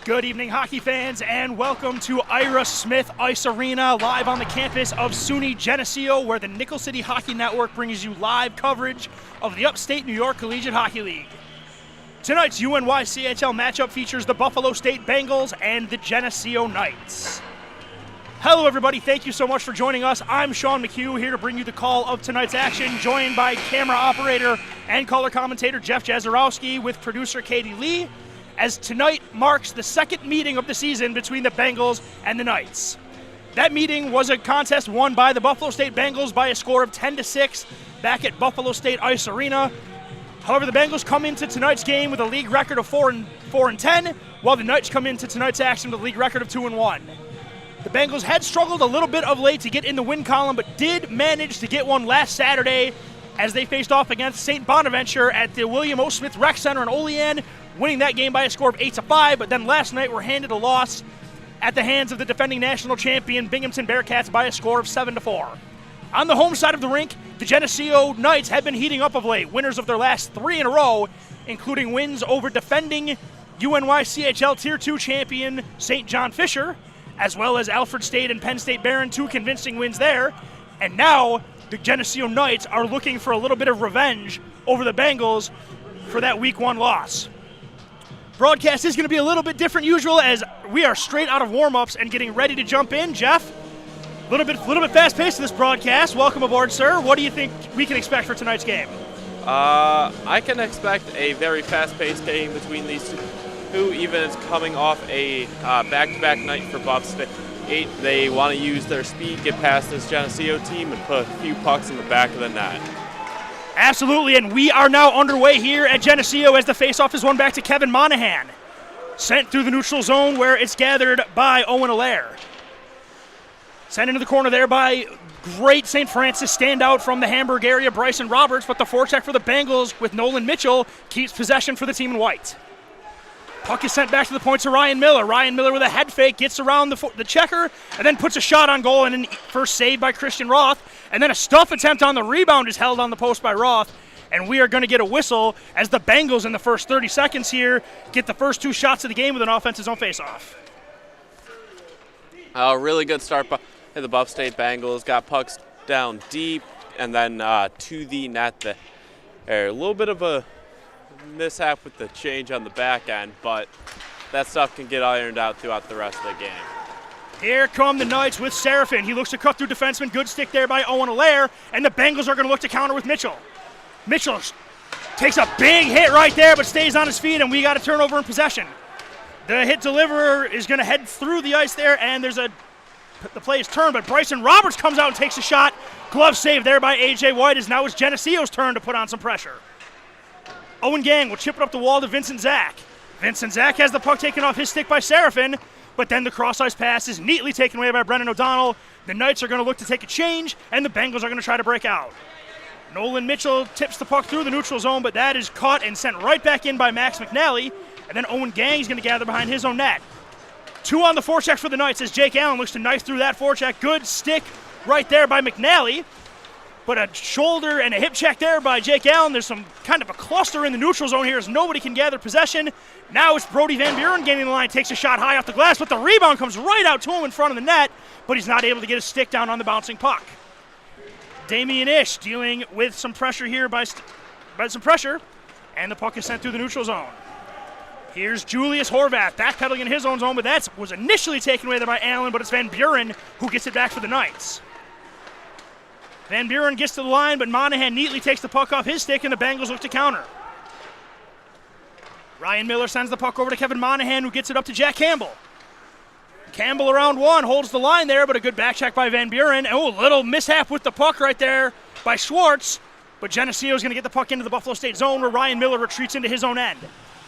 Good evening, hockey fans, and welcome to Ira Smith Ice Arena, live on the campus of SUNY Geneseo, where the Nickel City Hockey Network brings you live coverage of the Upstate New York Collegiate Hockey League. Tonight's UNYCHL matchup features the Buffalo State Bengals and the Geneseo Knights. Hello, everybody. Thank you so much for joining us. I'm Sean McHugh, here to bring you the call of tonight's action, joined by camera operator and color commentator Jeff Jazarowski with producer Katie Lee, as tonight marks the second meeting of the season between the Bengals and the Knights. That meeting was a contest won by the Buffalo State Bengals by a score of 10-6 back at Buffalo State Ice Arena. However, the Bengals come into tonight's game with a league record of 4-10, while the Knights come into tonight's action with a league record of 2-1. The Bengals had struggled a little bit of late to get in the win column, but did manage to get one last Saturday as they faced off against St. Bonaventure at the William O. Smith Rec Center in Olean, winning that game by a score of 8-5, but then last night were handed a loss at the hands of the defending national champion Binghamton Bearcats by a score of 7-4. On the home side of the rink, the Geneseo Knights have been heating up of late, winners of their last 3 in a row, including wins over defending UNYCHL Tier 2 champion St. John Fisher, as well as Alfred State and Penn State Barron, 2 convincing wins there. And now the Geneseo Knights are looking for a little bit of revenge over the Bengals for that Week 1 loss. Broadcast is going to be a little bit different usual, as we are straight out of warm-ups and getting ready to jump in. Jeff, a little bit fast-paced to this broadcast. Welcome aboard, sir. What do you think we can expect for tonight's game? I can expect a very fast-paced game between these two, even as coming off a back-to-back night for Buff State. They want to use their speed, get past this Geneseo team, and put a few pucks in the back of the net. Absolutely, and we are now underway here at Geneseo as the faceoff is won back to Kevin Monahan. Sent through the neutral zone where it's gathered by Owen Allaire. Sent into the corner there by great St. Francis standout from the Hamburg area, Bryson Roberts, but the forecheck for the Bengals with Nolan Mitchell keeps possession for the team in white. Puck is sent back to the point to Ryan Miller. Ryan Miller with a head fake gets around the checker and then puts a shot on goal, and then first save by Christian Roth. And then a stuff attempt on the rebound is held on the post by Roth. And we are going to get a whistle as the Bengals in the first 30 seconds here get the first 2 shots of the game with an offensive zone faceoff. A really good start by the Buff State Bengals. Got pucks down deep and then to the net there. A little bit of a mishap with the change on the back end, but that stuff can get ironed out throughout the rest of the game. Here come the Knights with Serafin. He looks to cut through defenseman. Good stick there by Owen Allaire, and the Bengals are going to look to counter with Mitchell. Mitchell takes a big hit right there, but stays on his feet, and we got a turnover in possession. The hit deliverer is going to head through the ice there, and the play is turned, but Bryson Roberts comes out and takes a shot. Glove save there by A.J. White, as now it's Geneseo's turn to put on some pressure. Owen Gang will chip it up the wall to Vincent Zach. Vincent Zach has the puck taken off his stick by Serafin, but then the cross-ice pass is neatly taken away by Brendan O'Donnell. The Knights are going to look to take a change, and the Bengals are going to try to break out. Nolan Mitchell tips the puck through the neutral zone, but that is caught and sent right back in by Max McNally, and then Owen Gang is going to gather behind his own net. 2 on the forecheck for the Knights as Jake Allen looks to knife through that forecheck. Good stick right there by McNally. But a shoulder and a hip check there by Jake Allen. There's some kind of a cluster in the neutral zone here as nobody can gather possession. Now it's Brody Van Buren gaining the line, takes a shot high off the glass, but the rebound comes right out to him in front of the net, but he's not able to get his stick down on the bouncing puck. Damian Ish dealing with some pressure here by some pressure, and the puck is sent through the neutral zone. Here's Julius Horvath backpedaling in his own zone, but that was initially taken away there by Allen, but it's Van Buren who gets it back for the Knights. Van Buren gets to the line, but Monahan neatly takes the puck off his stick, and the Bengals look to counter. Ryan Miller sends the puck over to Kevin Monahan, who gets it up to Jack Campbell. Campbell around one, holds the line there, but a good back check by Van Buren. Oh, a little mishap with the puck right there by Schwartz, but Geneseo is going to get the puck into the Buffalo State zone where Ryan Miller retreats into his own end.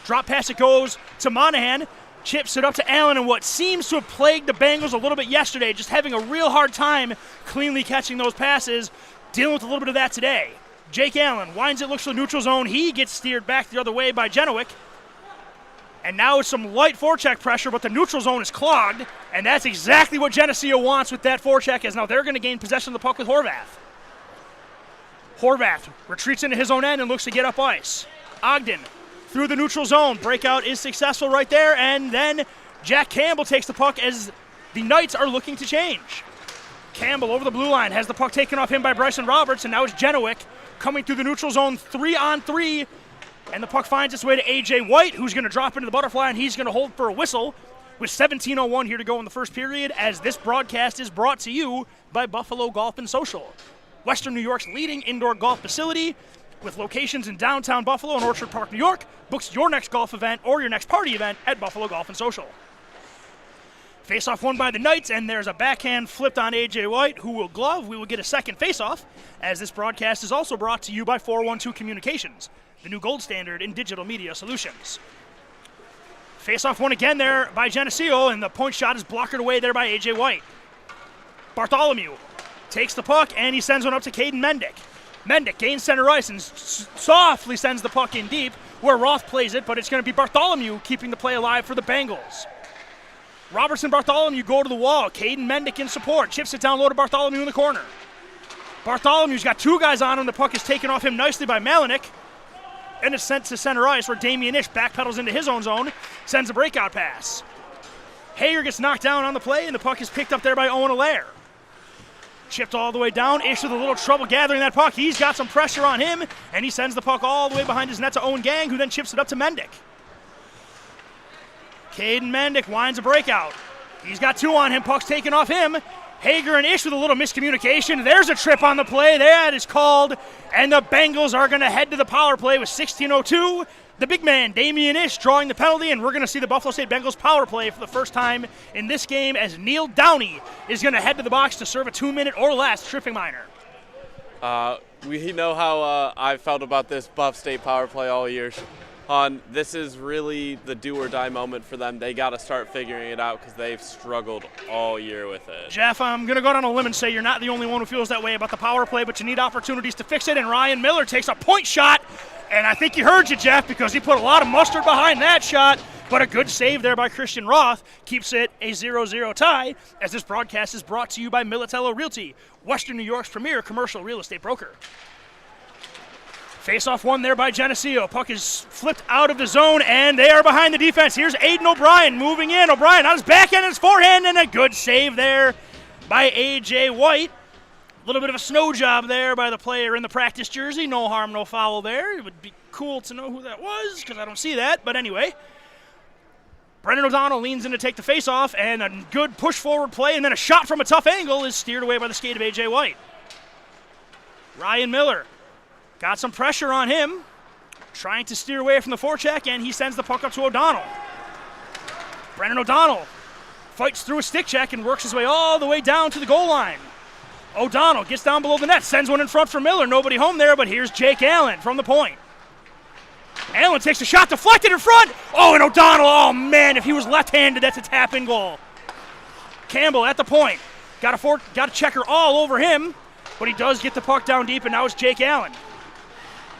Drop pass it goes to Monahan. Chips it up to Allen, and what seems to have plagued the Bengals a little bit yesterday, just having a real hard time cleanly catching those passes, dealing with a little bit of that today. Jake Allen winds it, looks for the neutral zone. He gets steered back the other way by Genowick. And now it's some light forecheck pressure, but the neutral zone is clogged, and that's exactly what Geneseo wants with that forecheck, as now they're going to gain possession of the puck with Horvath. Horvath retreats into his own end and looks to get up ice. Ogden through the neutral zone. Breakout is successful right there, and then Jack Campbell takes the puck as the Knights are looking to change. Campbell over the blue line has the puck taken off him by Bryson Roberts, and now it's Genowick coming through the neutral zone 3-on-3, and the puck finds its way to A.J. White, who's going to drop into the butterfly, and he's going to hold for a whistle with 17:01 here to go in the first period, as this broadcast is brought to you by Buffalo Golf and Social, Western New York's leading indoor golf facility with locations in downtown Buffalo and Orchard Park, New York. Books your next golf event or your next party event at Buffalo Golf and Social. Face-off won by the Knights, and there's a backhand flipped on A.J. White, who will glove. We will get a second face-off, as this broadcast is also brought to you by 412 Communications, the new gold standard in digital media solutions. Face-off won again there by Geneseo, and the point shot is blocked away there by A.J. White. Bartholomew takes the puck, and he sends one up to Caden Mendick. Mendick gains center ice and softly sends the puck in deep, where Roth plays it, but it's going to be Bartholomew keeping the play alive for the Bengals. Robertson Bartholomew go to the wall. Caden Mendick in support. Chips it down low to Bartholomew in the corner. Bartholomew's got two guys on him. The puck is taken off him nicely by Malinik, and it's sent to center ice, where Damian Ish backpedals into his own zone, sends a breakout pass. Hager gets knocked down on the play, and the puck is picked up there by Owen Allaire. Chipped all the way down. Ish with a little trouble gathering that puck. He's got some pressure on him, and he sends the puck all the way behind his net to Owen Gang, who then chips it up to Mendick. Caden Mendick winds a breakout. He's got two on him. Puck's taken off him. Hager and Ish with a little miscommunication. There's a trip on the play. That is called, and the Bengals are going to head to the power play with 16:02. The big man, Damian Ish, drawing the penalty, and we're going to see the Buffalo State Bengals power play for the first time in this game, as Neil Downey is going to head to the box to serve a 2-minute or less tripping minor. We know how I felt about this Buff State power play all year. This is really the do-or-die moment for them. They got to start figuring it out because they've struggled all year with it. Jeff, I'm going to go down a limb and say you're not the only one who feels that way about the power play, but you need opportunities to fix it, and Ryan Miller takes a point shot, and I think he heard you, Jeff, because he put a lot of mustard behind that shot, but a good save there by Christian Roth keeps it a 0-0 tie, as this broadcast is brought to you by Militello Realty, Western New York's premier commercial real estate broker. Face-off won there by Geneseo. Puck is flipped out of the zone, and they are behind the defense. Here's Aiden O'Brien moving in. O'Brien on his backhand and his forehand, and a good save there by A.J. White. A little bit of a snow job there by the player in the practice jersey. No harm, no foul there. It would be cool to know who that was, because I don't see that. But anyway, Brendan O'Donnell leans in to take the face-off, and a good push-forward play, and then a shot from a tough angle is steered away by the skate of A.J. White. Ryan Miller got some pressure on him, trying to steer away from the forecheck, and he sends the puck up to O'Donnell. Brendan O'Donnell fights through a stick check and works his way all the way down to the goal line. O'Donnell gets down below the net, sends one in front for Miller. Nobody home there, but here's Jake Allen from the point. Allen takes a shot, deflected in front. Oh, and O'Donnell, oh man, if he was left-handed, that's a tap-in goal. Campbell at the point. Got a checker all over him, but he does get the puck down deep, and now it's Jake Allen.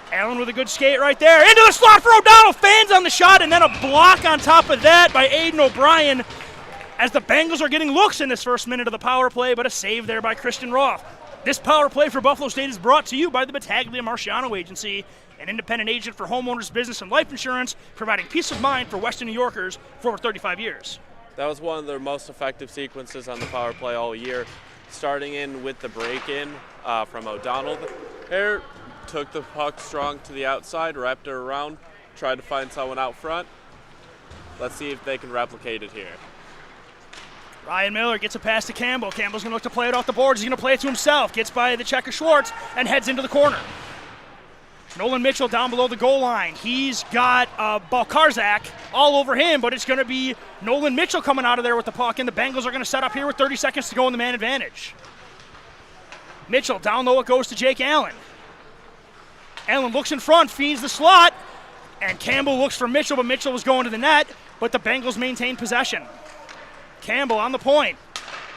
Allen with a good skate right there. Into the slot for O'Donnell. Fans on the shot, and then a block on top of that by Aiden O'Brien, as the Bengals are getting looks in this first minute of the power play, but a save there by Christian Roth. This power play for Buffalo State is brought to you by the Battaglia Marciano Agency, an independent agent for homeowners, business, and life insurance, providing peace of mind for Western New Yorkers for over 35 years. That was one of their most effective sequences on the power play all year, starting in with the break-in from O'Donnell there. Took the puck strong to the outside, wrapped it around, tried to find someone out front. Let's see if they can replicate it here. Ryan Miller gets a pass to Campbell. Campbell's going to look to play it off the boards. He's going to play it to himself. Gets by the checker Schwartz and heads into the corner. Nolan Mitchell down below the goal line. He's got Balkarzak all over him, but it's going to be Nolan Mitchell coming out of there with the puck, and the Bengals are going to set up here with 30 seconds to go in the man advantage. Mitchell down low, it goes to Jake Allen. Allen looks in front, feeds the slot, and Campbell looks for Mitchell, but Mitchell was going to the net, but the Bengals maintain possession. Campbell on the point.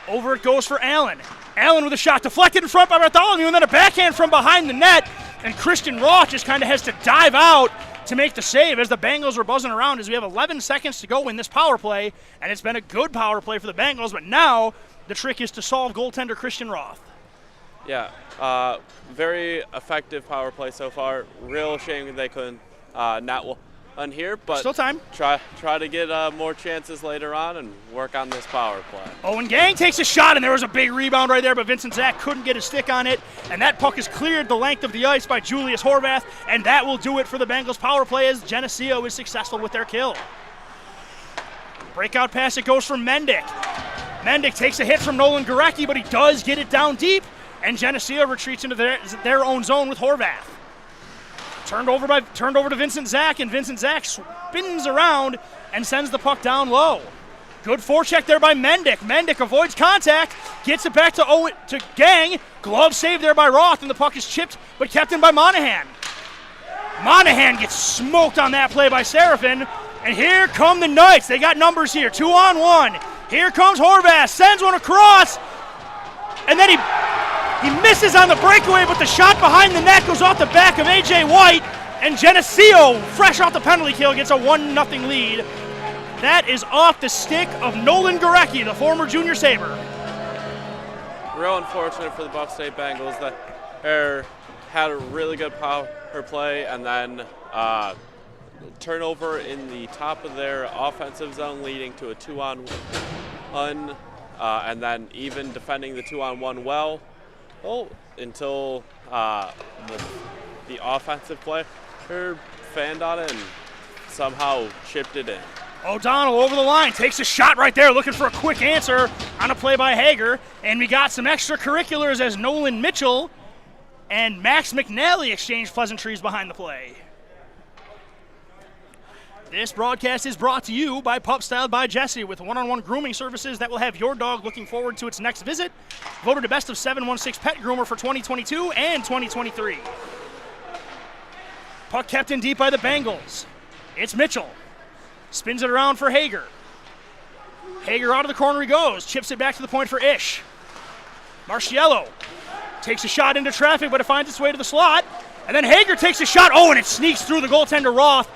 Over it goes for Allen. Allen with a shot deflected in front by Bartholomew, and then a backhand from behind the net, and Christian Roth just kind of has to dive out to make the save as the Bengals are buzzing around as we have 11 seconds to go in this power play, and it's been a good power play for the Bengals, but now the trick is to solve goaltender Christian Roth. Yeah, very effective power play so far. Real shame they couldn't on here, but still time. Try to get more chances later on and work on this power play. Owen Gang takes a shot, and there was a big rebound right there, but Vincent Zach couldn't get a stick on it, and that puck is cleared the length of the ice by Julius Horvath, and that will do it for the Bengals power play as Geneseo is successful with their kill. Breakout pass, it goes from Mendick. Mendick takes a hit from Nolan Gurecki, but he does get it down deep, and Geneseo retreats into their own zone with Horvath. Turned over to Vincent Zach, and Vincent Zach spins around and sends the puck down low. Good forecheck there by Mendick. Mendick avoids contact, gets it back to Gang. Glove save there by Roth, and the puck is chipped but kept in by Monahan. Monahan gets smoked on that play by Seraphin, and here come the Knights. They got numbers here, 2-on-1. Here comes Horvath, sends one across, and then he misses on the breakaway, but the shot behind the net goes off the back of A.J. White, and Geneseo, fresh off the penalty kill, gets a 1-0 lead. That is off the stick of Nolan Gurecki, the former junior Sabre. Real unfortunate for the Buff State Bengals that had a really good power play, and then turnover in the top of their offensive zone, leading to a 2-on-1, and then even defending the 2-on-1 well. Until the offensive player fanned on it and somehow chipped it in. O'Donnell over the line, takes a shot right there, looking for a quick answer on a play by Hager. And we got some extracurriculars as Nolan Mitchell and Max McNally exchanged pleasantries behind the play. This broadcast is brought to you by Pup Styled by Jesse, with one-on-one grooming services that will have your dog looking forward to its next visit. Voted the best of 716 Pet Groomer for 2022 and 2023. Puck kept in deep by the Bengals. It's Mitchell. Spins it around for Hager. Hager out of the corner he goes. Chips it back to the point for Ish. Marciello takes a shot into traffic, but it finds its way to the slot. And then Hager takes a shot. Oh, and it sneaks through the goaltender Roth.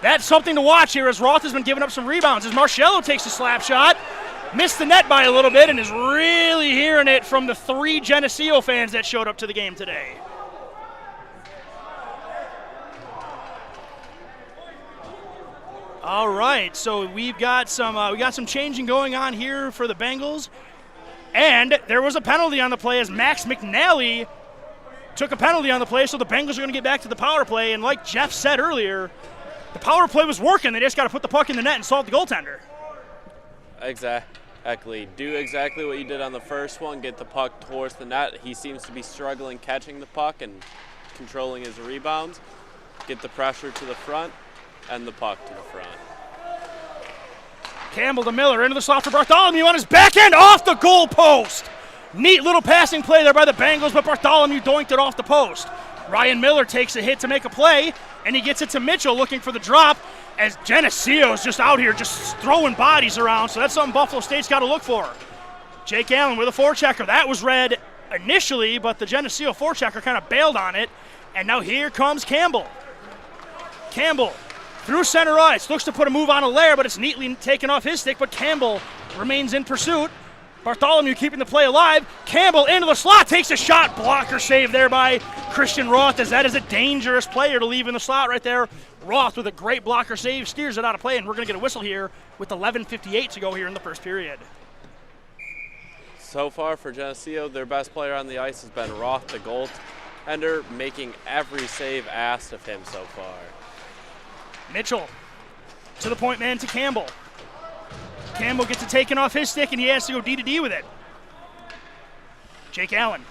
That's something to watch here, as Roth has been giving up some rebounds. As Marciello takes a slap shot, missed the net by a little bit, and is really hearing it from the 3 Geneseo fans that showed up to the game today. All right, so we got some changing going on here for the Bengals, and there was a penalty on the play as Max McNally took a penalty on the play, so the Bengals are going to get back to the power play. And like Jeff said earlier, the power play was working. They just got to put the puck in the net and solve the goaltender. Exactly. Do exactly what you did on the first one. Get the puck towards the net. He seems to be struggling catching the puck and controlling his rebounds. Get the pressure to the front and the puck to the front. Campbell to Miller, into the slot for Bartholomew on his backhand, off the goal post. Neat little passing play there by the Bengals, but Bartholomew doinked it off the post. Ryan Miller takes a hit to make a play, and he gets it to Mitchell looking for the drop, as Geneseo is just out here just throwing bodies around, so that's something Buffalo State's got to look for. Jake Allen with a forechecker. That was red initially, but the Geneseo forechecker kind of bailed on it, and now here comes Campbell. Campbell through center ice, looks to put a move on Allaire, but it's neatly taken off his stick, but Campbell remains in pursuit. Bartholomew keeping the play alive. Campbell into the slot, takes a shot. Blocker save there by Christian Roth, as that is a dangerous player to leave in the slot right there. Roth with a great blocker save, steers it out of play, and we're going to get a whistle here with 11:58 to go here in the first period. So far for Geneseo, their best player on the ice has been Roth, the goaltender, making every save asked of him so far. Mitchell to the point man to Campbell. Campbell gets it taken off his stick, and he has to go D-to-D with it. Jake Allen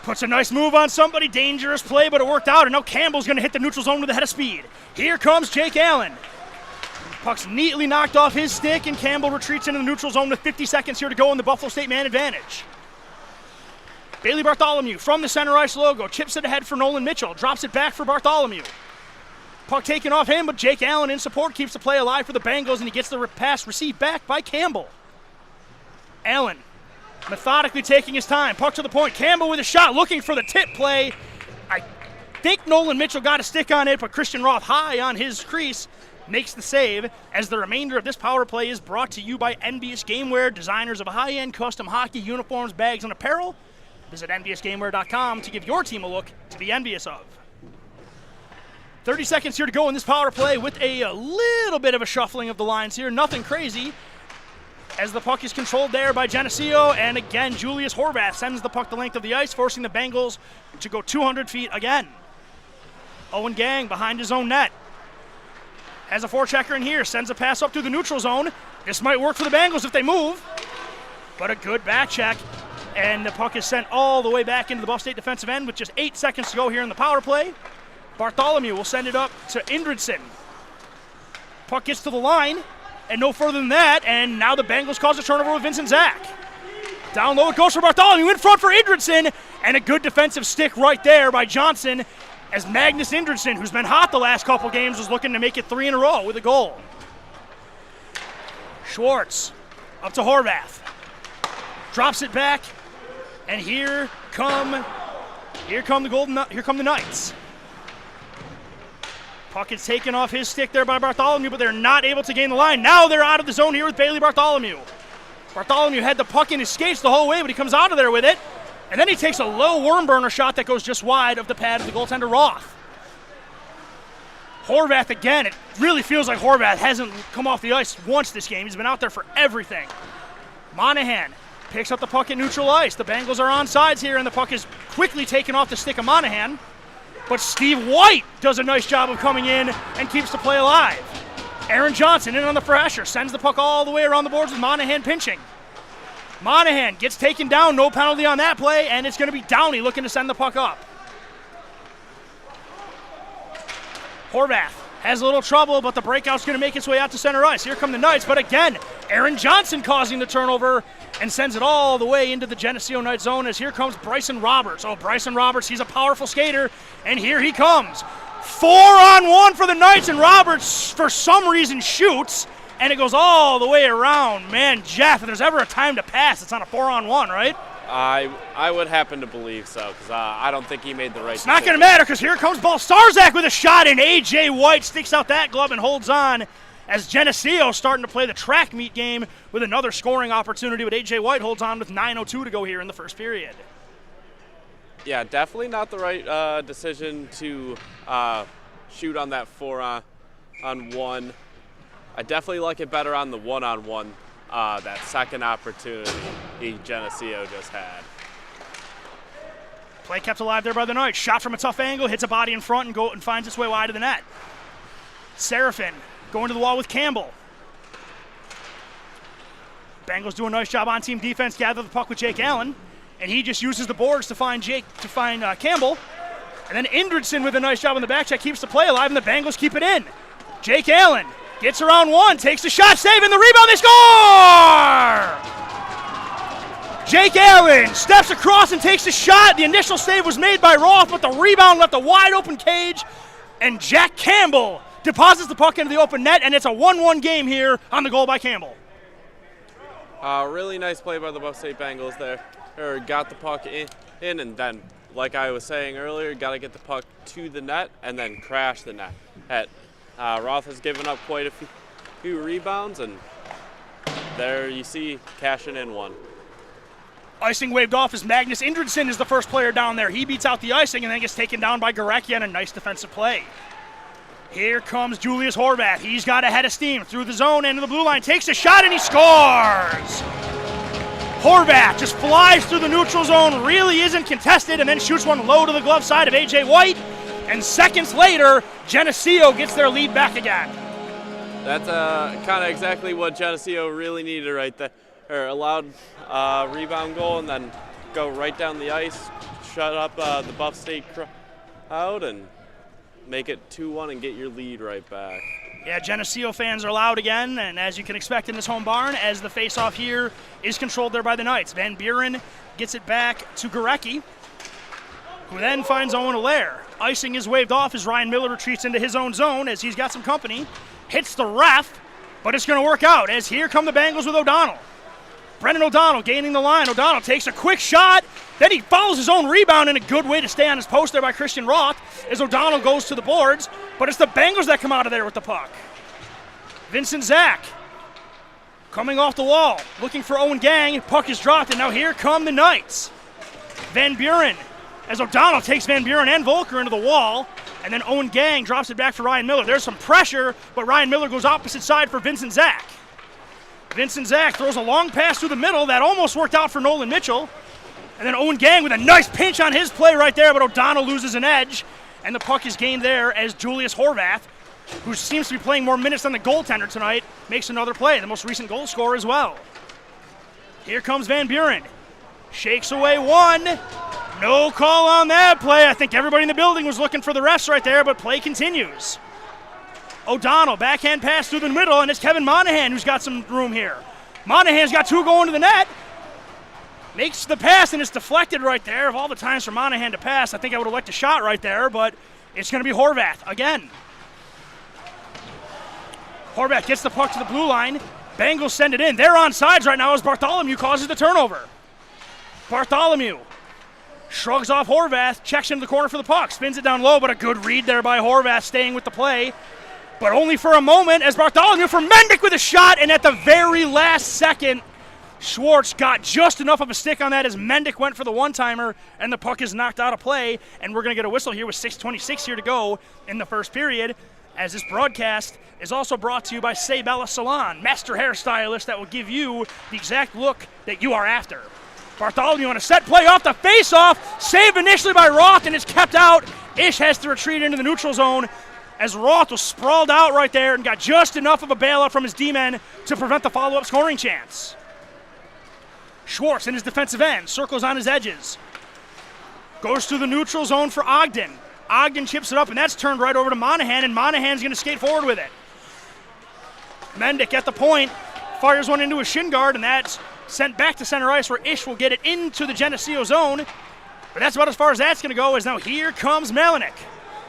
puts a nice move on somebody. Dangerous play, but it worked out, and now Campbell's going to hit the neutral zone with a head of speed. Here comes Jake Allen. Puck's neatly knocked off his stick, and Campbell retreats into the neutral zone with 50 seconds here to go in the Buffalo State man advantage. Bailey Bartholomew from the center ice logo chips it ahead for Nolan Mitchell, drops it back for Bartholomew. Puck taken off him, but Jake Allen in support keeps the play alive for the Bengals, and he gets the pass received back by Campbell. Allen methodically taking his time. Puck to the point. Campbell with a shot, looking for the tip play. I think Nolan Mitchell got a stick on it, but Christian Roth high on his crease makes the save, as the remainder of this power play is brought to you by NBS Gameware, designers of high-end custom hockey uniforms, bags, and apparel. Visit nbsgameware.com to give your team a look to be envious of. 30 seconds here to go in this power play with a little bit of a shuffling of the lines here. Nothing crazy as the puck is controlled there by Geneseo. And again, Julius Horvath sends the puck the length of the ice, forcing the Bengals to go 200 feet again. Owen Gang behind his own net. Has a forechecker in here, sends a pass up through the neutral zone. This might work for the Bengals if they move. But a good back check. And the puck is sent all the way back into the Buff State defensive end with just 8 seconds to go here in the power play. Bartholomew will send it up to Indridson. Puck gets to the line, and no further than that, and now the Bengals cause a turnover with Vincent Zach. Down low it goes for Bartholomew, in front for Indridson, and a good defensive stick right there by Johnson as Magnus Indridson, who's been hot the last couple games, was looking to make it 3 in a row with a goal. Schwartz up to Horvath. Drops it back, and here come the Knights. Puck is taken off his stick there by Bartholomew, but they're not able to gain the line. Now they're out of the zone here with Bailey Bartholomew. Bartholomew had the puck in his skates the whole way, but he comes out of there with it. And then he takes a low worm burner shot that goes just wide of the pad of the goaltender Roth. Horvath again. It really feels like Horvath hasn't come off the ice once this game. He's been out there for everything. Monahan picks up the puck at neutral ice. The Bengals are on sides here, and the puck is quickly taken off the stick of Monahan. But Steve White does a nice job of coming in and keeps the play alive. Aaron Johnson in on the pressure, sends the puck all the way around the boards with Monahan pinching. Monahan gets taken down, no penalty on that play, and it's going to be Downey looking to send the puck up. Horvath has a little trouble, but the breakout's going to make its way out to center ice. Here come the Knights, but again, Aaron Johnson causing the turnover and sends it all the way into the Geneseo Knight zone as here comes Bryson Roberts. Oh, Bryson Roberts, he's a powerful skater, and here he comes. 4-on-1 for the Knights, and Roberts, for some reason, shoots, and it goes all the way around. Man, Jeff, if there's ever a time to pass, it's on a 4-on-1, right? I would happen to believe so, because I don't think he made the right decision. It's not going to matter, because here comes Balstarzak with a shot, and A.J. White sticks out that glove and holds on as Geneseo starting to play the track meet game with another scoring opportunity, but A.J. White holds on with 9:02 to go here in the first period. Yeah, definitely not the right decision to shoot on that 4-on-1. I definitely like it better on the 1-on-1. That second opportunity Geneseo just had. Play kept alive there by the Knights. Shot from a tough angle, hits a body in front and finds its way wide of the net. Seraphin going to the wall with Campbell. Bengals do a nice job on team defense, gather the puck with Jake Allen, and he just uses the boards to find Campbell. And then Indridson with a nice job on the back check keeps the play alive, and the Bengals keep it in. Jake Allen gets around one, takes the shot, save, and the rebound, they score! Jake Allen steps across and takes the shot. The initial save was made by Roth, but the rebound left a wide open cage, and Jack Campbell deposits the puck into the open net, and it's a 1-1 game here on the goal by Campbell. Really nice play by the Buff State Bengals there. Got the puck in, and then, like I was saying earlier, got to get the puck to the net and then crash the net. Roth has given up quite a few rebounds, and there you see cashing in one. Icing waved off as Magnus Indridson is the first player down there. He beats out the icing and then gets taken down by Gorecki on a nice defensive play. Here comes Julius Horvath. He's got a head of steam through the zone, into the blue line, takes a shot, and he scores! Horvath just flies through the neutral zone, really isn't contested, and then shoots one low to the glove side of A.J. White. And seconds later, Geneseo gets their lead back again. That's kind of exactly what Geneseo really needed right there. Allowed rebound goal and then go right down the ice, shut up the Buff State crowd, and make it 2-1 and get your lead right back. Yeah, Geneseo fans are loud again, and as you can expect in this home barn, as the face-off here is controlled there by the Knights. Van Buren gets it back to Gorecki, who then finds Owen Allaire. Icing is waved off as Ryan Miller retreats into his own zone as he's got some company. Hits the ref, but it's going to work out as here come the Bengals with O'Donnell. Brendan O'Donnell gaining the line. O'Donnell takes a quick shot. Then he follows his own rebound in a good way to stay on his post there by Christian Roth as O'Donnell goes to the boards. But it's the Bengals that come out of there with the puck. Vincent Zach coming off the wall, looking for Owen Gang. Puck is dropped, and now here come the Knights. Van Buren, as O'Donnell takes Van Buren and Volker into the wall. And then Owen Gang drops it back for Ryan Miller. There's some pressure, but Ryan Miller goes opposite side for Vincent Zach. Vincent Zach throws a long pass through the middle. That almost worked out for Nolan Mitchell. And then Owen Gang with a nice pinch on his play right there, but O'Donnell loses an edge. And the puck is gained there as Julius Horvath, who seems to be playing more minutes than the goaltender tonight, makes another play, the most recent goal scorer as well. Here comes Van Buren. Shakes away one. No call on that play. I think everybody in the building was looking for the refs right there, but play continues. O'Donnell, backhand pass through the middle, and it's Kevin Monahan who's got some room here. Monahan's got two going to the net. Makes the pass, and it's deflected right there. Of all the times for Monahan to pass, I think I would have liked a shot right there, but it's going to be Horvath again. Horvath gets the puck to the blue line. Bengals send it in. They're on sides right now as Bartholomew causes the turnover. Bartholomew shrugs off Horvath, checks into the corner for the puck, spins it down low, but a good read there by Horvath staying with the play. But only for a moment as Bartholomew for Mendick with a shot, and at the very last second, Schwartz got just enough of a stick on that as Mendick went for the one-timer, and the puck is knocked out of play, and we're going to get a whistle here with 6:26 here to go in the first period, as this broadcast is also brought to you by Sabella Salon, master hairstylist that will give you the exact look that you are after. Bartholomew on a set play off the face-off, saved initially by Roth, and it's kept out. Ish has to retreat into the neutral zone as Roth was sprawled out right there and got just enough of a bailout from his D-men to prevent the follow-up scoring chance. Schwartz in his defensive end, circles on his edges. Goes to the neutral zone for Ogden. Ogden chips it up, and that's turned right over to Monahan, and Monahan's going to skate forward with it. Mendick at the point, fires one into a shin guard, and that's sent back to center ice where Ish will get it into the Geneseo zone. But that's about as far as that's going to go, as now here comes Malinik.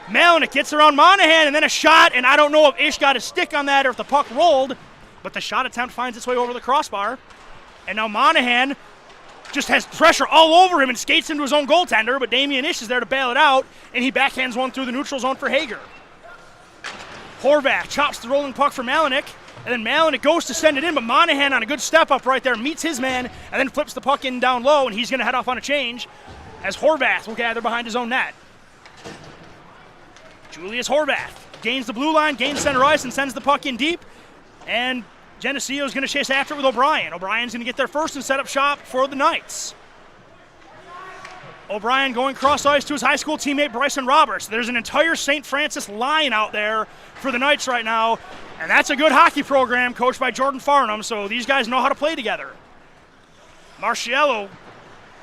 Malinik gets around Monahan, and then a shot, and I don't know if Ish got a stick on that or if the puck rolled, but the shot attempt finds its way over the crossbar. And now Monahan just has pressure all over him and skates into his own goaltender, but Damian Ish is there to bail it out, and he backhands one through the neutral zone for Hager. Horvath chops the rolling puck for Malinik, and then Malinik goes to send it in, but Monahan on a good step up right there meets his man and then flips the puck in down low, and he's going to head off on a change as Horvath will gather behind his own net. Julius Horvath gains the blue line, gains center ice, and sends the puck in deep, and Geneseo is going to chase after it with O'Brien. O'Brien's going to get there first and set up shop for the Knights. O'Brien going cross ice to his high school teammate Bryson Roberts. There's an entire St. Francis line out there for the Knights right now, and that's a good hockey program coached by Jordan Farnham, so these guys know how to play together. Marciello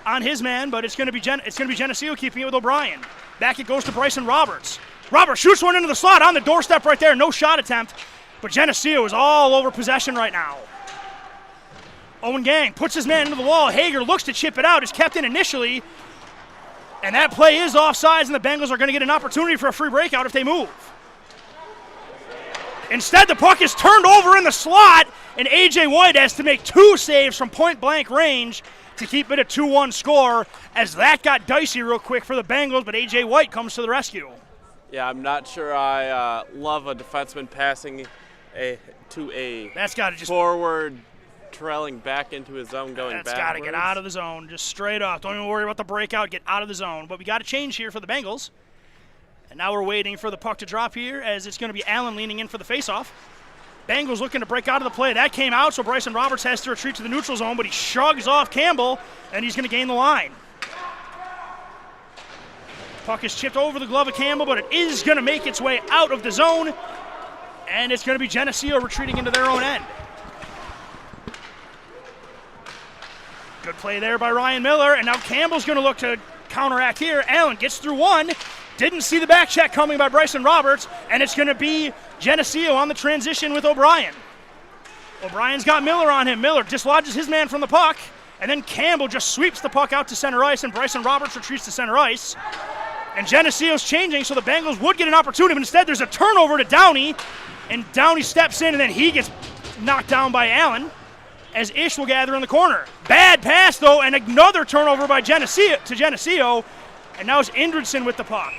on his man, but it's going to be Geneseo keeping it with O'Brien. Back it goes to Bryson Roberts. Roberts shoots one into the slot on the doorstep right there. No shot attempt, but Geneseo is all over possession right now. Owen Gang puts his man into the wall. Hager looks to chip it out. It's kept in initially, and that play is offsides, and the Bengals are going to get an opportunity for a free breakout if they move. Instead, the puck is turned over in the slot, and A.J. White has to make two saves from point-blank range to keep it a 2-1 score, as that got dicey real quick for the Bengals, but A.J. White comes to the rescue. Yeah, I'm not sure I love a defenseman passing to a that's got to just forward, trailing back into his zone, going backwards. That's got to get out of the zone, just straight up. Don't even worry about the breakout. Get out of the zone. But we got a change here for the Bengals. And now we're waiting for the puck to drop here, as it's going to be Allen leaning in for the faceoff. Bengals looking to break out of the play. That came out, so Bryson Roberts has to retreat to the neutral zone, but he shrugs off Campbell, and he's going to gain the line. Puck is chipped over the glove of Campbell, but it is going to make its way out of the zone, and it's going to be Geneseo retreating into their own end. Good play there by Ryan Miller, and now Campbell's going to look to counteract here. Allen gets through one. Didn't see the back check coming by Bryson Roberts, and it's going to be Geneseo on the transition with O'Brien. O'Brien's got Miller on him. Miller dislodges his man from the puck, and then Campbell just sweeps the puck out to center ice, and Bryson Roberts retreats to center ice. And Geneseo's changing, so the Bengals would get an opportunity, but instead there's a turnover to Downey, and Downey steps in, and then he gets knocked down by Allen, as Ish will gather in the corner. Bad pass, though, and another turnover by Geneseo, and now it's Indridson with the puck.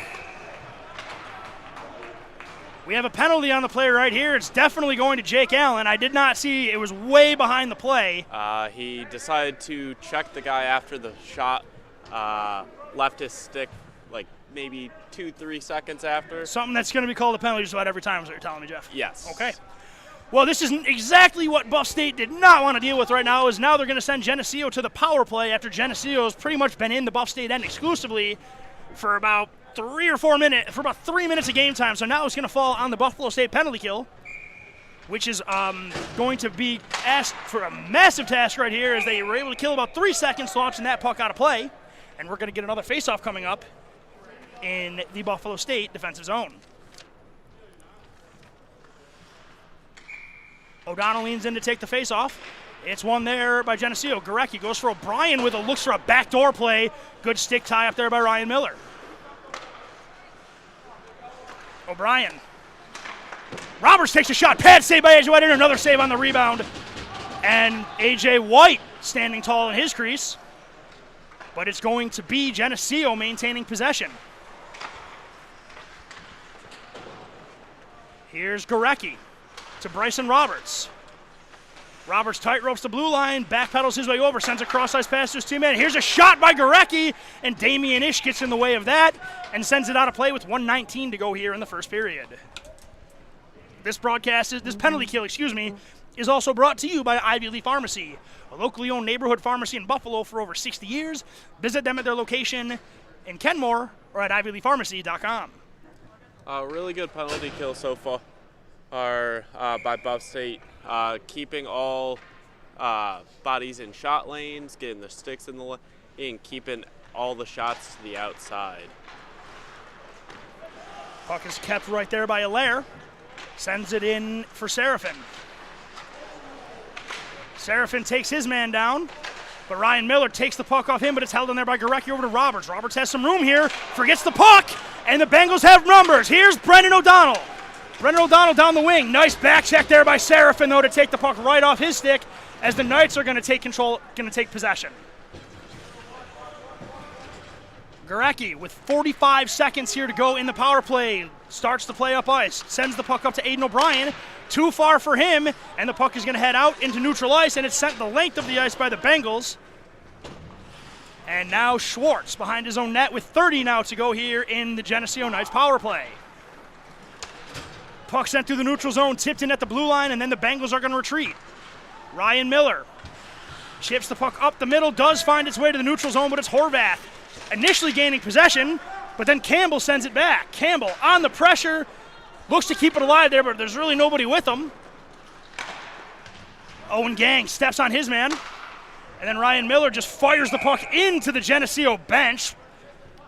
We have a penalty on the play right here. It's definitely going to Jake Allen. I did not see. It was way behind the play. He decided to check the guy after the shot, left his stick like maybe 2-3 seconds after. Something that's going to be called a penalty just about every time is what you're telling me, Jeff. Yes. Okay. Well, this isn't exactly what Buff State did not want to deal with right now, is now they're going to send Geneseo to the power play after Geneseo's pretty much been in the Buff State end exclusively for about 3 or 4 minutes, for about 3 minutes of game time. So now it's going to fall on the Buffalo State penalty kill, which is going to be asked for a massive task right here, as they were able to kill about 3 seconds launching that puck out of play. And we're going to get another faceoff coming up in the Buffalo State defensive zone. O'Donnell leans in to take the faceoff. It's won there by Geneseo. Gorecki goes for O'Brien with looks for a backdoor play. Good stick tie up there by Ryan Miller. O'Brien. Roberts takes a shot. Pad save by A.J. White, and another save on the rebound. And A.J. White standing tall in his crease. But it's going to be Geneseo maintaining possession. Here's Gorecki to Bryson Roberts. Roberts tight ropes the blue line, backpedals his way over, sends a cross-ice pass to his teammate. Here's a shot by Gorecki, and Damian Ish gets in the way of that and sends it out of play with 1:19 to go here in the first period. This penalty kill, is also brought to you by Ivy Leaf Pharmacy, a locally owned neighborhood pharmacy in Buffalo for over 60 years. Visit them at their location in Kenmore or at ivyleafpharmacy.com. Really good penalty kill so far by Buff State, keeping all bodies in shot lanes, getting the sticks in the lane, and keeping all the shots to the outside. Puck is kept right there by Allaire. Sends it in for Seraphin. Seraphin takes his man down, but Ryan Miller takes the puck off him, but it's held in there by Gorecki over to Roberts. Roberts has some room here, forgets the puck, and the Bengals have numbers. Here's Brendan O'Donnell. Brendan O'Donnell down the wing. Nice back check there by Seraphin, though, to take the puck right off his stick, as the Knights are going to take control, going to take possession. Gorecki with 45 seconds here to go in the power play. Starts the play up ice. Sends the puck up to Aiden O'Brien. Too far for him, and the puck is going to head out into neutral ice, and it's sent the length of the ice by the Bengals. And now Schwartz behind his own net with 30 now to go here in the Geneseo Knights power play. Puck sent through the neutral zone, tipped in at the blue line, and then the Bengals are going to retreat. Ryan Miller chips the puck up the middle, does find its way to the neutral zone, but it's Horvath initially gaining possession, but then Campbell sends it back. Campbell on the pressure, looks to keep it alive there, but there's really nobody with him. Owen Gang steps on his man, and then Ryan Miller just fires the puck into the Geneseo bench.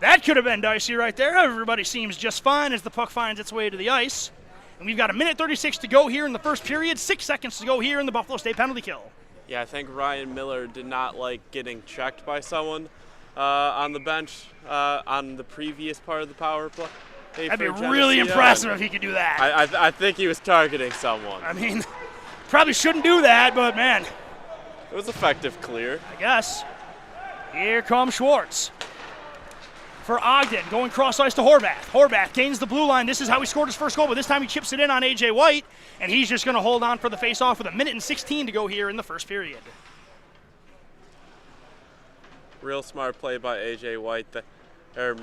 That could have been dicey right there. Everybody seems just fine as the puck finds its way to the ice. And we've got 1:36 to go here in the first period, 6 seconds to go here in the Buffalo State penalty kill. Yeah, I think Ryan Miller did not like getting checked by someone on the bench on the previous part of the power play. That'd be really impressive if he could do that. I think he was targeting someone. I mean, probably shouldn't do that, but man. It was effective clear. I guess. Here comes Schwartz. For Ogden, going cross ice to Horvath. Horvath gains the blue line. This is how he scored his first goal, but this time he chips it in on A.J. White, and he's just going to hold on for the face-off with 1:16 to go here in the first period. Real smart play by A.J. White.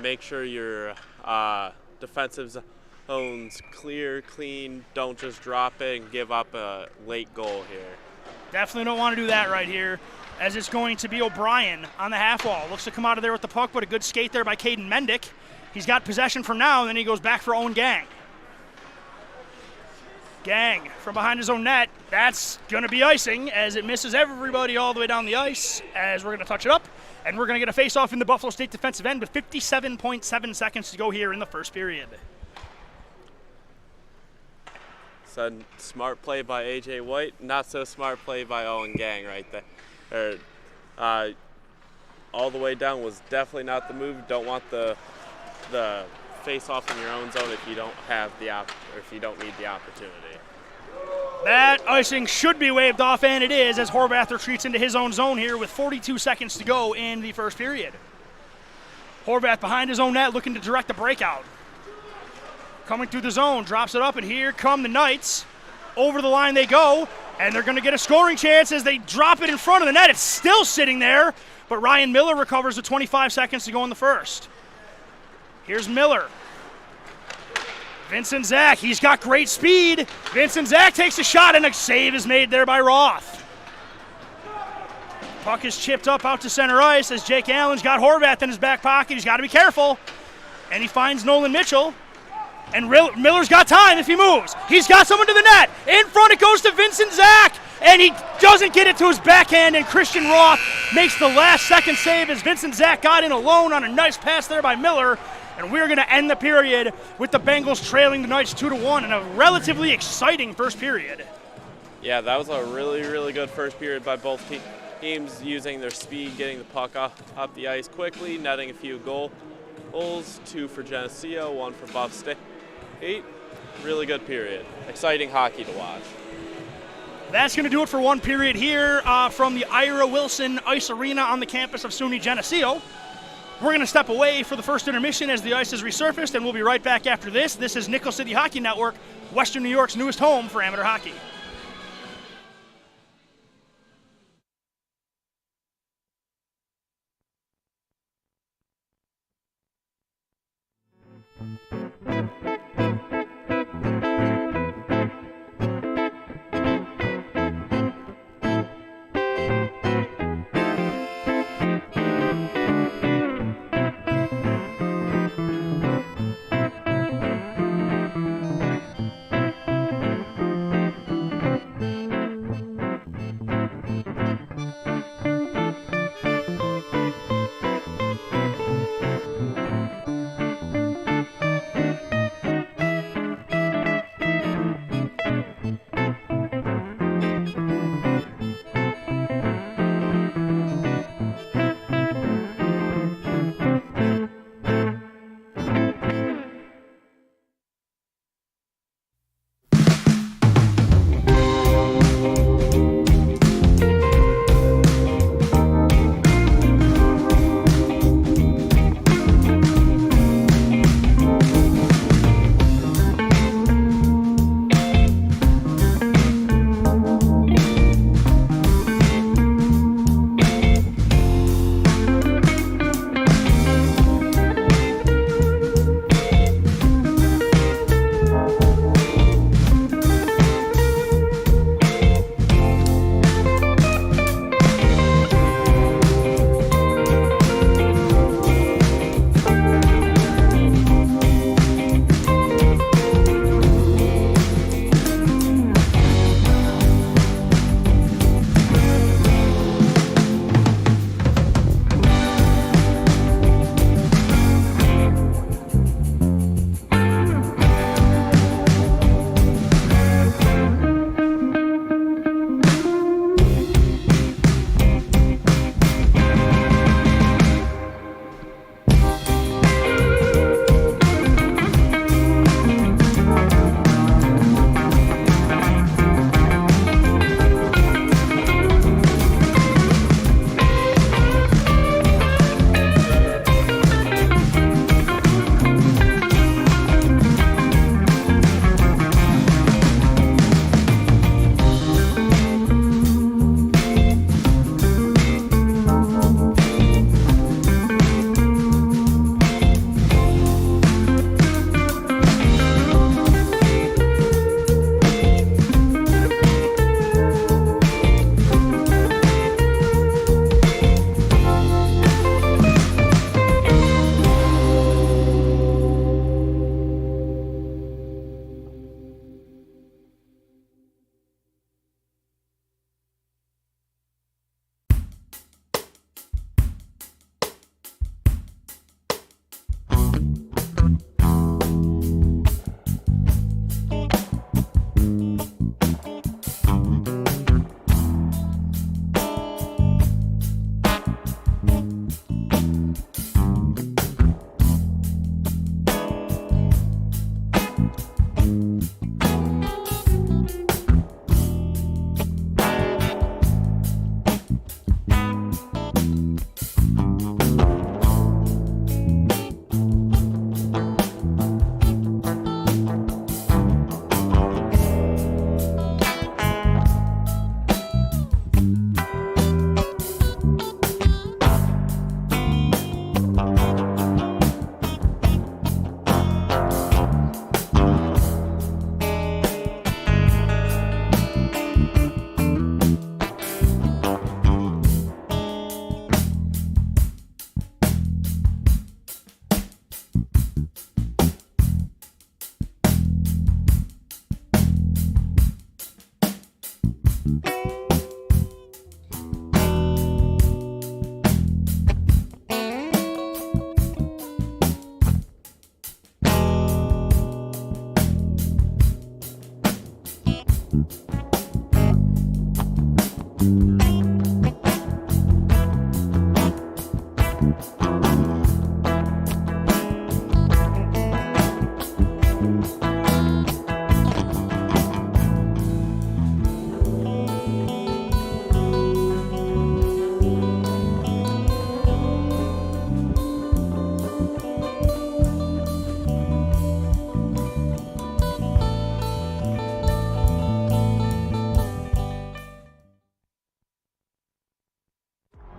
Make sure your defensive zone's clear, clean. Don't just drop it and give up a late goal here. Definitely don't want to do that right here, as it's going to be O'Brien on the half wall. Looks to come out of there with the puck, but a good skate there by Caden Mendick. He's got possession for now, and then he goes back for Owen Gang. Gang from behind his own net. That's going to be icing, as it misses everybody all the way down the ice, as we're going to touch it up, and we're going to get a face-off in the Buffalo State defensive end with 57.7 seconds to go here in the first period. So smart play by A.J. White, not so smart play by Owen Gang right there. All the way down was definitely not the move. Don't want the face-off in your own zone if you don't have if you don't need the opportunity. That icing should be waved off, and it is, as Horvath retreats into his own zone here with 42 seconds to go in the first period. Horvath behind his own net, looking to direct the breakout. Coming through the zone, drops it up, and here come the Knights. Over the line they go, and they're going to get a scoring chance as they drop it in front of the net. It's still sitting there, but Ryan Miller recovers with 25 seconds to go in the first. Here's Miller. Vincent Zach, he's got great speed. Vincent Zach takes a shot, and a save is made there by Roth. Puck is chipped up out to center ice as Jake Allen's got Horvath in his back pocket. He's got to be careful. And he finds Nolan Mitchell. And Miller's got time if he moves. He's got someone to the net. In front, it goes to Vincent Zach. And he doesn't get it to his backhand, and Christian Roth makes the last-second save as Vincent Zach got in alone on a nice pass there by Miller. And we're going to end the period with the Bengals trailing the Knights 2-1 in a relatively exciting first period. Yeah, that was a really, really good first period by both teams, using their speed, getting the puck up the ice quickly, netting a few goals, 2 for Geneseo, 1 for Buff State. Really good period. Exciting hockey to watch. That's going to do it for one period here from the Ira Wilson Ice Arena on the campus of SUNY Geneseo. We're going to step away for the first intermission as the ice is resurfaced, and we'll be right back after this. This is Nickel City Hockey Network, Western New York's newest home for amateur hockey.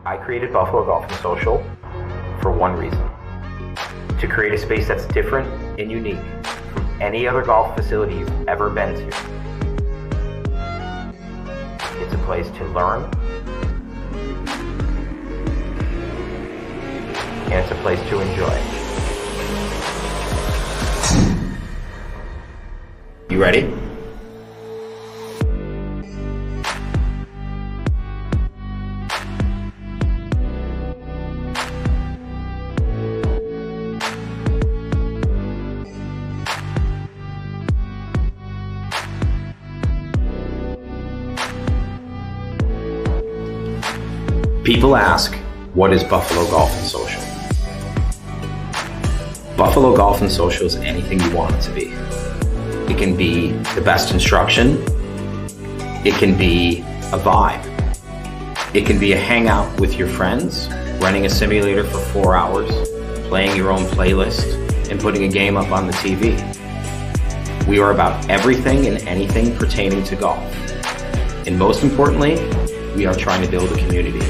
I created Buffalo Golf and Social for one reason: to create a space that's different and unique from any other golf facility you've ever been to. It's a place to learn, and it's a place to enjoy. You ready? People ask, what is Buffalo Golf and Social? Buffalo Golf and Social is anything you want it to be. It can be the best instruction. It can be a vibe. It can be a hangout with your friends, running a simulator for 4 hours, playing your own playlist, and putting a game up on the TV. We are about everything and anything pertaining to golf. And most importantly, we are trying to build a community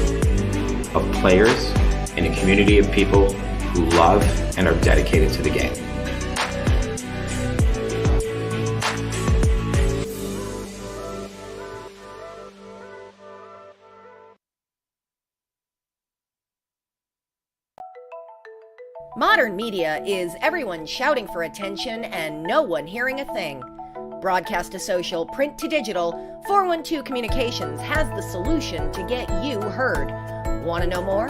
of players and a community of people who love and are dedicated to the game. Modern media is everyone shouting for attention and no one hearing a thing. Broadcast to social, print to digital, 412 Communications has the solution to get you heard. Want to know more?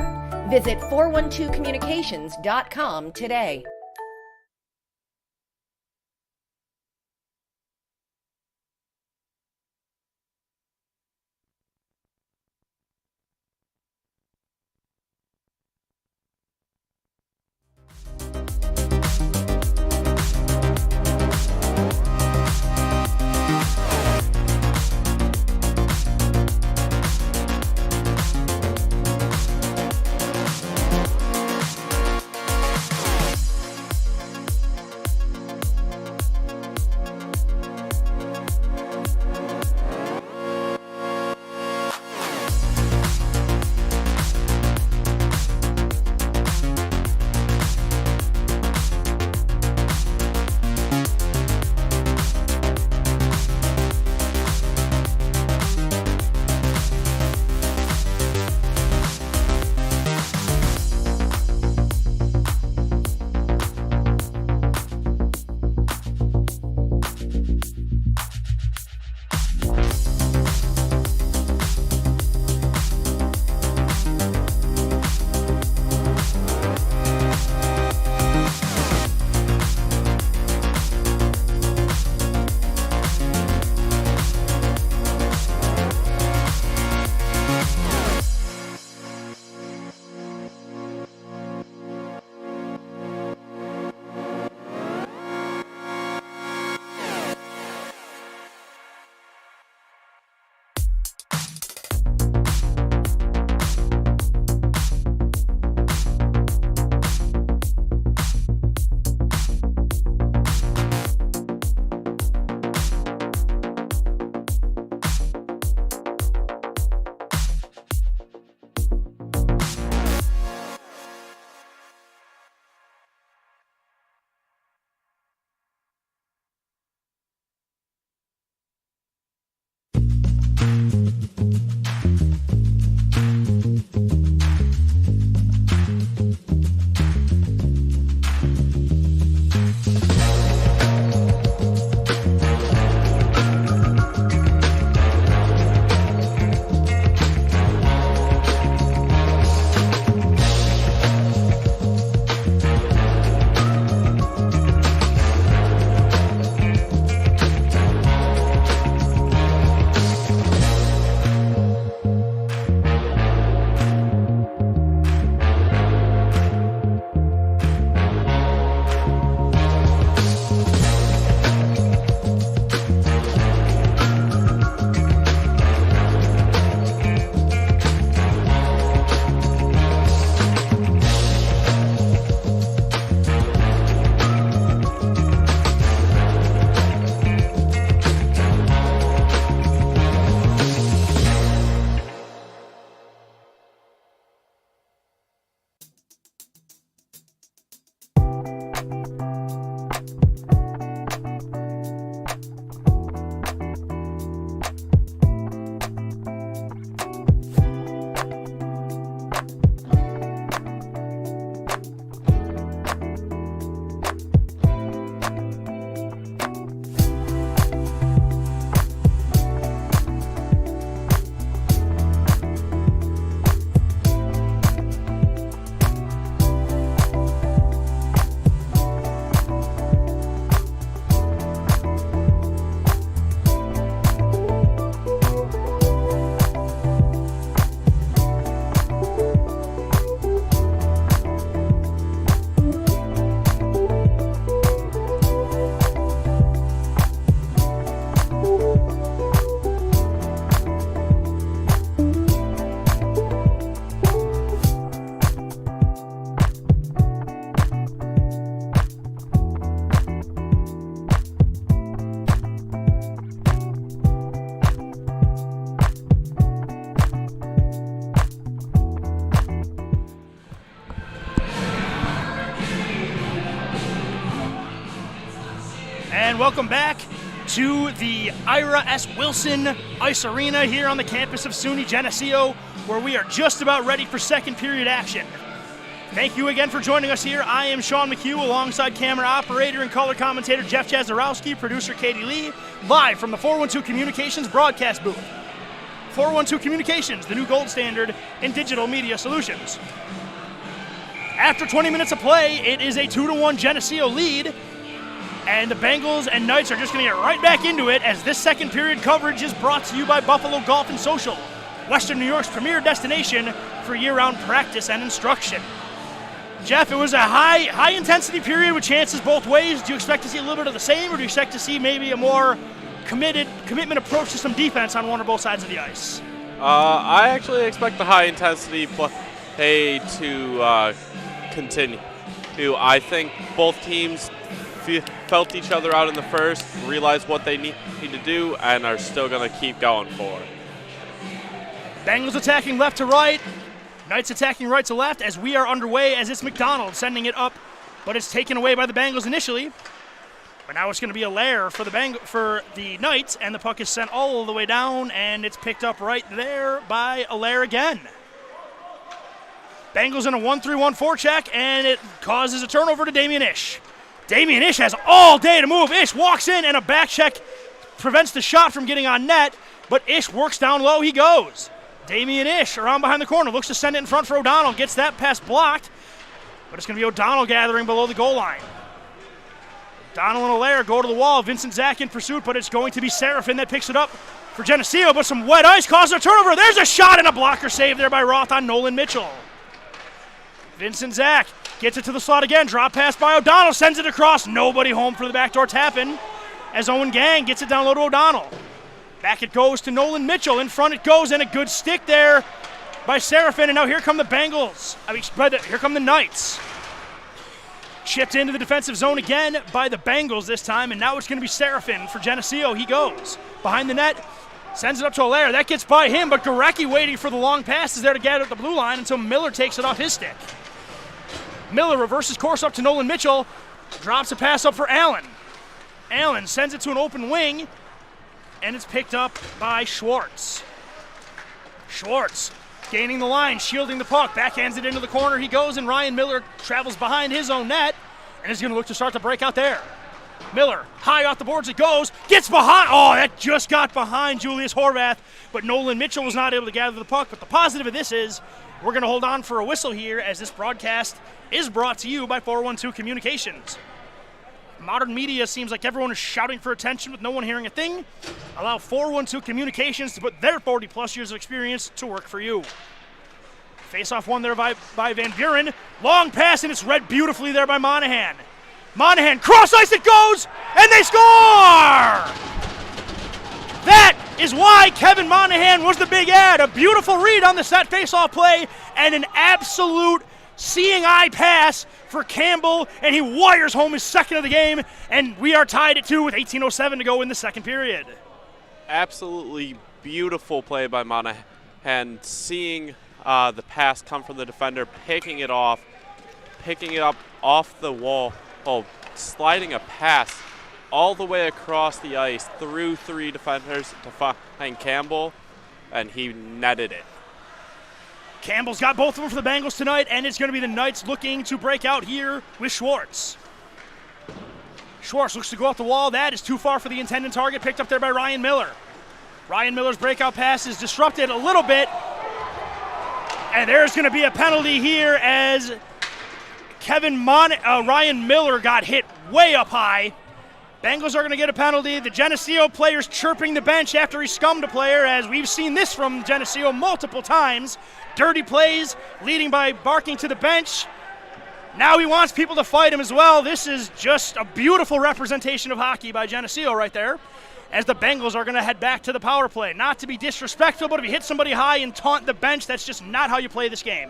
Visit 412communications.com today. And welcome back to the Ira S. Wilson Ice Arena here on the campus of SUNY Geneseo, where we are just about ready for second period action. Thank you again for joining us here. I am Sean McHugh, alongside camera operator and color commentator Jeff Chazarowski, producer Katie Lee, live from the 412 Communications broadcast booth. 412 Communications, the new gold standard in digital media solutions. After 20 minutes of play, it is a 2-1 Geneseo lead, and the Bengals and Knights are just going to get right back into it as this second period coverage is brought to you by Buffalo Golf and Social, Western New York's premier destination for year-round practice and instruction. Jeff, it was a high-intensity period with chances both ways. Do you expect to see a little bit of the same, or do you expect to see maybe a more commitment approach to some defense on one or both sides of the ice? I actually expect the high-intensity play to continue. I think both teams felt each other out in the first, realized what they need to do, and are still going to keep going for it. Bengals attacking left to right. Knights attacking right to left as we are underway, as it's McDonald sending it up, but it's taken away by the Bengals initially. But now it's going to be a lair for the Knights, and the puck is sent all the way down, and it's picked up right there by Allaire again. Bengals in a 1-3-1 forecheck, and it causes a turnover to Damien Ish. Damien Ish has all day to move. Ish walks in, and a back check prevents the shot from getting on net, but Ish works down low. He goes. Damien Ish around behind the corner, looks to send it in front for O'Donnell, gets that pass blocked, but it's going to be O'Donnell gathering below the goal line. O'Donnell and Allaire go to the wall. Vincent Zach in pursuit, but it's going to be Seraphin that picks it up for Geneseo, but some wet ice causes a turnover. There's a shot and a blocker save there by Roth on Nolan Mitchell. Vincent Zach gets it to the slot again. Drop pass by O'Donnell, sends it across. Nobody home for the backdoor tap-in as Owen Gang gets it down low to O'Donnell. Back it goes to Nolan Mitchell. In front it goes, and a good stick there by Seraphin. And now here come the Bengals. Here come the Knights. Chipped into the defensive zone again by the Bengals this time, and now it's going to be Seraphin for Geneseo. He goes behind the net, sends it up to Allaire. That gets by him, but Gorecki waiting for the long pass is there to get at the blue line until Miller takes it off his stick. Miller reverses course up to Nolan Mitchell, drops a pass up for Allen. Allen sends it to an open wing, and it's picked up by Schwartz. Schwartz gaining the line, shielding the puck, backhands it into the corner. He goes, and Ryan Miller travels behind his own net, and is going to look to start the breakout there. Miller, high off the boards it goes, gets behind. Oh, that just got behind Julius Horvath, but Nolan Mitchell was not able to gather the puck. But the positive of this is we're going to hold on for a whistle here, as this broadcast is brought to you by 412 Communications. Modern media seems like everyone is shouting for attention with no one hearing a thing. Allow 412 Communications to put their 40-plus years of experience to work for you. Face-off one there by Van Buren. Long pass, and it's read beautifully there by Monahan. Monahan, cross ice it goes, and they score! That is why Kevin Monahan was the big ad. A beautiful read on the set face-off play, and an absolute seeing eye pass for Campbell, and he wires home his second of the game, and we are tied at 2 with 18:07 to go in the second period. Absolutely beautiful play by Monahan, seeing the pass come from the defender, picking it up off the wall, sliding a pass all the way across the ice through 3 defenders to find Campbell, and he netted it. Campbell's got both of them for the Bengals tonight, and it's going to be the Knights looking to break out here with Schwartz. Schwartz looks to go off the wall. That is too far for the intended target, picked up there by Ryan Miller. Ryan Miller's breakout pass is disrupted a little bit, and there's going to be a penalty here as Ryan Miller got hit way up high. Bengals are going to get a penalty. The Geneseo player's chirping the bench after he scummed a player, as we've seen this from Geneseo multiple times. Dirty plays, leading by barking to the bench. Now he wants people to fight him as well. This is just a beautiful representation of hockey by Geneseo right there, as the Bengals are going to head back to the power play. Not to be disrespectful, but if you hit somebody high and taunt the bench, that's just not how you play this game.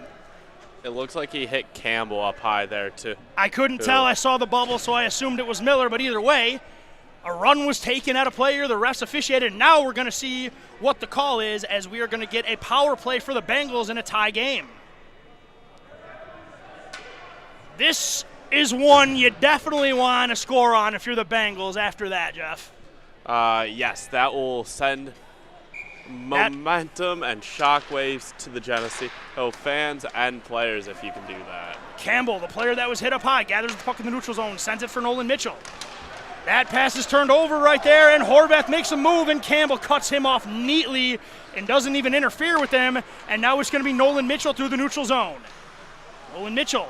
It looks like he hit Campbell up high there, too. I couldn't tell. I saw the bubble, so I assumed it was Miller, but either way, a run was taken at a player. The refs officiated. Now we're going to see what the call is, as we are going to get a power play for the Bengals in a tie game. This is one you definitely want to score on if you're the Bengals after that, Jeff. Yes, that will send momentum and shockwaves to the Geneseo fans and players if you can do that. Campbell, the player that was hit up high, gathers the puck in the neutral zone, sends it for Nolan Mitchell. That pass is turned over right there, and Horvath makes a move, and Campbell cuts him off neatly and doesn't even interfere with him, and now it's going to be Nolan Mitchell through the neutral zone. Nolan Mitchell,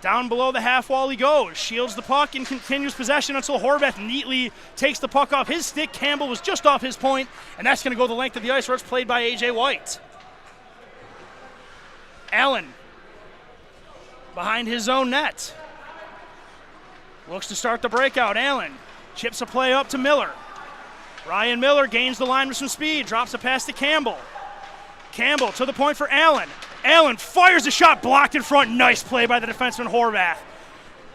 down below the half wall he goes, shields the puck and continues possession until Horvath neatly takes the puck off his stick. Campbell was just off his point, and that's going to go the length of the ice where it's played by A.J. White. Allen, behind his own net. Looks to start the breakout. Allen chips a play up to Miller. Ryan Miller gains the line with some speed, drops a pass to Campbell. Campbell to the point for Allen. Allen fires a shot, blocked in front. Nice play by the defenseman Horvath.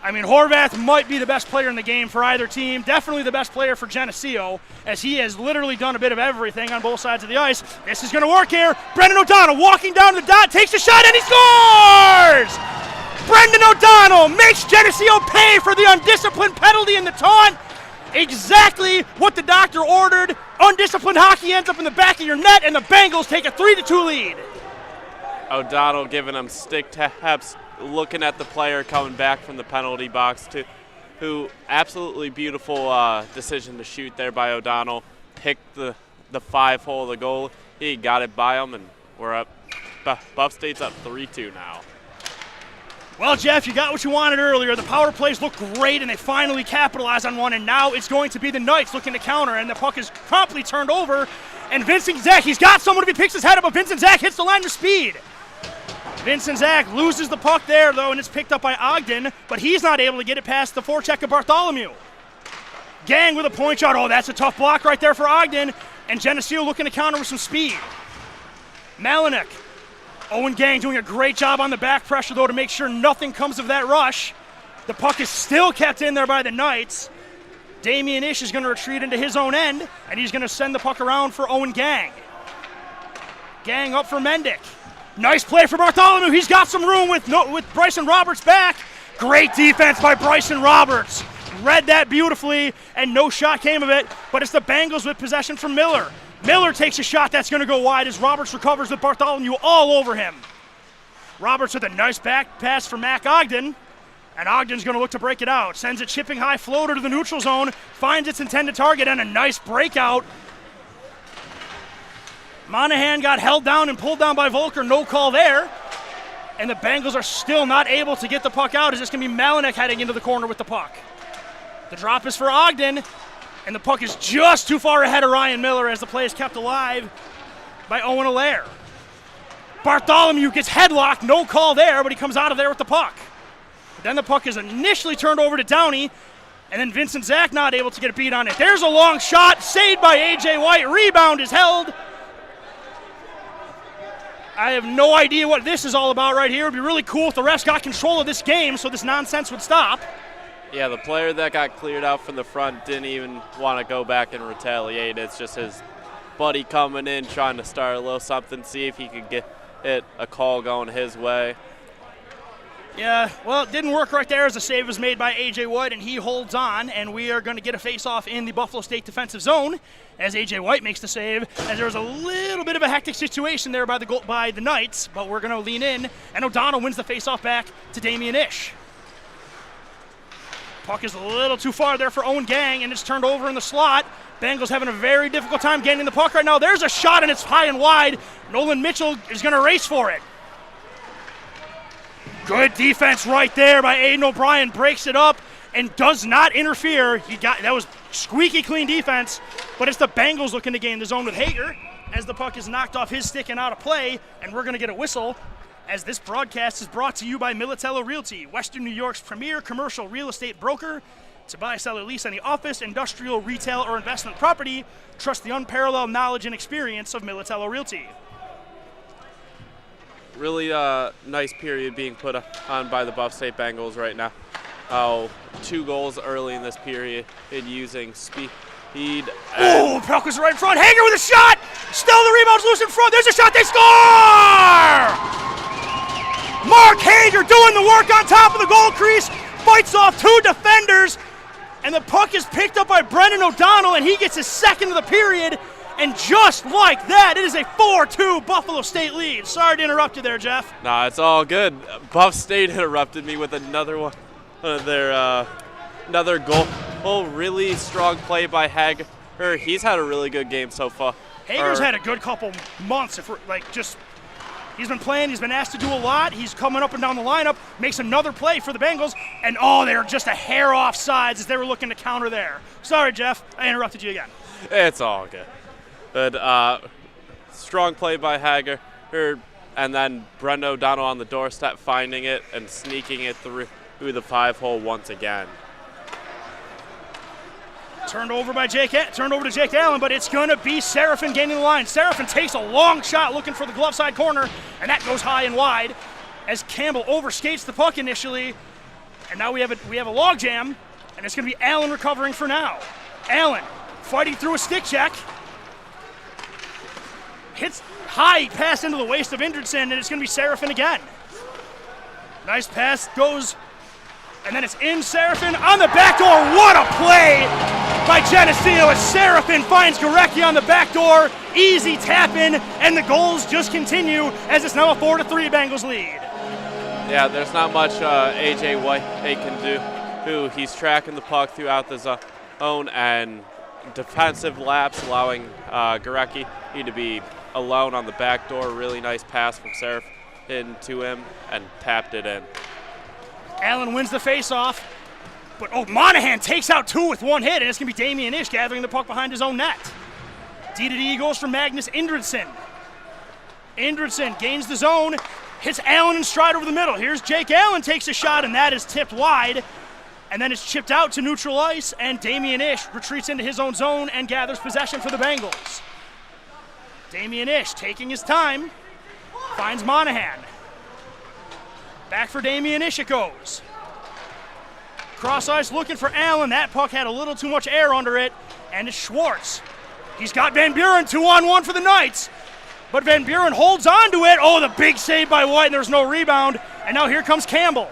I mean, Horvath might be the best player in the game for either team. Definitely the best player for Geneseo, as he has literally done a bit of everything on both sides of the ice. This is going to work here. Brendan O'Donnell walking down to the dot, takes a shot, and he scores! Brendan O'Donnell makes Geneseo pay for the undisciplined penalty in the taunt. Exactly what the doctor ordered. Undisciplined hockey ends up in the back of your net, and the Bengals take a 3-2 lead. O'Donnell giving him stick taps, looking at the player coming back from the penalty box, who absolutely beautiful decision to shoot there by O'Donnell. Picked the 5-hole of the goal. He got it by him, and we're up. Buff State's up 3-2 now. Well, Jeff, you got what you wanted earlier. The power plays look great, and they finally capitalize on one, and now it's going to be the Knights looking to counter, and the puck is promptly turned over, and Vincent Zach, he's got someone if he picks his head up, but Vincent Zach hits the line with speed. Vincent Zach loses the puck there, though, and it's picked up by Ogden, but he's not able to get it past the forecheck of Bartholomew. Gang with a point shot. Oh, that's a tough block right there for Ogden, and Geneseo looking to counter with some speed. Malinek. Owen Gang doing a great job on the back pressure, though, to make sure nothing comes of that rush. The puck is still kept in there by the Knights. Damian Ish is going to retreat into his own end, and he's going to send the puck around for Owen Gang. Gang up for Mendick. Nice play for Bartholomew. He's got some room with Bryson Roberts back. Great defense by Bryson Roberts. Read that beautifully, and no shot came of it, but it's the Bengals with possession from Miller. Miller takes a shot that's going to go wide as Roberts recovers with Bartholomew all over him. Roberts with a nice back pass for Mac Ogden, and Ogden's going to look to break it out. Sends a chipping high floater to the neutral zone, finds its intended target, and a nice breakout. Monahan got held down and pulled down by Volker, no call there. And the Bengals are still not able to get the puck out, as it's going to be Malinek heading into the corner with the puck. The drop is for Ogden. And the puck is just too far ahead of Ryan Miller as the play is kept alive by Owen Allaire. Bartholomew gets headlocked, no call there, but he comes out of there with the puck. But then the puck is initially turned over to Downey, and then Vincent Zach not able to get a beat on it. There's a long shot, saved by A.J. White. Rebound is held. I have no idea what this is all about right here. It would be really cool if the refs got control of this game so this nonsense would stop. Yeah, the player that got cleared out from the front didn't even want to go back and retaliate. It's just his buddy coming in, trying to start a little something, see if he could get a call going his way. Yeah, well, it didn't work right there as the save was made by A.J. White, and he holds on, and we are going to get a face-off in the Buffalo State defensive zone as A.J. White makes the save, as there was a little bit of a hectic situation there by the Knights, but we're going to lean in, and O'Donnell wins the face-off back to Damian Ish. Puck is a little too far there for Owen Gang, and it's turned over in the slot. Bengals having a very difficult time getting the puck right now. There's a shot, and it's high and wide. Nolan Mitchell is going to race for it. Good defense right there by Aiden O'Brien. Breaks it up and does not interfere. That was squeaky clean defense, but it's the Bengals looking to gain the zone with Hager as the puck is knocked off his stick and out of play, and we're going to get a whistle, as this broadcast is brought to you by Militello Realty, Western New York's premier commercial real estate broker. To buy, sell, or lease any office, industrial, retail, or investment property, trust the unparalleled knowledge and experience of Militello Realty. Really nice period being put on by the Buff State Bengals right now. 2 goals early in this period using speed. Oh, puck was right in front. Hager with a shot! Still the rebound's loose in front. There's a shot. They score! Mark Hager doing the work on top of the goal crease. fights off 2 defenders, and the puck is picked up by Brendan O'Donnell, and he gets his second of the period. And just like that, it is a 4-2 Buffalo State lead. Sorry to interrupt you there, Jeff. Nah, it's all good. Buff State interrupted me with another one of their another goal. Oh, really strong play by Hager. He's had a really good game so far. Hager's had a good couple months. He's been playing. He's been asked to do a lot. He's coming up and down the lineup, makes another play for the Bengals, and they're just a hair off sides as they were looking to counter there. Sorry, Jeff. I interrupted you again. It's all good. But strong play by Hager, and then Brendan O'Donnell on the doorstep, finding it and sneaking it through the 5-hole once again. Turned over to Jake Allen, but it's going to be Seraphin gaining the line. Seraphin takes a long shot looking for the glove side corner, and that goes high and wide as Campbell overskates the puck initially. And now we have a log jam, and it's going to be Allen recovering for now. Allen fighting through a stick check. Hits high pass into the waist of Indridson, and it's going to be Seraphin again. Nice pass goes, and then it's in Seraphin on the back door. What a play by Geneseo as Seraphin finds Gorecki on the back door. Easy tap in, and the goals just continue as it's now a 4-3 Bengals lead. Yeah, there's not much AJ White can do. He's tracking the puck throughout the zone and defensive laps, allowing Gorecki to be alone on the back door. Really nice pass from Seraphin to him and tapped it in. Allen wins the faceoff, but Monahan takes out 2 with 1 hit, and it's going to be Damian Ish gathering the puck behind his own net. D-to-D goes for Magnus Indridson. Indridson gains the zone, hits Allen in stride over the middle. Here's Jake Allen, takes a shot, and that is tipped wide. And then it's chipped out to neutral ice, and Damian Ish retreats into his own zone and gathers possession for the Bengals. Damian Ish taking his time, finds Monahan. Back for Damian Ish it goes. Cross ice looking for Allen. That puck had a little too much air under it, and it's Schwartz. He's got Van Buren 2-on-1 for the Knights, but Van Buren holds on to it. Oh, the big save by White, and there's no rebound. And now here comes Campbell.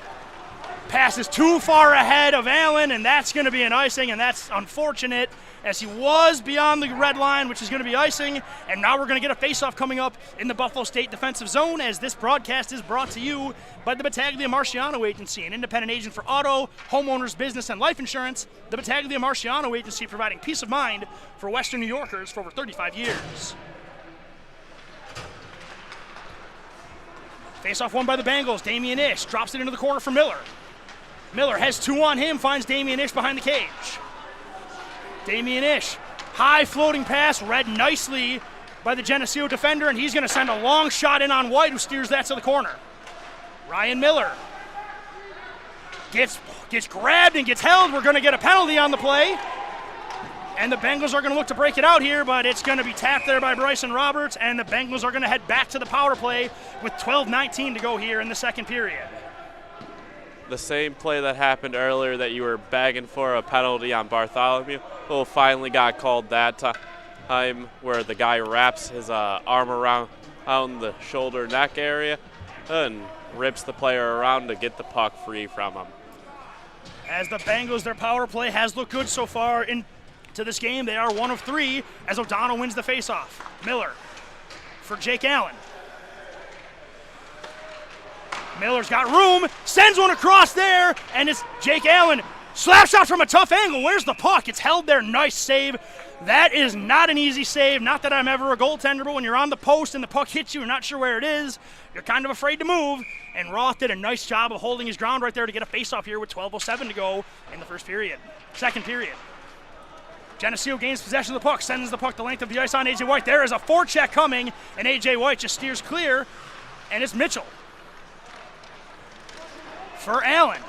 Passes too far ahead of Allen, and that's going to be an icing, and that's unfortunate as he was beyond the red line, which is going to be icing. And now we're going to get a faceoff coming up in the Buffalo State defensive zone, as this broadcast is brought to you by the Battaglia Marciano Agency, an independent agent for auto, homeowners, business, and life insurance. The Battaglia Marciano Agency, providing peace of mind for Western New Yorkers for over 35 years. Faceoff won by the Bengals. Damian Ish drops it into the corner for Miller. Miller has 2 on him, finds Damian Ish behind the cage. Damian Ish, high floating pass, read nicely by the Geneseo defender, and he's going to send a long shot in on White, who steers that to the corner. Ryan Miller gets grabbed and gets held. We're going to get a penalty on the play, and the Bengals are going to look to break it out here, but it's going to be tapped there by Bryson Roberts, and the Bengals are going to head back to the power play with 12:19 to go here in the second period. The same play that happened earlier that you were begging for a penalty on Bartholomew, finally got called that time, where the guy wraps his arm around the shoulder neck area and rips the player around to get the puck free from him. As the Bengals, their power play has looked good so far into this game. They are 1 of 3 as O'Donnell wins the faceoff. Miller for Jake Allen. Miller's got room, sends one across there, and it's Jake Allen. Slap shot from a tough angle. Where's the puck? It's held there. Nice save. That is not an easy save. Not that I'm ever a goaltender, but when you're on the post and the puck hits you, you're not sure where it is, you're kind of afraid to move. And Roth did a nice job of holding his ground right there to get a faceoff here with 12:07 to go in the second period. Geneseo gains possession of the puck, sends the puck the length of the ice on A.J. White. There is a forecheck coming, and A.J. White just steers clear, and it's Mitchell for Allen.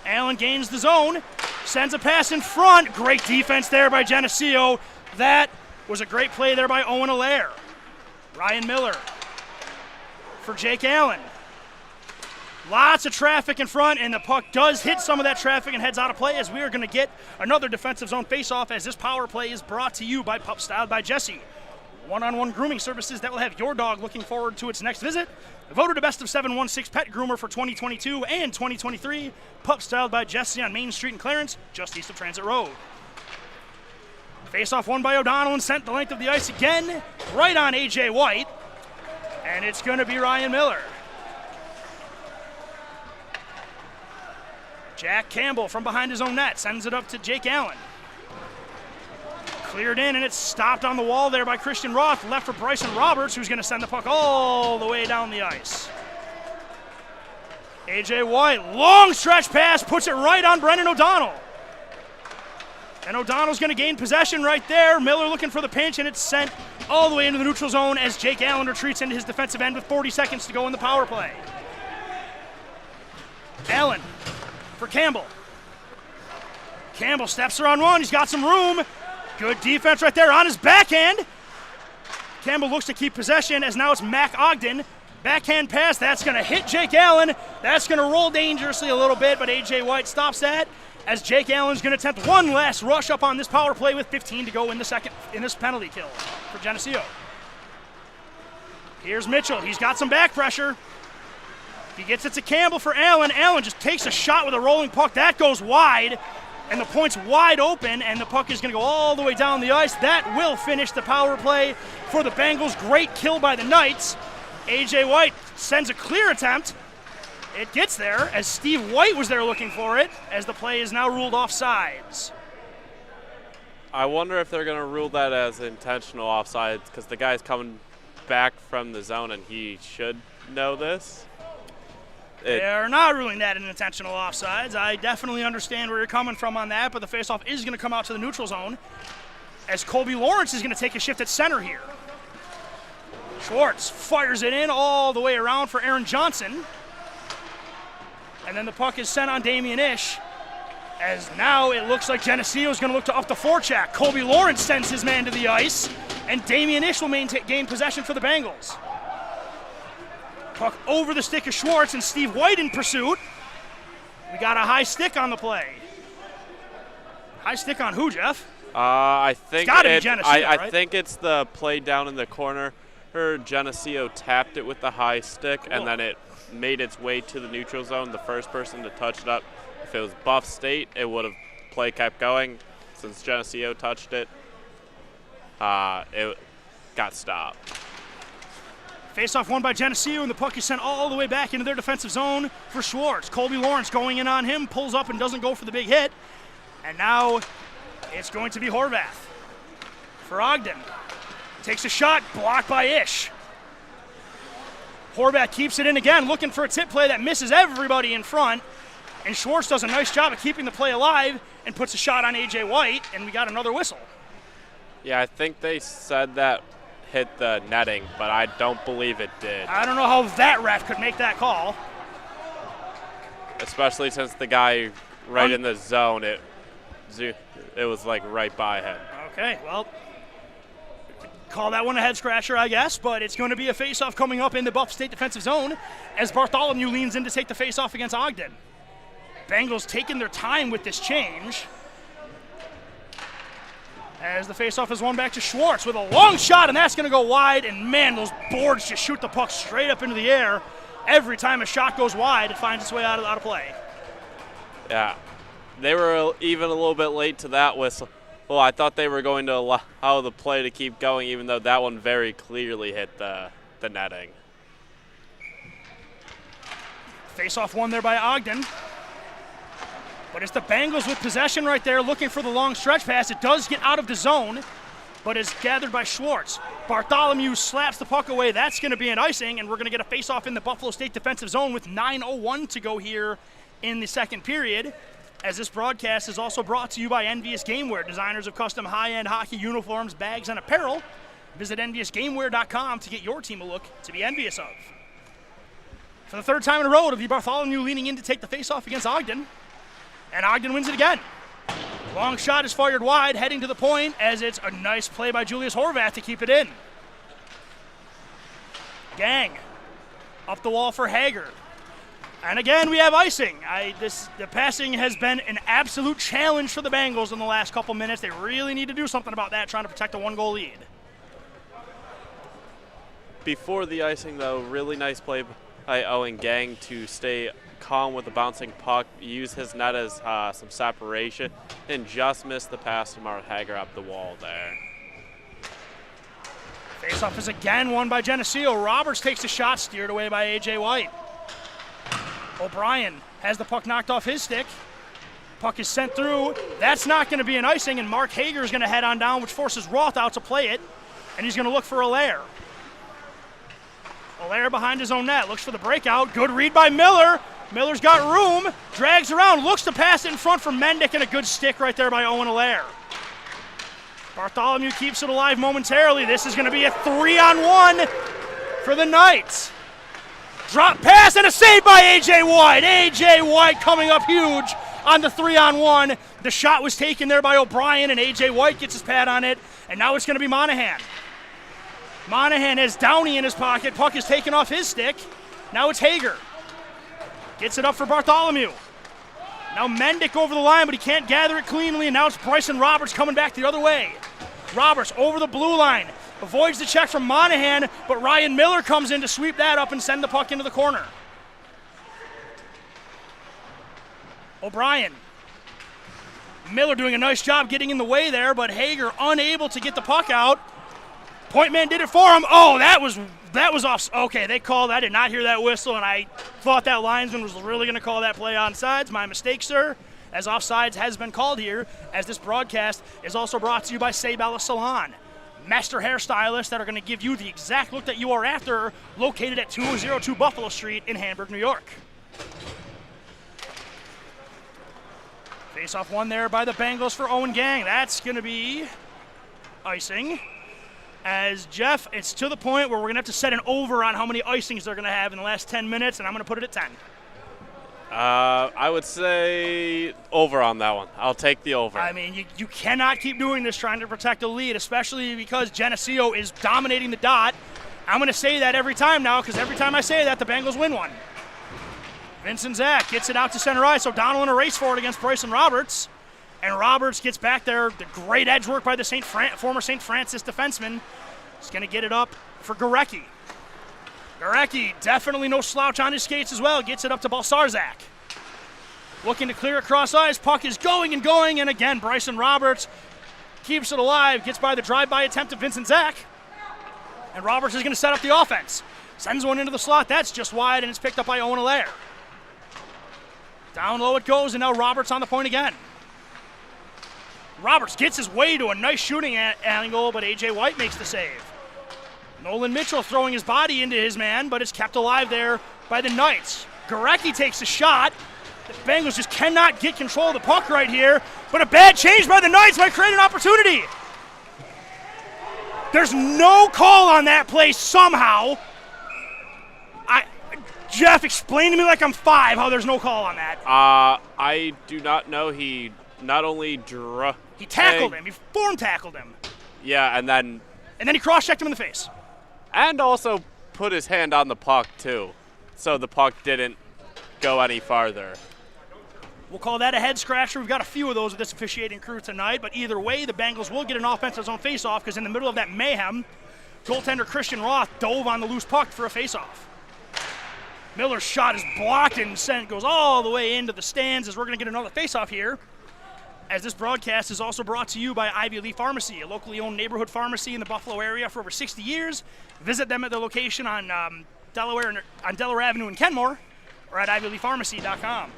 Allen gains the zone, sends a pass in front. Great defense there by Geneseo. That was a great play there by Owen Allaire. Ryan Miller for Jake Allen. Lots of traffic in front, and the puck does hit some of that traffic and heads out of play, as we are going to get another defensive zone faceoff, as this power play is brought to you by Pup Styled by Jesse. one-on-one grooming services that will have your dog looking forward to its next visit. Voted a Best of 716 Pet Groomer for 2022 and 2023. Pup styled by Jesse on Main Street in Clarence, just east of Transit Road. Face-off won by O'Donnell and sent the length of the ice again, right on A.J. White. And it's going to be Ryan Miller. Jack Campbell from behind his own net sends it up to Jake Allen. Cleared in, and it's stopped on the wall there by Christian Roth. Left for Bryson Roberts, who's going to send the puck all the way down the ice. A.J. White, long stretch pass, puts it right on Brendan O'Donnell. And O'Donnell's going to gain possession right there. Miller looking for the pinch, and it's sent all the way into the neutral zone as Jake Allen retreats into his defensive end with 40 seconds to go in the power play. Allen for Campbell. Campbell steps around one. He's got some room. Good defense right there on his backhand. Campbell looks to keep possession as now it's Mac Ogden. Backhand pass. That's going to hit Jake Allen. That's going to roll dangerously a little bit, but A.J. White stops that as Jake Allen's going to attempt one last rush up on this power play with 15 to go in this penalty kill for Geneseo. Here's Mitchell. He's got some back pressure. He gets it to Campbell for Allen. Allen just takes a shot with a rolling puck. That goes wide, and the point's wide open, and the puck is going to go all the way down the ice. That will finish the power play for the Bengals. Great kill by the Knights. A.J. White sends a clear attempt. It gets there as Steve White was there looking for it, as the play is now ruled offsides. I wonder if they're going to rule that as intentional offsides because the guy's coming back from the zone and he should know this. They're not ruling that an intentional offsides. I definitely understand where you're coming from on that, but the faceoff is going to come out to the neutral zone as Colby Lawrence is going to take a shift at center here. Schwartz fires it in all the way around for Aaron Johnson. And then the puck is sent on Damian Ish, as now it looks like Geneseo is going to look to up the forecheck. Colby Lawrence sends his man to the ice, and Damian Ish will gain possession for the Bengals. Puck over the stick of Schwartz, and Steve White in pursuit. We got a high stick on the play. High stick on who, Jeff? I think it's gotta be Geneseo, I right? think it's the play down in the corner. Geneseo tapped it with the high stick, Cool. and then it made its way to the neutral zone. The first person to touch it up, if it was Buff State, it would have play kept going. Since Geneseo touched it, it got stopped. Face-off won by Geneseo, and the puck is sent all the way back into their defensive zone for Schwartz. Colby Lawrence going in on him, pulls up and doesn't go for the big hit. And now it's going to be Horvath for Ogden. Takes a shot, blocked by Ish. Horvath keeps it in again, looking for a tip play that misses everybody in front. And Schwartz does a nice job of keeping the play alive and puts a shot on A.J. White, and we got another whistle. Yeah, I think they said that hit the netting, but I don't believe it did. I don't know how that ref could make that call. Especially since the guy right in the zone, it was like right by him. Okay, well, call that one a head scratcher, I guess, but it's going to be a face-off coming up in the Buff State defensive zone as Bartholomew leans in to take the face-off against Ogden. Bengals taking their time with this change as the face-off is won back to Schwartz with a long shot, and that's going to go wide, and man, those boards just shoot the puck straight up into the air. Every time a shot goes wide, it finds its way out of play. Yeah, they were even a little bit late to that whistle. Well, I thought they were going to allow the play to keep going, even though that one very clearly hit the netting. Face-off won there by Ogden. But it's the Bengals with possession right there, looking for the long stretch pass. It does get out of the zone, but is gathered by Schwartz. Bartholomew slaps the puck away. That's going to be an icing, and we're going to get a face-off in the Buffalo State defensive zone with 9:01 to go here in the second period. As this broadcast is also brought to you by Envious Gameware, designers of custom high-end hockey uniforms, bags, and apparel. Visit EnviousGameware.com to get your team a look to be envious of. For the third time in a row, it'll be Bartholomew leaning in to take the face-off against Ogden. And Ogden wins it again. Long shot is fired wide, heading to the point, as it's a nice play by Julius Horvath to keep it in. Gang up the wall for Hager. And again, we have icing. The passing has been an absolute challenge for the Bengals in the last couple minutes. They really need to do something about that, trying to protect a one-goal lead. before the icing, though, really nice play by Owen Gang to stay calm with the bouncing puck, use his net as some separation, and just missed the pass to Mark Hager up the wall there. Faceoff is again won by Geneseo. Roberts takes a shot, steered away by A.J. White. O'Brien has the puck knocked off his stick. Puck is sent through. That's not going to be an icing, and Mark Hager is going to head on down, which forces Roth out to play it, and he's going to look for Allaire. Allaire behind his own net, looks for the breakout. Good read by Miller. Miller's got room, drags around, looks to pass it in front for Mendick, and a good stick right there by Owen Allaire. Bartholomew keeps it alive momentarily. This is going to be a 3-on-1 for the Knights. Drop pass and a save by A.J. White. A.J. White coming up huge on the 3-on-1. The shot was taken there by O'Brien, and A.J. White gets his pad on it, and now it's going to be Monahan. Monahan has Downey in his pocket. Puck is taken off his stick. Now it's Hager. Gets it up for Bartholomew. Now Mendick over the line, but he can't gather it cleanly, and now it's Bryson Roberts coming back the other way. Roberts over the blue line. Avoids the check from Monahan, but Ryan Miller comes in to sweep that up and send the puck into the corner. O'Brien. Miller doing a nice job getting in the way there, but Hager unable to get the puck out. Point man did it for him. Oh, that was off. Okay, they called. I did not hear that whistle, and I thought that linesman was really going to call that play onside. My mistake, sir, as offsides has been called here, as this broadcast is also brought to you by Sabella Salon. Master hairstylists that are going to give you the exact look that you are after, located at 202 Buffalo Street in Hamburg, New York. Face-off won there by the Bengals for Owen Gang. That's going to be icing. As Jeff, it's to the point where we're going to have to set an over on how many icings they're going to have in the last 10 minutes, and I'm going to put it at 10. I would say over on that one. I'll take the over. I mean, you cannot keep doing this trying to protect a lead, especially because Geneseo is dominating the dot. I'm going to say that every time now, because every time I say that, the Bengals win one. Vincent Zach gets it out to center ice. O'Donnell in a race for it against Bryson Roberts. And Roberts gets back there. The great edge work by the former St. Francis defenseman. He's going to get it up for Gorecki. Gorecki, definitely no slouch on his skates as well. Gets it up to Balsarzak. Looking to clear across ice. Puck is going and going. And again, Bryson Roberts keeps it alive. Gets by the drive-by attempt of Vincent Zach. And Roberts is going to set up the offense. Sends one into the slot. That's just wide, and it's picked up by Owen Allaire. Down low it goes, and now Roberts on the point again. Roberts gets his way to a nice shooting angle, but A.J. White makes the save. Nolan Mitchell throwing his body into his man, but it's kept alive there by the Knights. Gorecki takes a shot. The Bengals just cannot get control of the puck right here, but a bad change by the Knights might create an opportunity. There's no call on that play somehow. Jeff, explain to me like I'm 5 how there's no call on that. I do not know. He not only he tackled him. He form tackled him. Yeah, and then he cross-checked him in the face. And also put his hand on the puck, too, so the puck didn't go any farther. We'll call that a head scratcher. We've got a few of those with this officiating crew tonight, but either way, the Bengals will get an offensive zone face-off because in the middle of that mayhem, goaltender Christian Roth dove on the loose puck for a face-off. Miller's shot is blocked and goes all the way into the stands as we're going to get another face-off here. As this broadcast is also brought to you by Ivy Lee Pharmacy, a locally owned neighborhood pharmacy in the Buffalo area for over 60 years. Visit them at their location on Delaware Avenue in Kenmore or at ivyleepharmacy.com.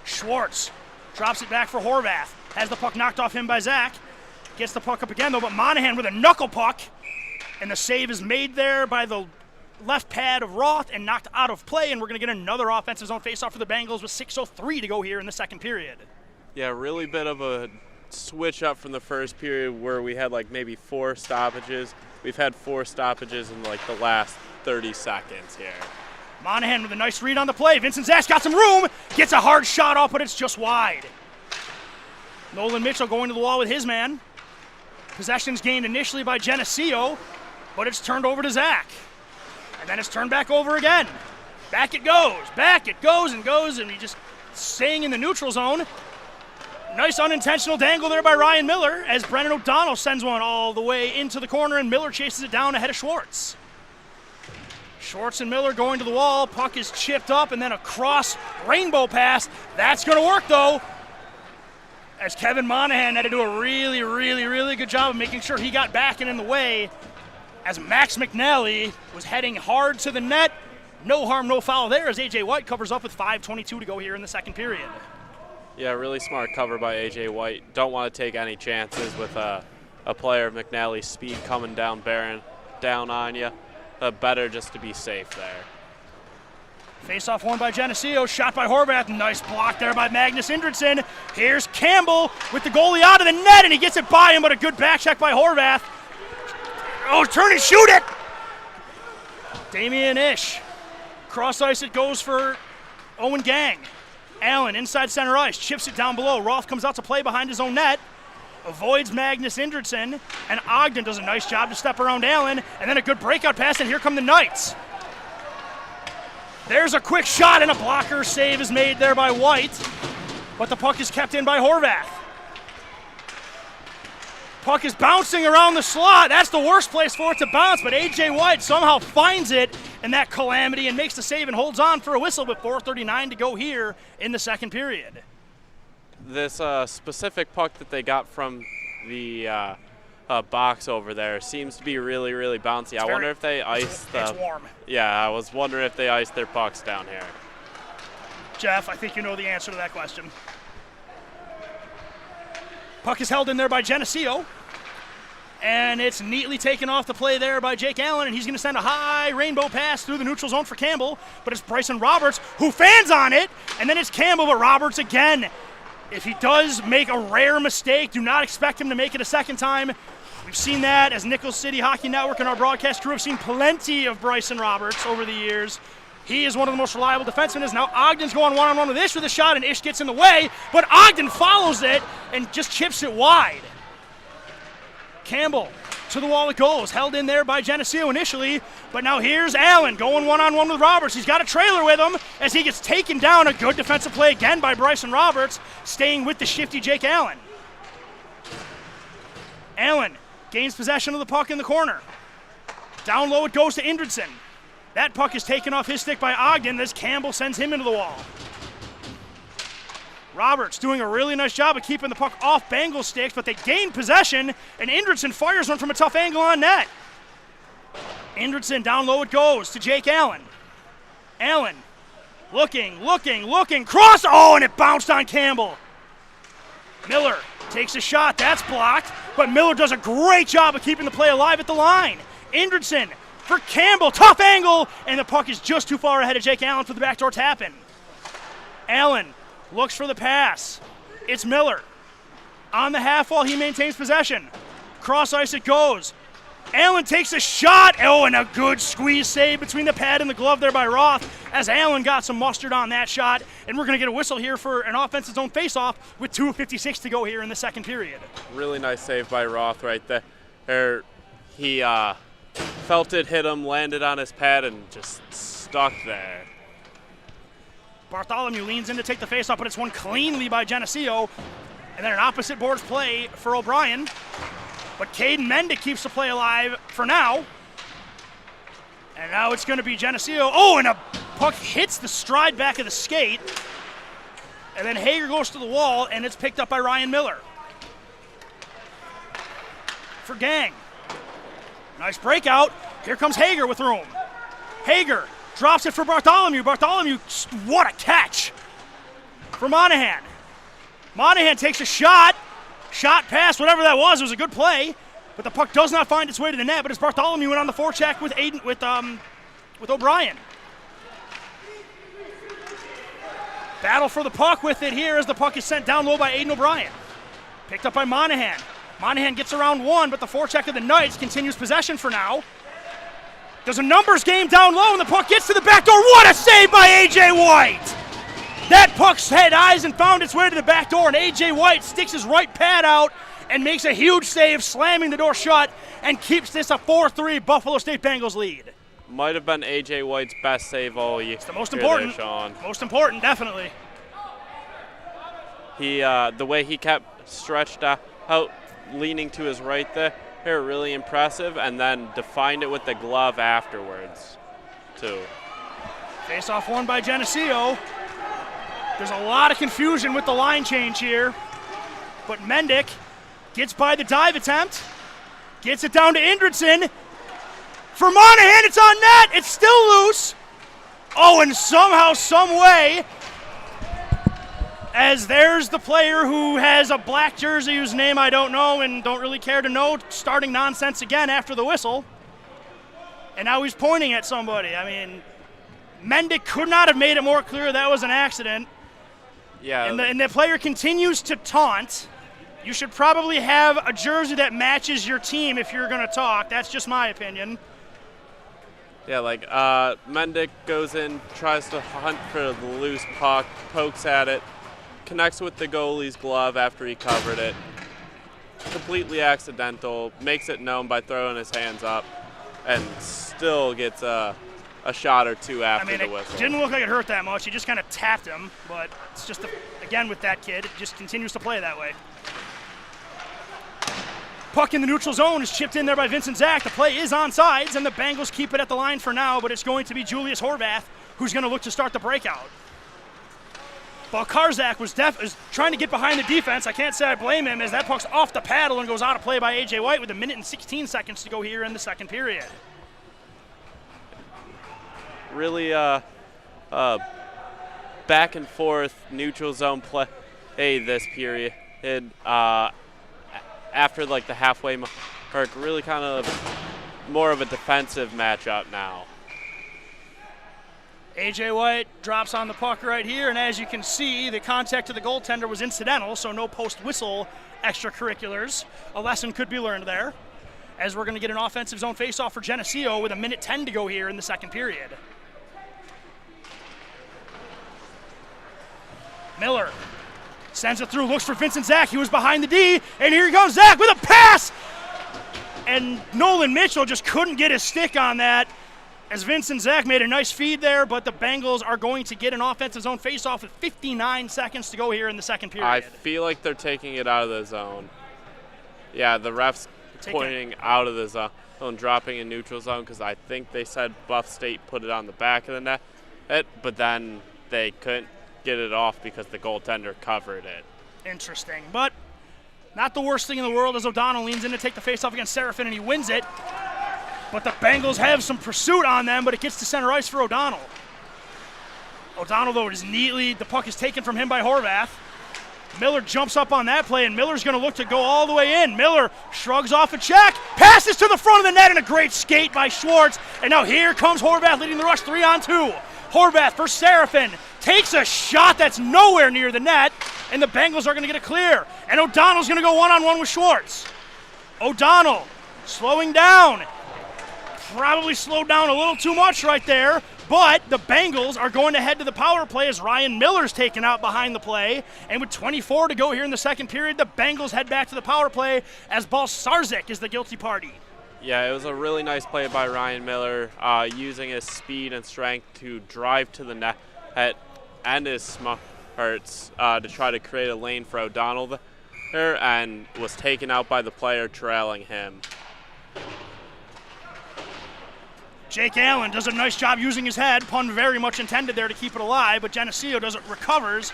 Schwartz drops it back for Horvath. Has the puck knocked off him by Zach. Gets the puck up again, though, but Monahan with a knuckle puck. And the save is made there by the left pad of Roth and knocked out of play, and we're going to get another offensive zone faceoff for the Bengals with 6:03 to go here in the second period. Yeah, really bit of a switch up from the first period where we had like maybe 4 stoppages. We've had 4 stoppages in like the last 30 seconds here. Monahan with a nice read on the play. Vincent Zach's got some room. Gets a hard shot off, but it's just wide. Nolan Mitchell going to the wall with his man. Possession's gained initially by Geneseo, but it's turned over to Zach. And then it's turned back over again. Back it goes, and he just staying in the neutral zone. Nice unintentional dangle there by Ryan Miller as Brennan O'Donnell sends one all the way into the corner, and Miller chases it down ahead of Schwartz. Schwartz and Miller going to the wall. Puck is chipped up, and then a cross rainbow pass. That's going to work, though, as Kevin Monahan had to do a really good job of making sure he got back and in the way as Max McNally was heading hard to the net. No harm, no foul there as A.J. White covers up with 5:22 to go here in the second period. Yeah, really smart cover by A.J. White. Don't want to take any chances with a player of McNally's speed coming down, bearing down on you. Better just to be safe there. Face-off won by Geneseo, shot by Horvath. Nice block there by Magnus Indridson. Here's Campbell with the goalie out of the net, and he gets it by him, but a good back check by Horvath. Oh, turn and shoot it! Damian Ish. Cross ice it goes for Owen Gang. Allen inside center ice, chips it down below. Roth comes out to play behind his own net. Avoids Magnus Indridson, and Ogden does a nice job to step around Allen, and then a good breakout pass, and here come the Knights. There's a quick shot, and a blocker save is made there by White, but the puck is kept in by Horvath. Puck is bouncing around the slot. That's the worst place for it to bounce, but A.J. White somehow finds it in that calamity and makes the save and holds on for a whistle with 4:39 to go here in the second period. This specific puck that they got from the box over there seems to be really bouncy. I wonder if they iced the... It's warm. Yeah, I was wondering if they iced their pucks down here. Jeff, I think you know the answer to that question. Puck is held in there by Geneseo, and it's neatly taken off the play there by Jake Allen, and he's going to send a high rainbow pass through the neutral zone for Campbell, but it's Bryson Roberts who fans on it, and then it's Campbell, but Roberts again. If he does make a rare mistake, do not expect him to make it a second time. We've seen that as Nickel City Hockey Network and our broadcast crew have seen plenty of Bryson Roberts over the years. He is one of the most reliable defensemen. Now Ogden's going one-on-one with Ish with a shot, and Ish gets in the way, but Ogden follows it and just chips it wide. Campbell to the wall it goes, held in there by Geneseo initially, but now here's Allen going one-on-one with Roberts. He's got a trailer with him as he gets taken down. A good defensive play again by Bryson Roberts, staying with the shifty Jake Allen. Allen gains possession of the puck in the corner. Down low it goes to Indridson. That puck is taken off his stick by Ogden as Campbell sends him into the wall. Roberts doing a really nice job of keeping the puck off Bengals sticks, but they gain possession, and Indridson fires one from a tough angle on net. Indridson, down low it goes to Jake Allen. Allen looking, cross, oh, and it bounced on Campbell. Miller takes a shot, that's blocked, but Miller does a great job of keeping the play alive at the line. Indridson for Campbell, tough angle, and the puck is just too far ahead of Jake Allen for the backdoor tap-in. Allen looks for the pass. It's Miller. On the half wall, he maintains possession. Cross ice it goes. Allen takes a shot. Oh, and a good squeeze save between the pad and the glove there by Roth as Allen got some mustard on that shot. And we're going to get a whistle here for an offensive zone faceoff with 2:56 to go here in the second period. Really nice save by Roth right there. He felt it hit him, landed on his pad, and just stuck there. Bartholomew leans in to take the faceoff, but it's won cleanly by Geneseo. And then an opposite boards play for O'Brien. But Caden Mendick keeps the play alive for now. And now it's going to be Geneseo. Oh, and a puck hits the stride back of the skate. And then Hager goes to the wall, and it's picked up by Ryan Miller. For Gang. Nice breakout. Here comes Hager with room. Hager drops it for Bartholomew. Bartholomew, what a catch for Monahan. Monahan takes a shot. Shot pass, whatever that was, it was a good play. But the puck does not find its way to the net, but it's Bartholomew went on the forecheck with O'Brien. Battle for the puck with it here as the puck is sent down low by Aiden O'Brien. Picked up by Monahan. Monahan gets around one, but the forecheck of the Knights continues possession for now. There's a numbers game down low, and the puck gets to the back door. What a save by A.J. White! That puck's had eyes and found its way to the back door, and A.J. White sticks his right pad out and makes a huge save, slamming the door shut, and keeps this a 4-3 Buffalo State Bengals lead. Might have been A.J. White's best save all year. It's the most important. Sean. Most important, definitely. The way he kept stretched out, leaning to his right there, really impressive, and then defined it with the glove afterwards, too. Face-off won by Geneseo. There's a lot of confusion with the line change here, but Mendick gets by the dive attempt, gets it down to Indridson. For Monahan, it's on net. It's still loose. Oh, and somehow, some way, as there's the player who has a black jersey whose name I don't know and don't really care to know, starting nonsense again after the whistle. And now he's pointing at somebody. I mean, Mendick could not have made it more clear that was an accident. Yeah. And the player continues to taunt. You should probably have a jersey that matches your team if you're going to talk. That's just my opinion. Yeah, Mendick goes in, tries to hunt for the loose puck, pokes at it, connects with the goalie's glove after he covered it. Completely accidental, makes it known by throwing his hands up, and still gets a shot or two after the whistle. It didn't look like it hurt that much. He just kind of tapped him, but it's just, again, with that kid, it just continues to play that way. Puck in the neutral zone is chipped in there by Vincent Zach. The play is on sides, and the Bengals keep it at the line for now, but it's going to be Julius Horvath who's going to look to start the breakout. Balkarzak was trying to get behind the defense. I can't say I blame him, as that puck's off the paddle and goes out of play by A.J. White with 1 minute and 16 seconds to go here in the second period. Really back and forth neutral zone play this period. After the halfway mark, really kind of more of a defensive matchup now. A.J. White drops on the puck right here, and as you can see, the contact to the goaltender was incidental, so no post-whistle extracurriculars. A lesson could be learned there, as we're going to get an offensive zone faceoff for Geneseo with 1 minute 10 to go here in the second period. Miller sends it through, looks for Vincent Zach. He was behind the D, and here comes Zach with a pass! And Nolan Mitchell just couldn't get his stick on that, as Vincent Zach made a nice feed there, but the Bengals are going to get an offensive zone faceoff with 59 seconds to go here in the second period. I feel like they're taking it out of the zone. Yeah, the ref's pointing out of the zone, dropping in neutral zone, because I think they said Buff State put it on the back of the net, but then they couldn't get it off because the goaltender covered it. Interesting, but not the worst thing in the world as O'Donnell leans in to take the faceoff against Seraphin, and he wins it. But the Bengals have some pursuit on them, but it gets to center ice for O'Donnell. O'Donnell, though, is neatly, the puck is taken from him by Horvath. Miller jumps up on that play, and Miller's going to look to go all the way in. Miller shrugs off a check, passes to the front of the net, and a great skate by Schwartz. And now here comes Horvath leading the rush 3-on-2. Horvath for Seraphin, takes a shot that's nowhere near the net, and the Bengals are going to get a clear. And O'Donnell's going to go one-on-one with Schwartz. O'Donnell slowing down. Probably slowed down a little too much right there, but the Bengals are going to head to the power play as Ryan Miller's taken out behind the play. And with 24 to go here in the second period, the Bengals head back to the power play as Balsarzik is the guilty party. Yeah, it was a really nice play by Ryan Miller, using his speed and strength to drive to the net and his smarts to try to create a lane for O'Donnell there, and was taken out by the player trailing him. Jake Allen does a nice job using his head, pun very much intended there to keep it alive, but Geneseo recovers,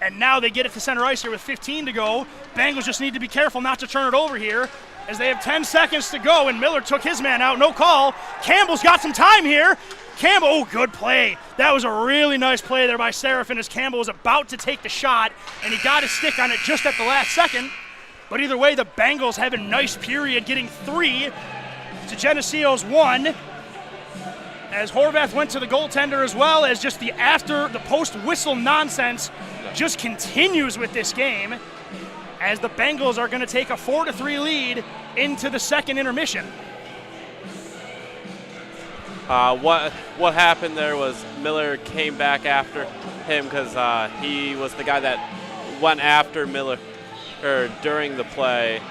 and now they get it to center ice here with 15 to go. Bengals just need to be careful not to turn it over here, as they have 10 seconds to go, and Miller took his man out, no call. Campbell's got some time here. Campbell, oh, good play. That was a really nice play there by Seraphin as Campbell was about to take the shot, and he got his stick on it just at the last second. But either way, the Bengals have a nice period, getting 3 to Geneseo's 1. As Horvath went to the goaltender as well, as just the post-whistle nonsense just continues with this game, as the Bengals are going to take a 4-3 lead into the second intermission. What happened there was Miller came back after him because he was the guy that went after Miller during the play.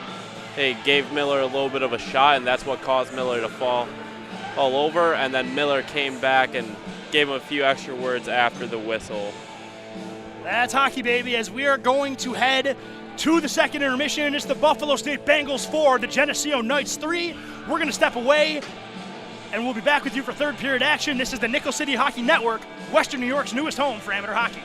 They gave Miller a little bit of a shot, and that's what caused Miller to fall all over, and then Miller came back and gave him a few extra words after the whistle. That's hockey, baby, as we are going to head to the second intermission. It's the Buffalo State Bengals 4, the Geneseo Knights 3. We're going to step away, and we'll be back with you for third period action. This is the Nickel City Hockey Network, Western New York's newest home for amateur hockey.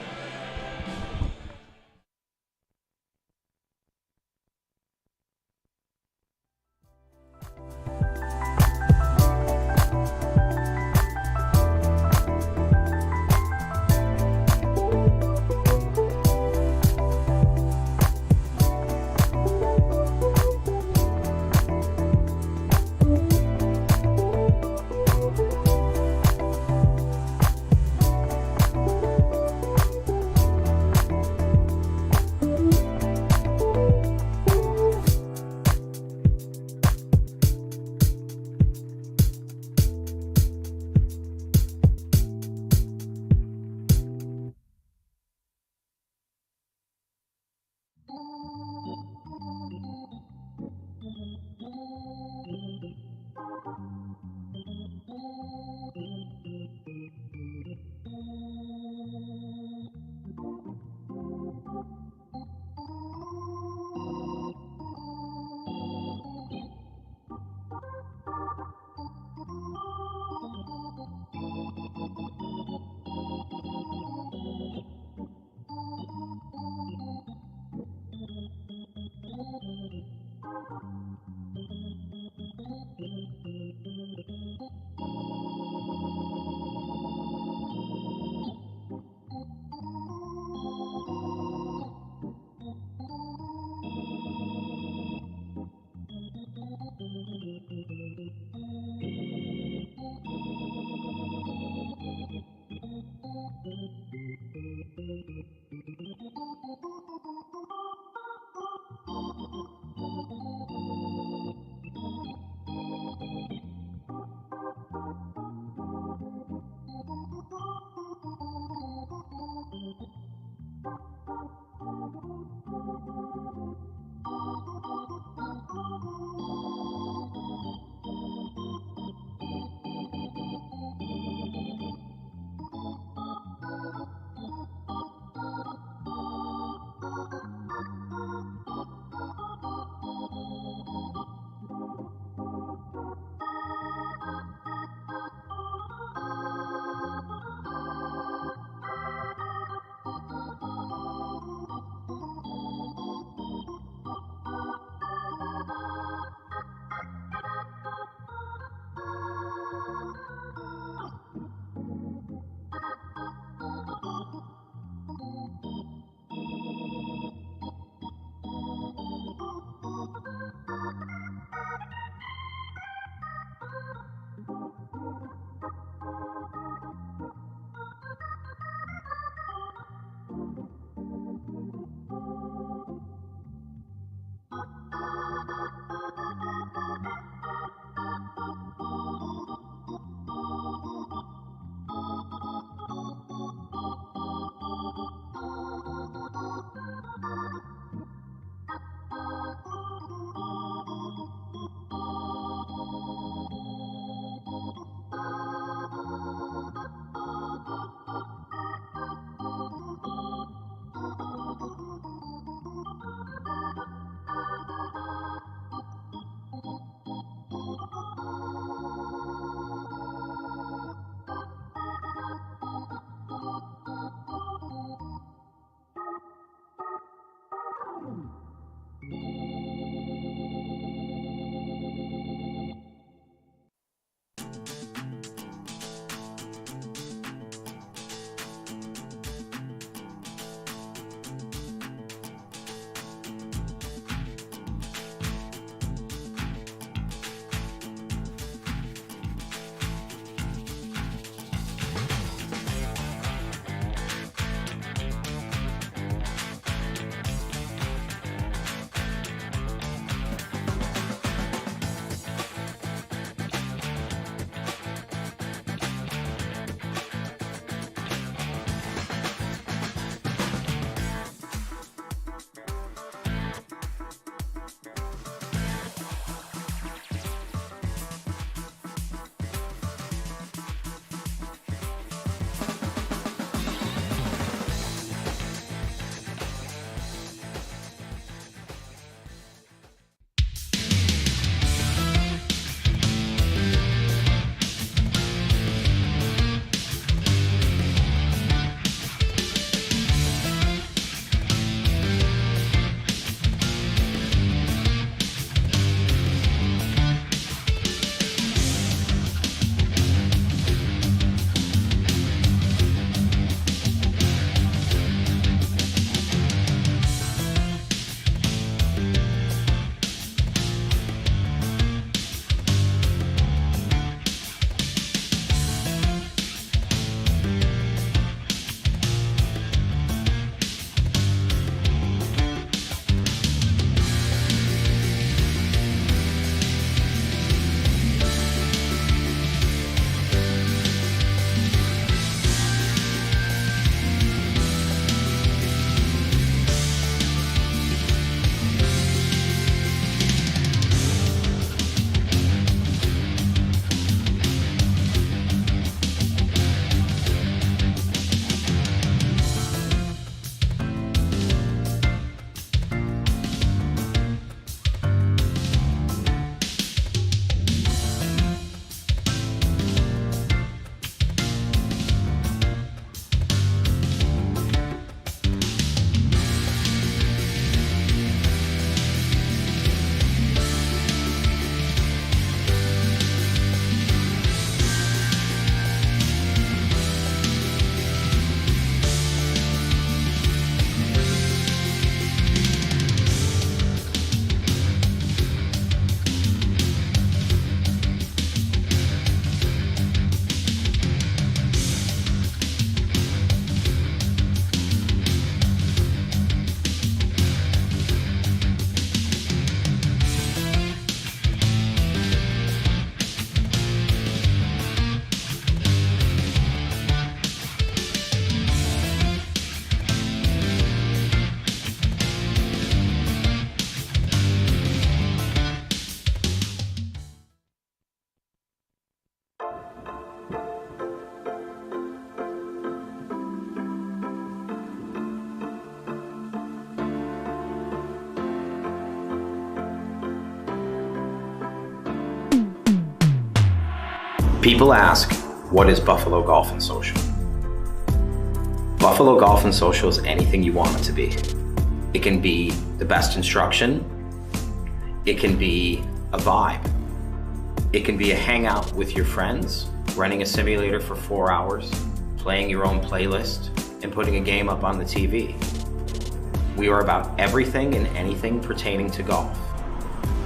People ask, what is Buffalo Golf and Social? Buffalo Golf and Social is anything you want it to be. It can be the best instruction. It can be a vibe. It can be a hangout with your friends, renting a simulator for 4 hours, playing your own playlist, and putting a game up on the TV. We are about everything and anything pertaining to golf.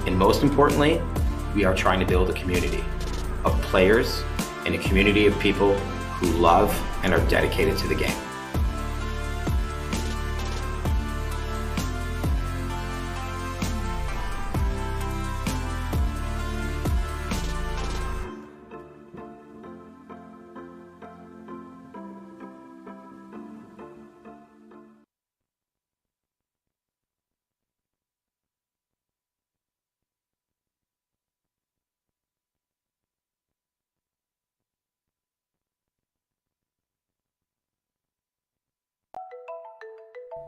And most importantly, we are trying to build a community of players and a community of people who love and are dedicated to the game.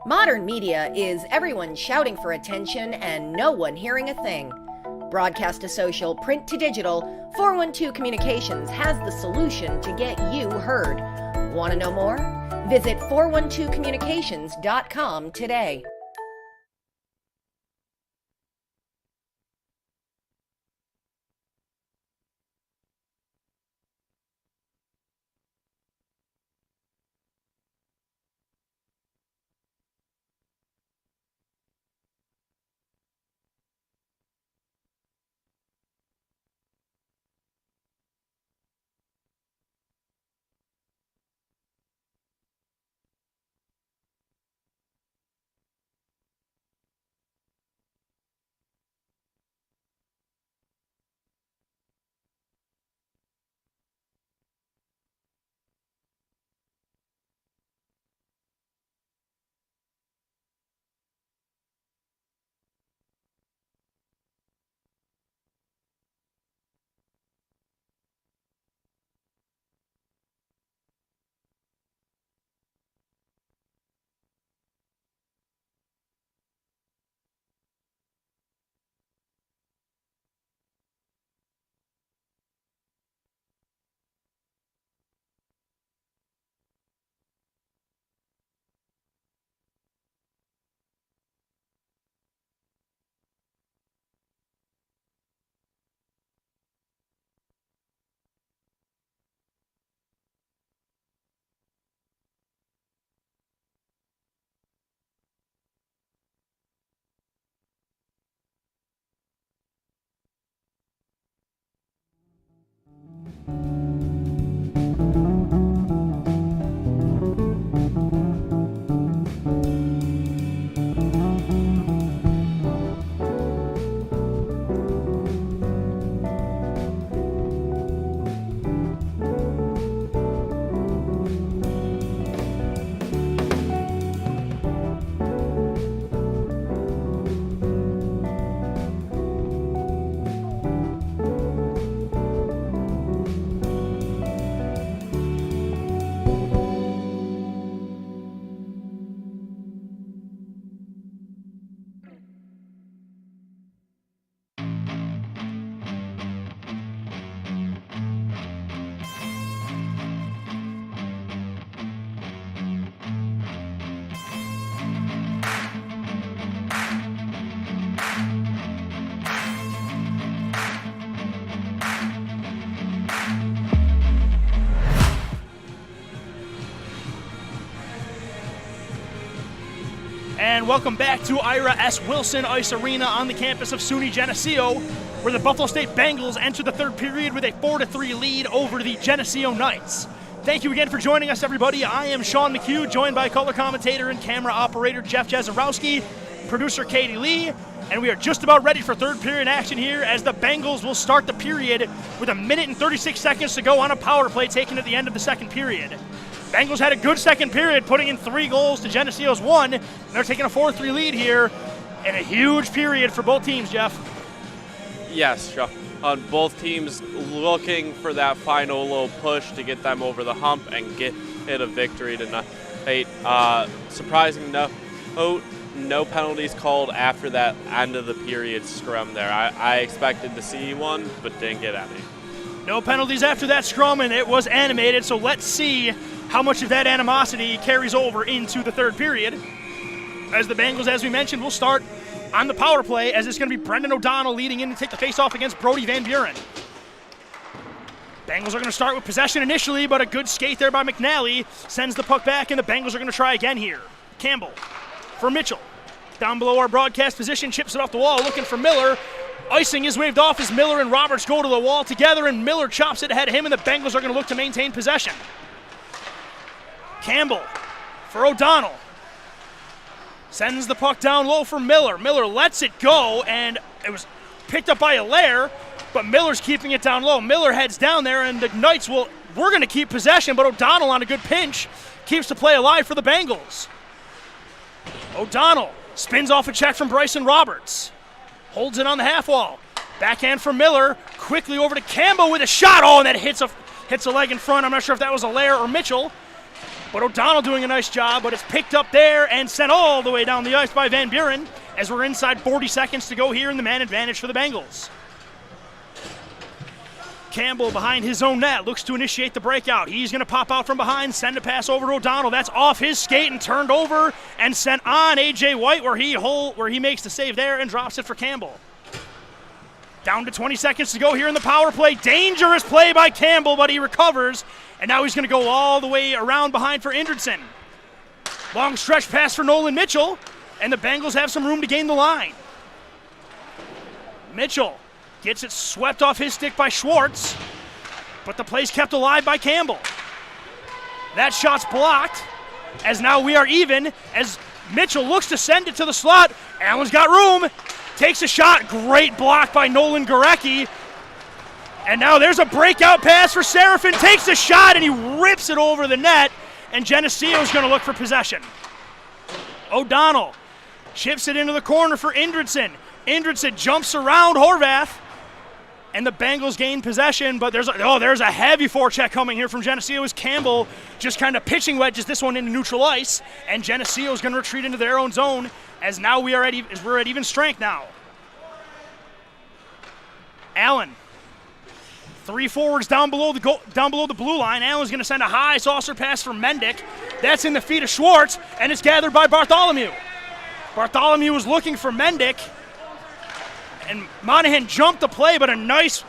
Modern media is everyone shouting for attention and no one hearing a thing. Broadcast to social, print to digital, 412 Communications has the solution to get you heard. Want to know more? Visit 412communications.com today. And welcome back to Ira S. Wilson Ice Arena on the campus of SUNY Geneseo, where the Buffalo State Bengals enter the third period with a 4-3 lead over the Geneseo Knights. Thank you again for joining us, everybody. I am Sean McHugh, joined by color commentator and camera operator Jeff Jazarowski, producer Katie Lee, and we are just about ready for third period action here as the Bengals will start the period with 1 minute and 36 seconds to go on a power play taken at the end of the second period. Bengals had a good second period, putting in 3 goals to Geneseo's 1, and they're taking a 4-3 lead here, and a huge period for both teams, Jeff. Yes, on both teams looking for that final little push to get them over the hump and get a victory tonight. Surprising, no penalties called after that end of the period scrum there. I expected to see one, but didn't get any. No penalties after that scrum, and it was animated, so let's see how much of that animosity carries over into the third period. As the Bengals, as we mentioned, will start on the power play, as it's going to be Brendan O'Donnell leading in to take the face-off against Brody Van Buren. Bengals are going to start with possession initially, but a good skate there by McNally sends the puck back, and the Bengals are going to try again here. Campbell for Mitchell. Down below our broadcast position, chips it off the wall, looking for Miller. Icing is waved off as Miller and Roberts go to the wall together, and Miller chops it ahead of him, and the Bengals are going to look to maintain possession. Campbell for O'Donnell. Sends the puck down low for Miller. Miller lets it go, and it was picked up by Allaire, but Miller's keeping it down low. Miller heads down there, and the Knights we're going to keep possession, but O'Donnell on a good pinch keeps the play alive for the Bengals. O'Donnell spins off a check from Bryson Roberts. Holds it on the half wall. Backhand from Miller. Quickly over to Campbell with a shot. Oh, and that hits a leg in front. I'm not sure if that was Allaire or Mitchell. But O'Donnell doing a nice job, but it's picked up there and sent all the way down the ice by Van Buren as we're inside 40 seconds to go here in the man advantage for the Bengals. Campbell behind his own net looks to initiate the breakout. He's going to pop out from behind, send a pass over to O'Donnell. That's off his skate and turned over and sent on A.J. White where he makes the save there and drops it for Campbell. Down to 20 seconds to go here in the power play. Dangerous play by Campbell, but he recovers. And now he's going to go all the way around behind for Indridson. Long stretch pass for Nolan Mitchell, and the Bengals have some room to gain the line. Mitchell gets it swept off his stick by Schwartz, but the play's kept alive by Campbell. That shot's blocked, as now we are even, as Mitchell looks to send it to the slot. Allen's got room, takes a shot. Great block by Nolan Gorecki. And now there's a breakout pass for Serafin, takes a shot, and he rips it over the net, and Geneseo's going to look for possession. O'Donnell chips it into the corner for Indridson. Indridson jumps around Horvath, and the Bengals gain possession, but there's a heavy forecheck coming here from Geneseo as Campbell just kind of pitching wedges this one into neutral ice, and Geneseo's going to retreat into their own zone as now we're at even strength now. Allen. Three forwards down below the blue line. Allen's going to send a high saucer pass for Mendick. That's in the feet of Schwartz, and it's gathered by Bartholomew. Bartholomew was looking for Mendick, and Monahan jumped the play, but a nice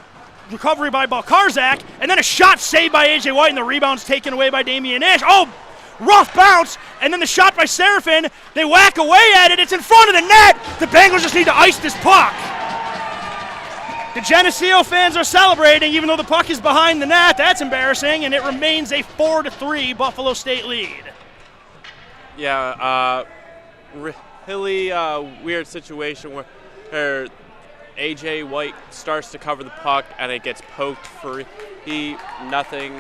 recovery by Balkarzak, and then a shot saved by A.J. White, and the rebound's taken away by Damian Ish. Oh, rough bounce, and then the shot by Serafin. They whack away at it. It's in front of the net. The Bengals just need to ice this puck. The Geneseo fans are celebrating even though the puck is behind the net. That's embarrassing, and it remains a 4-3 Buffalo State lead. Yeah, really weird situation where A.J. White starts to cover the puck, and it gets poked free. Nothing,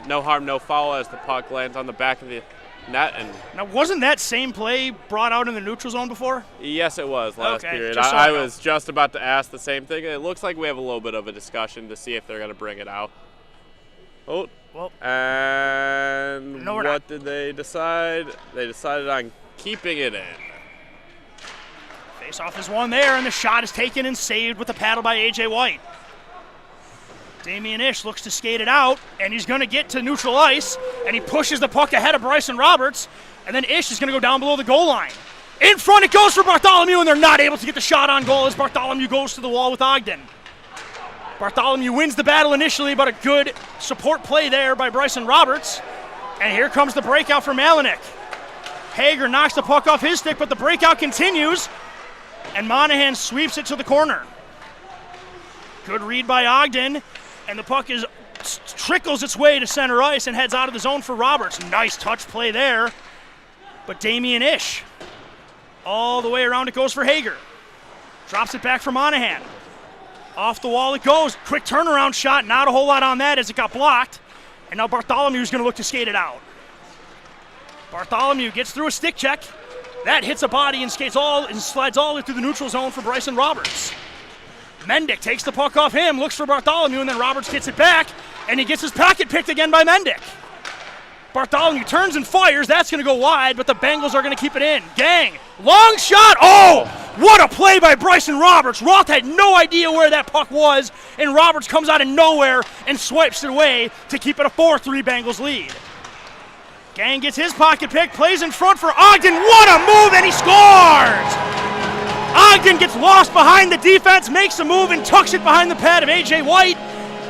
no harm, no foul as the puck lands on the back of the net. And now, wasn't that same play brought out in the neutral zone before? Yes, it was last period. So I was just about to ask the same thing. It looks like we have a little bit of a discussion to see if they're going to bring it out. Oh, well, and no, what did they decide? They decided on keeping it in. Face-off is won there, and the shot is taken and saved with the paddle by A.J. White. Damian Ish looks to skate it out, and he's going to get to neutral ice, and he pushes the puck ahead of Bryson Roberts, and then Ish is going to go down below the goal line. In front it goes for Bartholomew, and they're not able to get the shot on goal as Bartholomew goes to the wall with Ogden. Bartholomew wins the battle initially, but a good support play there by Bryson Roberts, and here comes the breakout from Malinik. Hager knocks the puck off his stick, but the breakout continues, and Monahan sweeps it to the corner. Good read by Ogden, and the puck trickles its way to center ice and heads out of the zone for Roberts. Nice touch play there, but Damian Ish, all the way around it goes for Hager. Drops it back for Monahan. Off the wall it goes. Quick turnaround shot, not a whole lot on that as it got blocked, and now Bartholomew's going to look to skate it out. Bartholomew gets through a stick check. That hits a body and slides all the way through the neutral zone for Bryson Roberts. Mendick takes the puck off him, looks for Bartholomew, and then Roberts gets it back, and he gets his pocket picked again by Mendick. Bartholomew turns and fires. That's going to go wide, but the Bengals are going to keep it in. Gang, long shot. Oh, What a play by Bryson Roberts. Roth had no idea where that puck was, and Roberts comes out of nowhere and swipes it away to keep it a 4-3 Bengals lead. Gang gets his pocket pick, plays in front for Ogden. What a move, and he scores! Ogden gets lost behind the defense, makes a move, and tucks it behind the pad of A.J. White,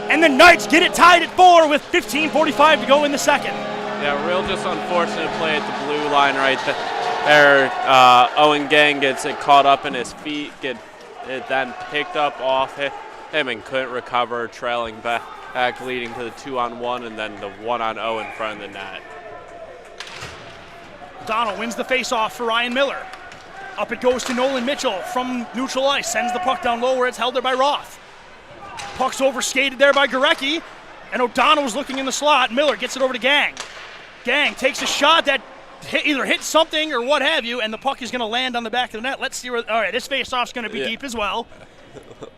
and the Knights get it tied at 4 with 15:45 to go in the second. Yeah, real just unfortunate play at the blue line right there. Owen Gang gets it caught up in his feet, get it then picked up off him and couldn't recover, trailing back leading to the 2-on-1 and then the 1-on-0 in front of the net. O'Donnell wins the faceoff for Ryan Miller. Up it goes to Nolan Mitchell from neutral ice, sends the puck down low where it's held there by Roth. Puck's overskated there by Gorecki, and O'Donnell's looking in the slot. Miller gets it over to Gang. Gang takes a shot that either hits something or what have you, and the puck is going to land on the back of the net. Let's see where. All right, this faceoff's going to be deep as well.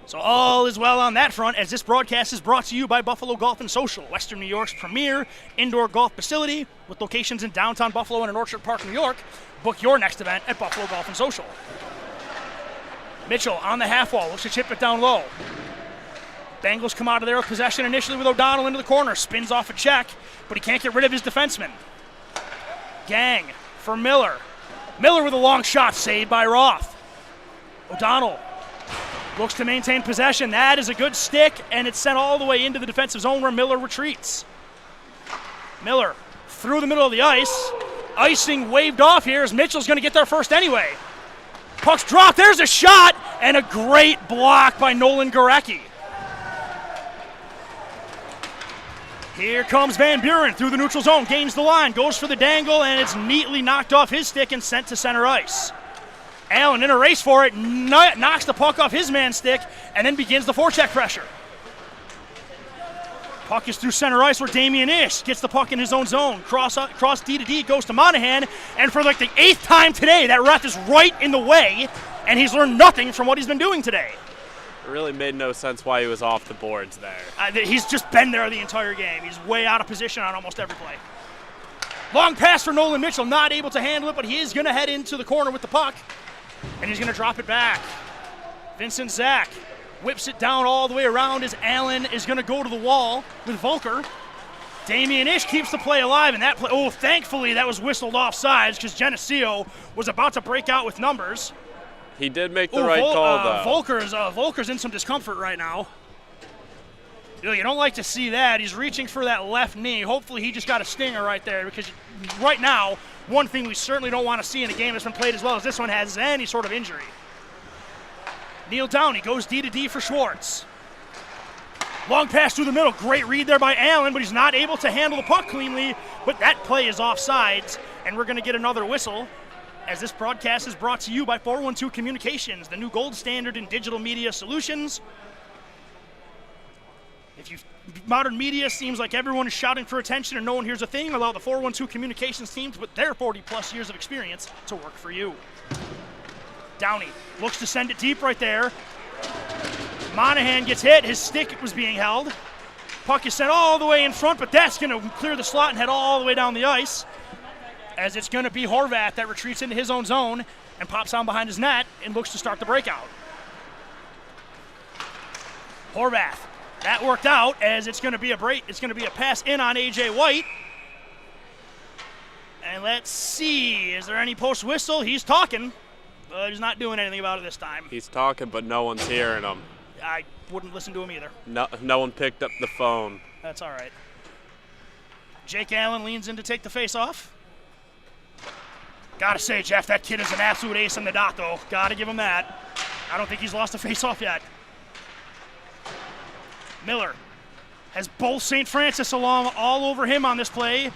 So all is well on that front, as this broadcast is brought to you by Buffalo Golf and Social, Western New York's premier indoor golf facility with locations in downtown Buffalo and in Orchard Park, New York. Book your next event at Buffalo Golf and Social. Mitchell on the half wall, looks to chip it down low. Bengals come out of there with possession initially with O'Donnell into the corner, spins off a check, but he can't get rid of his defenseman. Gang for Miller. Miller with a long shot, saved by Roth. O'Donnell looks to maintain possession. That is a good stick, and it's sent all the way into the defensive zone where Miller retreats. Miller through the middle of the ice. Icing waved off here as Mitchell's going to get there first anyway. Puck's dropped. There's a shot, and a great block by Nolan Gorecki. Here comes Van Buren through the neutral zone, gains the line, goes for the dangle, and it's neatly knocked off his stick and sent to center ice. Allen in a race for it, knocks the puck off his man's stick, and then begins the forecheck pressure. Puck is through center ice where Damian Ish gets the puck in his own zone. Cross D to D, goes to Monahan, and for like the 8th time today, that ref is right in the way, and he's learned nothing from what he's been doing today. It really made no sense why he was off the boards there. He's just been there the entire game. He's way out of position on almost every play. Long pass for Nolan Mitchell, not able to handle it, but he is going to head into the corner with the puck, and he's going to drop it back. Vincent Zach whips it down all the way around as Allen is going to go to the wall with Volker. Damian Ish keeps the play alive, and that play, thankfully that was whistled offsides because Geneseo was about to break out with numbers. He did make the right call, though. Volker's in some discomfort right now. You don't like to see that. He's reaching for that left knee. Hopefully he just got a stinger right there, because right now, one thing we certainly don't want to see in a game that's been played as well as this one has any sort of injury. Neil Downey goes D to D for Schwartz. Long pass through the middle. Great read there by Allen, but he's not able to handle the puck cleanly. But that play is offsides, and we're going to get another whistle, as this broadcast is brought to you by 412 Communications, the new gold standard in digital media solutions. Modern media seems like everyone is shouting for attention and no one hears a thing, allow the 412 Communications team to put their 40-plus years of experience to work for you. Downey looks to send it deep right there. Monahan gets hit. His stick was being held. Puck is sent all the way in front, but that's going to clear the slot and head all the way down the ice, as it's going to be Horvath that retreats into his own zone and pops on behind his net and looks to start the breakout. Horvath, that worked out, as it's going to be a break. It's going to be a pass in on A.J. White. And let's see, is there any post whistle? He's talking, but he's not doing anything about it this time. He's talking, but no one's hearing him. I wouldn't listen to him either. No one picked up the phone. That's all right. Jake Allen leans in to take the face-off. Gotta say, Jeff, that kid is an absolute ace in the dot, though. Gotta give him that. I don't think he's lost a face-off yet. Miller has both St. Francis along all over him on this play,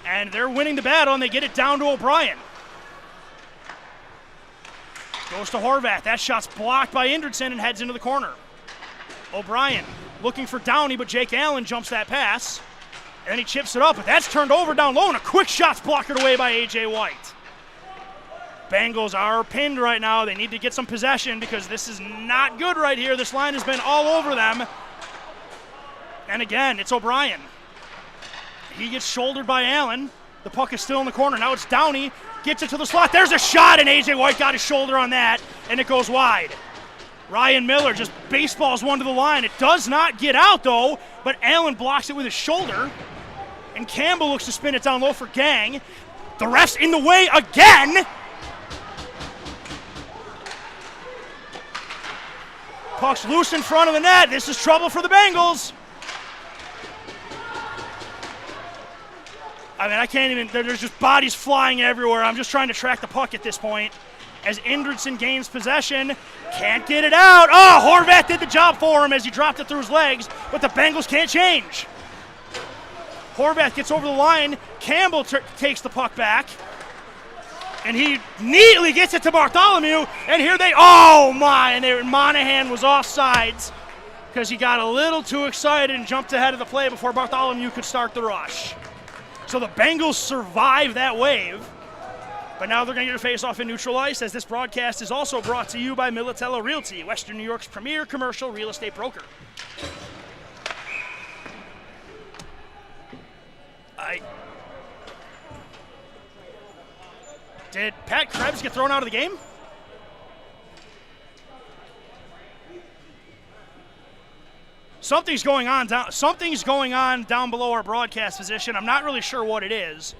and they're winning the battle, and they get it down to O'Brien. Goes to Horvath. That shot's blocked by Indridson and heads into the corner. O'Brien looking for Downey, but Jake Allen jumps that pass, and then he chips it up, but that's turned over down low, and a quick shot's blocked away by A.J. White. Bengals are pinned right now. They need to get some possession because this is not good right here. This line has been all over them. And again, it's O'Brien. He gets shouldered by Allen. The puck is still in the corner. Now it's Downey. Gets it to the slot. There's a shot, and A.J. White got his shoulder on that and it goes wide. Ryan Miller just baseballs one to the line. It does not get out, though, but Allen blocks it with his shoulder, and Campbell looks to spin it down low for Gang. The ref's in the way again. Puck's loose in front of the net. This is trouble for the Bengals. I mean, I can't even, there's just bodies flying everywhere. I'm just trying to track the puck at this point. As Indridson gains possession, can't get it out. Oh, Horvat did the job for him as he dropped it through his legs, but the Bengals can't change. Horvat gets over the line. Campbell takes the puck back, and he neatly gets it to Bartholomew, and here they, oh my, and Monahan was offsides because he got a little too excited and jumped ahead of the play before Bartholomew could start the rush. So the Bengals survive that wave. But now they're going to get a face-off in neutral ice, as this broadcast is also brought to you by Militello Realty, Western New York's premier commercial real estate broker. Did Pat Krebs get thrown out of the game? Something's going on down below our broadcast position. I'm not really sure what it is.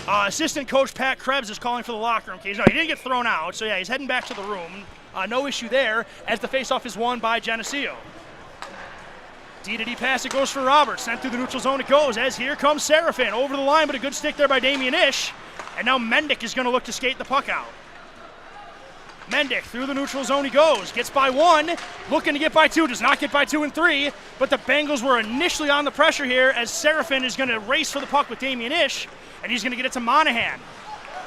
Assistant coach Pat Krebs is calling for the locker room cage. No, he didn't get thrown out, so yeah, he's heading back to the room. No issue there, as the faceoff is won by Geneseo. D-to-D pass, it goes for Roberts. Sent through the neutral zone it goes, as here comes Seraphin. Over the line, but a good stick there by Damian Ish. And now Mendick is going to look to skate the puck out. Mendick through the neutral zone he goes. Gets by one, looking to get by two. Does not get by 2 and 3, but the Bengals were initially on the pressure here, as Seraphin is going to race for the puck with Damian Ish. And he's going to get it to Monahan,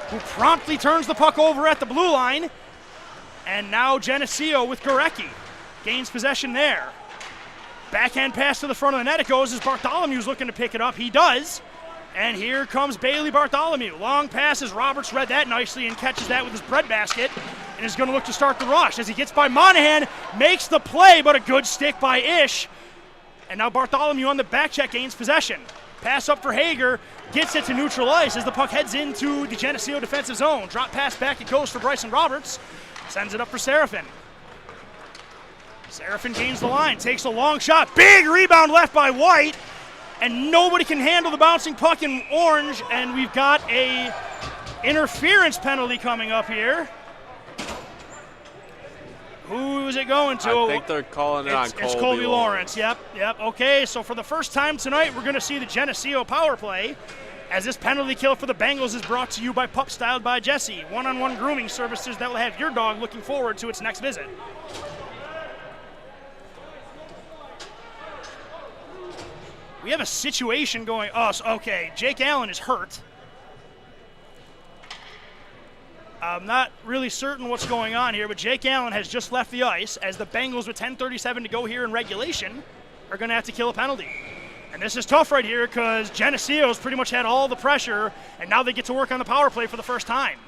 who promptly turns the puck over at the blue line. And now Geneseo with Gorecki gains possession there. Backhand pass to the front of the net it goes, as Bartholomew's looking to pick it up. He does. And here comes Bailey Bartholomew. Long pass as Roberts read that nicely and catches that with his breadbasket. And is going to look to start the rush as he gets by Monahan. Makes the play, but a good stick by Ish. And now Bartholomew on the back check gains possession. Pass up for Hager. Gets it to neutral ice as the puck heads into the Geneseo defensive zone. Drop pass back, it goes for Bryson Roberts. Sends it up for Seraphin. Seraphin gains the line, takes a long shot. Big rebound left by White. And nobody can handle the bouncing puck in orange. And we've got a interference penalty coming up here. Who is it going to? I think they're calling it on Colby It's Colby Lawrence. Yep. Okay, so for the first time tonight, we're going to see the Geneseo power play, as this penalty kill for the Bengals is brought to you by Pup Styled by Jesse, one-on-one grooming services that will have your dog looking forward to its next visit. We have a situation going. Okay, Jake Allen is hurt. I'm not really certain what's going on here, but Jake Allen has just left the ice, as the Bengals, with 10:37 to go here in regulation, are going to have to kill a penalty. And this is tough right here because Geneseo's pretty much had all the pressure, and now they get to work on the power play for the first time.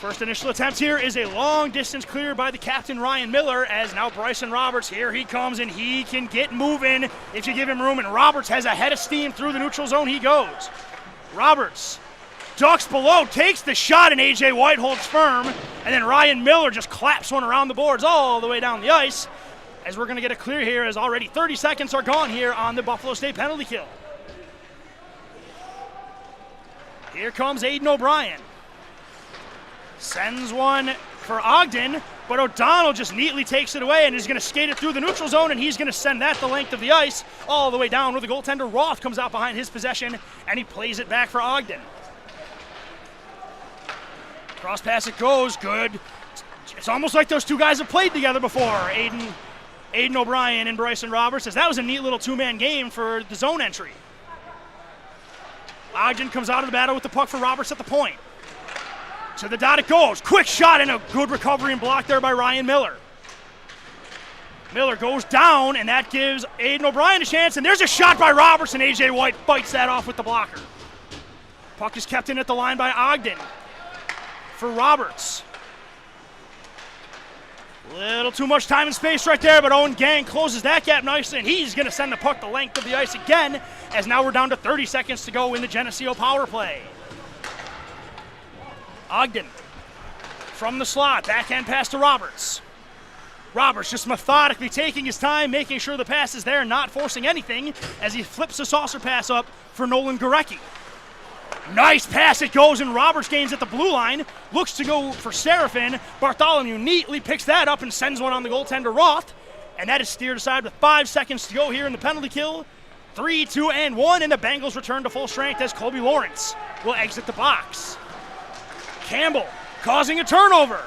First initial attempt here is a long distance clear by the captain, Ryan Miller, as now Bryson Roberts, here he comes, and he can get moving if you give him room, and Roberts has a head of steam through the neutral zone. He goes. Roberts ducks below, takes the shot, and A.J. White holds firm, and then Ryan Miller just claps one around the boards all the way down the ice, as we're going to get a clear here, as already 30 seconds are gone here on the Buffalo State penalty kill. Here comes Aiden O'Brien. Sends one for Ogden, but O'Donnell just neatly takes it away and is going to skate it through the neutral zone, and he's going to send that the length of the ice all the way down, where the goaltender Roth comes out behind his possession, and he plays it back for Ogden. Cross pass it goes, good. It's almost like those two guys have played together before, Aiden O'Brien and Bryson Roberts, as that was a neat little two-man game for the zone entry. Ogden comes out of the battle with the puck for Roberts at the point. To the dot it goes. Quick shot and a good recovery and block there by Ryan Miller. Miller goes down, and that gives Aiden O'Brien a chance, and there's a shot by Roberts, and A.J. White fights that off with the blocker. Puck is kept in at the line by Ogden for Roberts. Little too much time and space right there, but Owen Gang closes that gap nicely, and he's going to send the puck the length of the ice again, as now we're down to 30 seconds to go in the Geneseo power play. Ogden From the slot, backhand pass to Roberts. Roberts just methodically taking his time, making sure the pass is there, not forcing anything as he flips the saucer pass up for Nolan Gorecki. Nice pass it goes, and Roberts gains at the blue line. Looks to go for Serafin. Bartholomew neatly picks that up and sends one on the goaltender Roth. And that is steered aside with 5 seconds to go here in the penalty kill. 3, 2, and 1, and the Bengals return to full strength as Colby Lawrence will exit the box. Campbell causing a turnover.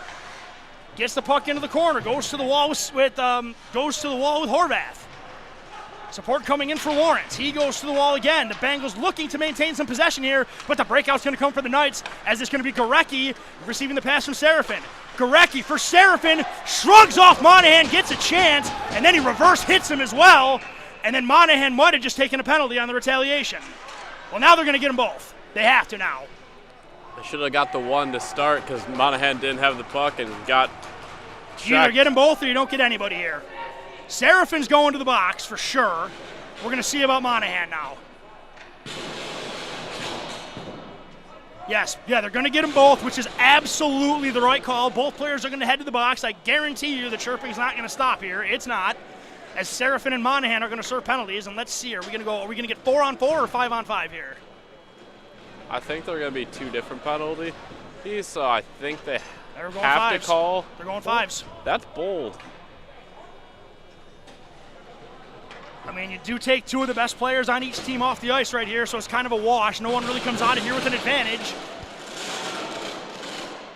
Gets the puck into the corner, goes to the wall with Horvath. Support coming in for Lawrence. He goes to the wall again. The Bengals looking to maintain some possession here, but the breakout's going to come for the Knights as it's going to be Gorecki receiving the pass from Serafin. Gorecki for Serafin, shrugs off Monahan, gets a chance, and then he reverse hits him as well, and then Monahan might have just taken a penalty on the retaliation. Well, now they're going to get them both. They have to now. They should have got the one to start because Monahan didn't have the puck and got You either get them both or you don't get anybody here. Serafin's going to the box for sure. We're going to see about Monahan now. Yes, yeah, they're going to get them both, which is absolutely the right call. Both players are going to head to the box. I guarantee you the chirping's not going to stop here. It's not, as Serafin and Monahan are going to serve penalties. And let's see, are we going to get 4-on-4 or 5-on-5 here? I think they're going to be 2 different penalties, so I think they They're going have fives. to call. They're going 5s. That's bold. I mean, you do take 2 of the best players on each team off the ice right here, so it's kind of a wash. No one really comes out of here with an advantage.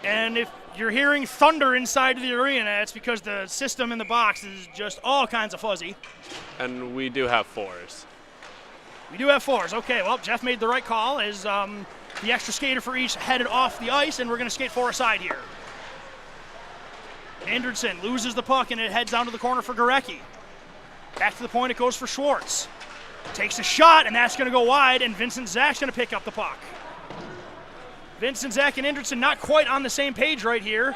And if you're hearing thunder inside of the arena, it's because the system in the box is just all kinds of fuzzy. And we do have 4s. We do have 4s. Okay, well, Jeff made the right call as the extra skater for each headed off the ice, and we're going to skate 4 aside here. Anderson loses the puck, and it heads down to the corner for Gorecki. Back to the point it goes for Schwartz. Takes a shot, and that's going to go wide, and Vincent Zach's going to pick up the puck. Vincent Zach and Anderson not quite on the same page right here.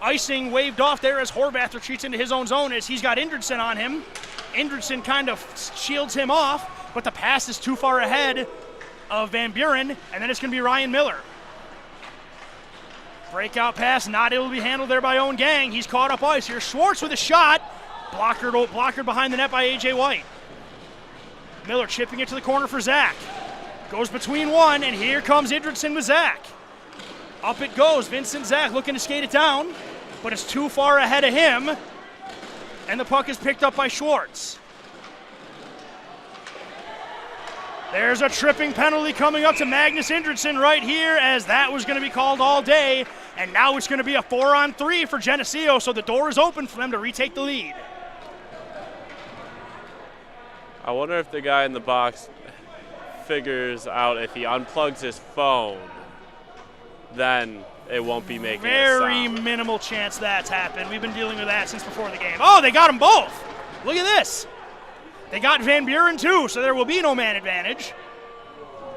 Icing waved off there as Horvath retreats into his own zone as he's got Indridson on him. Indridson kind of shields him off, but the pass is too far ahead of Van Buren, and then it's going to be Ryan Miller. Breakout pass not able to be handled there by Owen Gang. He's caught up ice here. Schwartz with a shot. Blocker behind the net by A.J. White. Miller chipping it to the corner for Zach. Goes between one, and here comes Indridson with Zach. Up it goes. Vincent Zach looking to skate it down, but it's too far ahead of him, and the puck is picked up by Schwartz. There's a tripping penalty coming up to Magnus Indridson right here, as that was going to be called all day, and now it's going to be a 4-on-3 for Geneseo, so the door is open for them to retake the lead. I wonder if the guy in the box figures out if he unplugs his phone, then it won't be making a Very sound. minimal chance that's happened. We've been dealing with that since before the game. Oh, they got them both. Look at this. They got Van Buren too, so there will be no man advantage.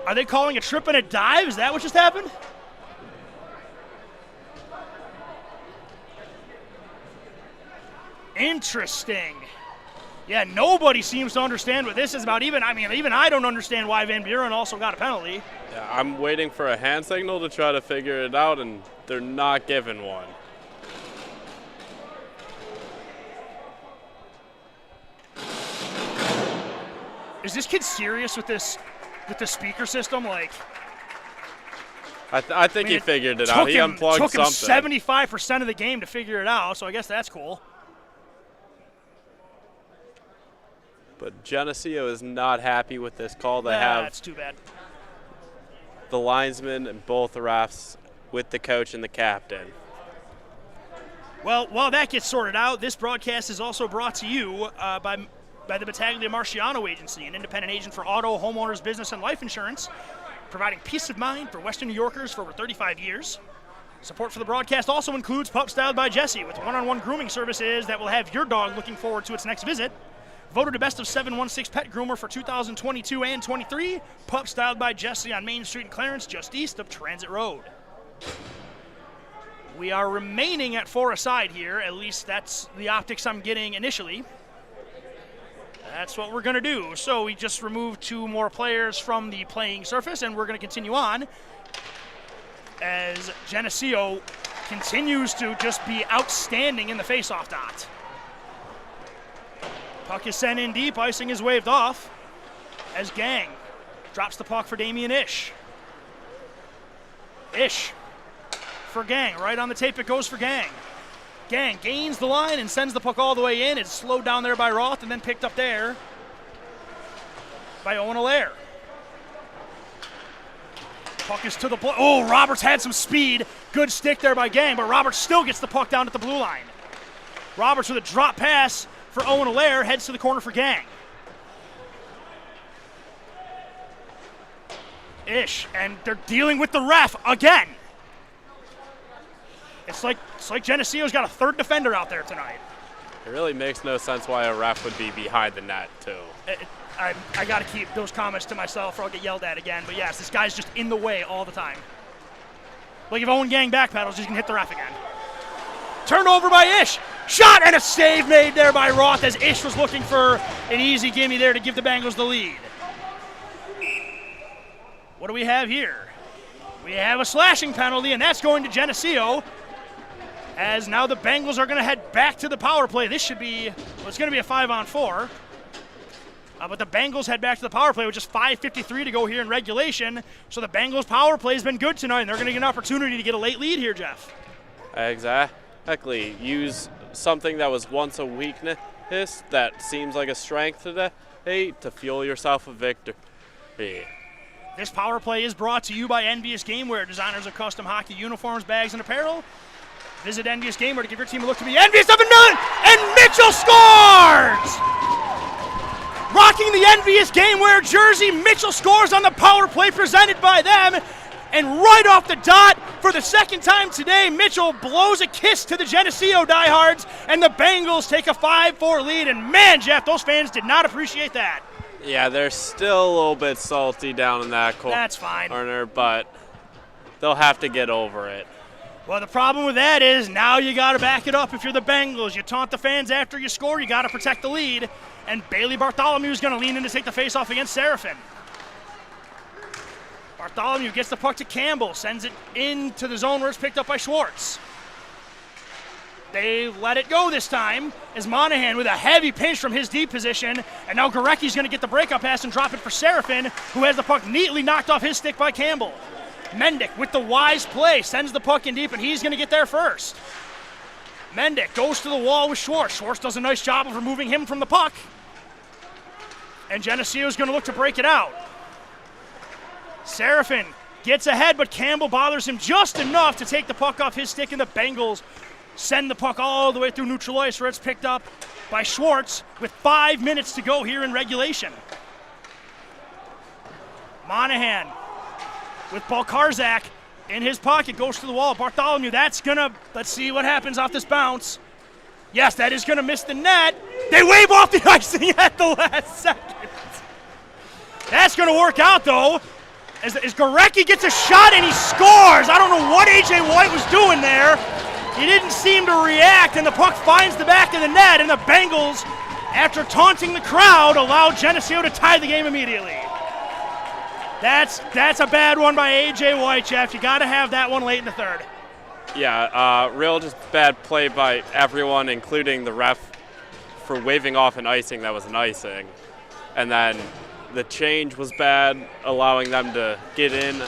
Are they calling a trip and a dive? Is that what just happened? Interesting. Yeah, nobody seems to understand what this is about. Even I don't understand why Van Buren also got a penalty. Yeah, I'm waiting for a hand signal to try to figure it out, and they're not giving one. Is this kid serious with this speaker system? Like, I think he figured it out. He unplugged something. Took him 75% of the game to figure it out, so I guess that's cool. But Geneseo is not happy with this call. They have that's too bad. The linesman and both the refs with the coach and the captain. Well, while that gets sorted out, this broadcast is also brought to you by the Battaglia Marciano Agency, an independent agent for auto, homeowners, business, and life insurance, providing peace of mind for Western New Yorkers for over 35 years. Support for the broadcast also includes Pup Styled by Jesse, with one-on-one grooming services that will have your dog looking forward to its next visit. Voted the best of 716 pet groomer for 2022 and 23. Pup Styled by Jesse on Main Street in Clarence, just east of Transit Road. We are remaining at 4 aside here. At least that's the optics I'm getting initially. That's what we're going to do. So we just removed 2 more players from the playing surface, and we're going to continue on as Geneseo continues to just be outstanding in the faceoff dot. Puck is sent in deep, icing is waved off as Gang drops the puck for Damian Ish. Ish for Gang, right on the tape it goes for Gang. Gang gains the line and sends the puck all the way in. It's slowed down there by Roth and then picked up there by Owen Allaire. Puck is to the blue. Oh, Roberts had some speed. Good stick there by Gang, but Roberts still gets the puck down at the blue line. Roberts with a drop pass for Owen Allaire, heads to the corner for Gang. Ish, and they're dealing with the ref again. It's like Geneseo's got a third defender out there tonight. It really makes no sense why a ref would be behind the net, too. I got to keep those comments to myself or I'll get yelled at again. But yes, this guy's just in the way all the time. Like if Owen Gang backpedals, he's going to hit the ref again. Turnover by Ish. Shot and a save made there by Roth as Ish was looking for an easy gimme there to give the Bengals the lead. What do we have here? We have a slashing penalty, and that's going to Geneseo. As now the Bengals are going to head back to the power play. This should be, well, it's going to be a 5-on-4. But the Bengals head back to the power play with just 5:53 to go here in regulation. So the Bengals power play has been good tonight, and they're going to get an opportunity to get a late lead here, Jeff. Exactly. Use something that was once a weakness that seems like a strength today to fuel yourself a victory. This power play is brought to you by Envious Gameware, designers of custom hockey uniforms, bags, and apparel. Visit Envious Gameware to give your team a look to be envious of $1 million, and Mitchell scores! Rocking the Envious Gameware jersey, Mitchell scores on the power play presented by them. And right off the dot, for the second time today, Mitchell blows a kiss to the Geneseo diehards, and the Bengals take a 5-4 lead. And man, Jeff, those fans did not appreciate that. Yeah, they're still a little bit salty down in that corner. That's fine. But they'll have to get over it. Well, the problem with that is now you got to back it up if you're the Bengals. You taunt the fans after you score, you got to protect the lead. And Bailey Bartholomew is going to lean in to take the faceoff against Seraphin. Bartholomew gets the puck to Campbell, sends it into the zone where it's picked up by Schwartz. They let it go this time as Monahan with a heavy pinch from his deep position. And now Gorecki's going to get the breakup pass and drop it for Seraphin, who has the puck neatly knocked off his stick by Campbell. Mendick with the wise play sends the puck in deep, and he's going to get there first. Mendick goes to the wall with Schwartz. Schwartz does a nice job of removing him from the puck. And Geneseo is going to look to break it out. Seraphin gets ahead, but Campbell bothers him just enough to take the puck off his stick, and the Bengals send the puck all the way through neutral ice where it's picked up by Schwartz with 5 minutes to go here in regulation. Monahan with Balkarzak in his pocket, goes to the wall. Bartholomew, that's gonna, let's see what happens off this bounce. Yes, that is gonna miss the net. They wave off the icing at the last second. That's gonna work out though, as Gorecki gets a shot and he scores. I don't know what A.J. White was doing there. He didn't seem to react, and the puck finds the back of the net, and the Bengals, after taunting the crowd, allow Geneseo to tie the game immediately. That's a bad one by A.J. White, Jeff. You got to have that one late in the third. Yeah, real just bad play by everyone, including the ref, for waving off an icing that was an icing. And then the change was bad, allowing them to get in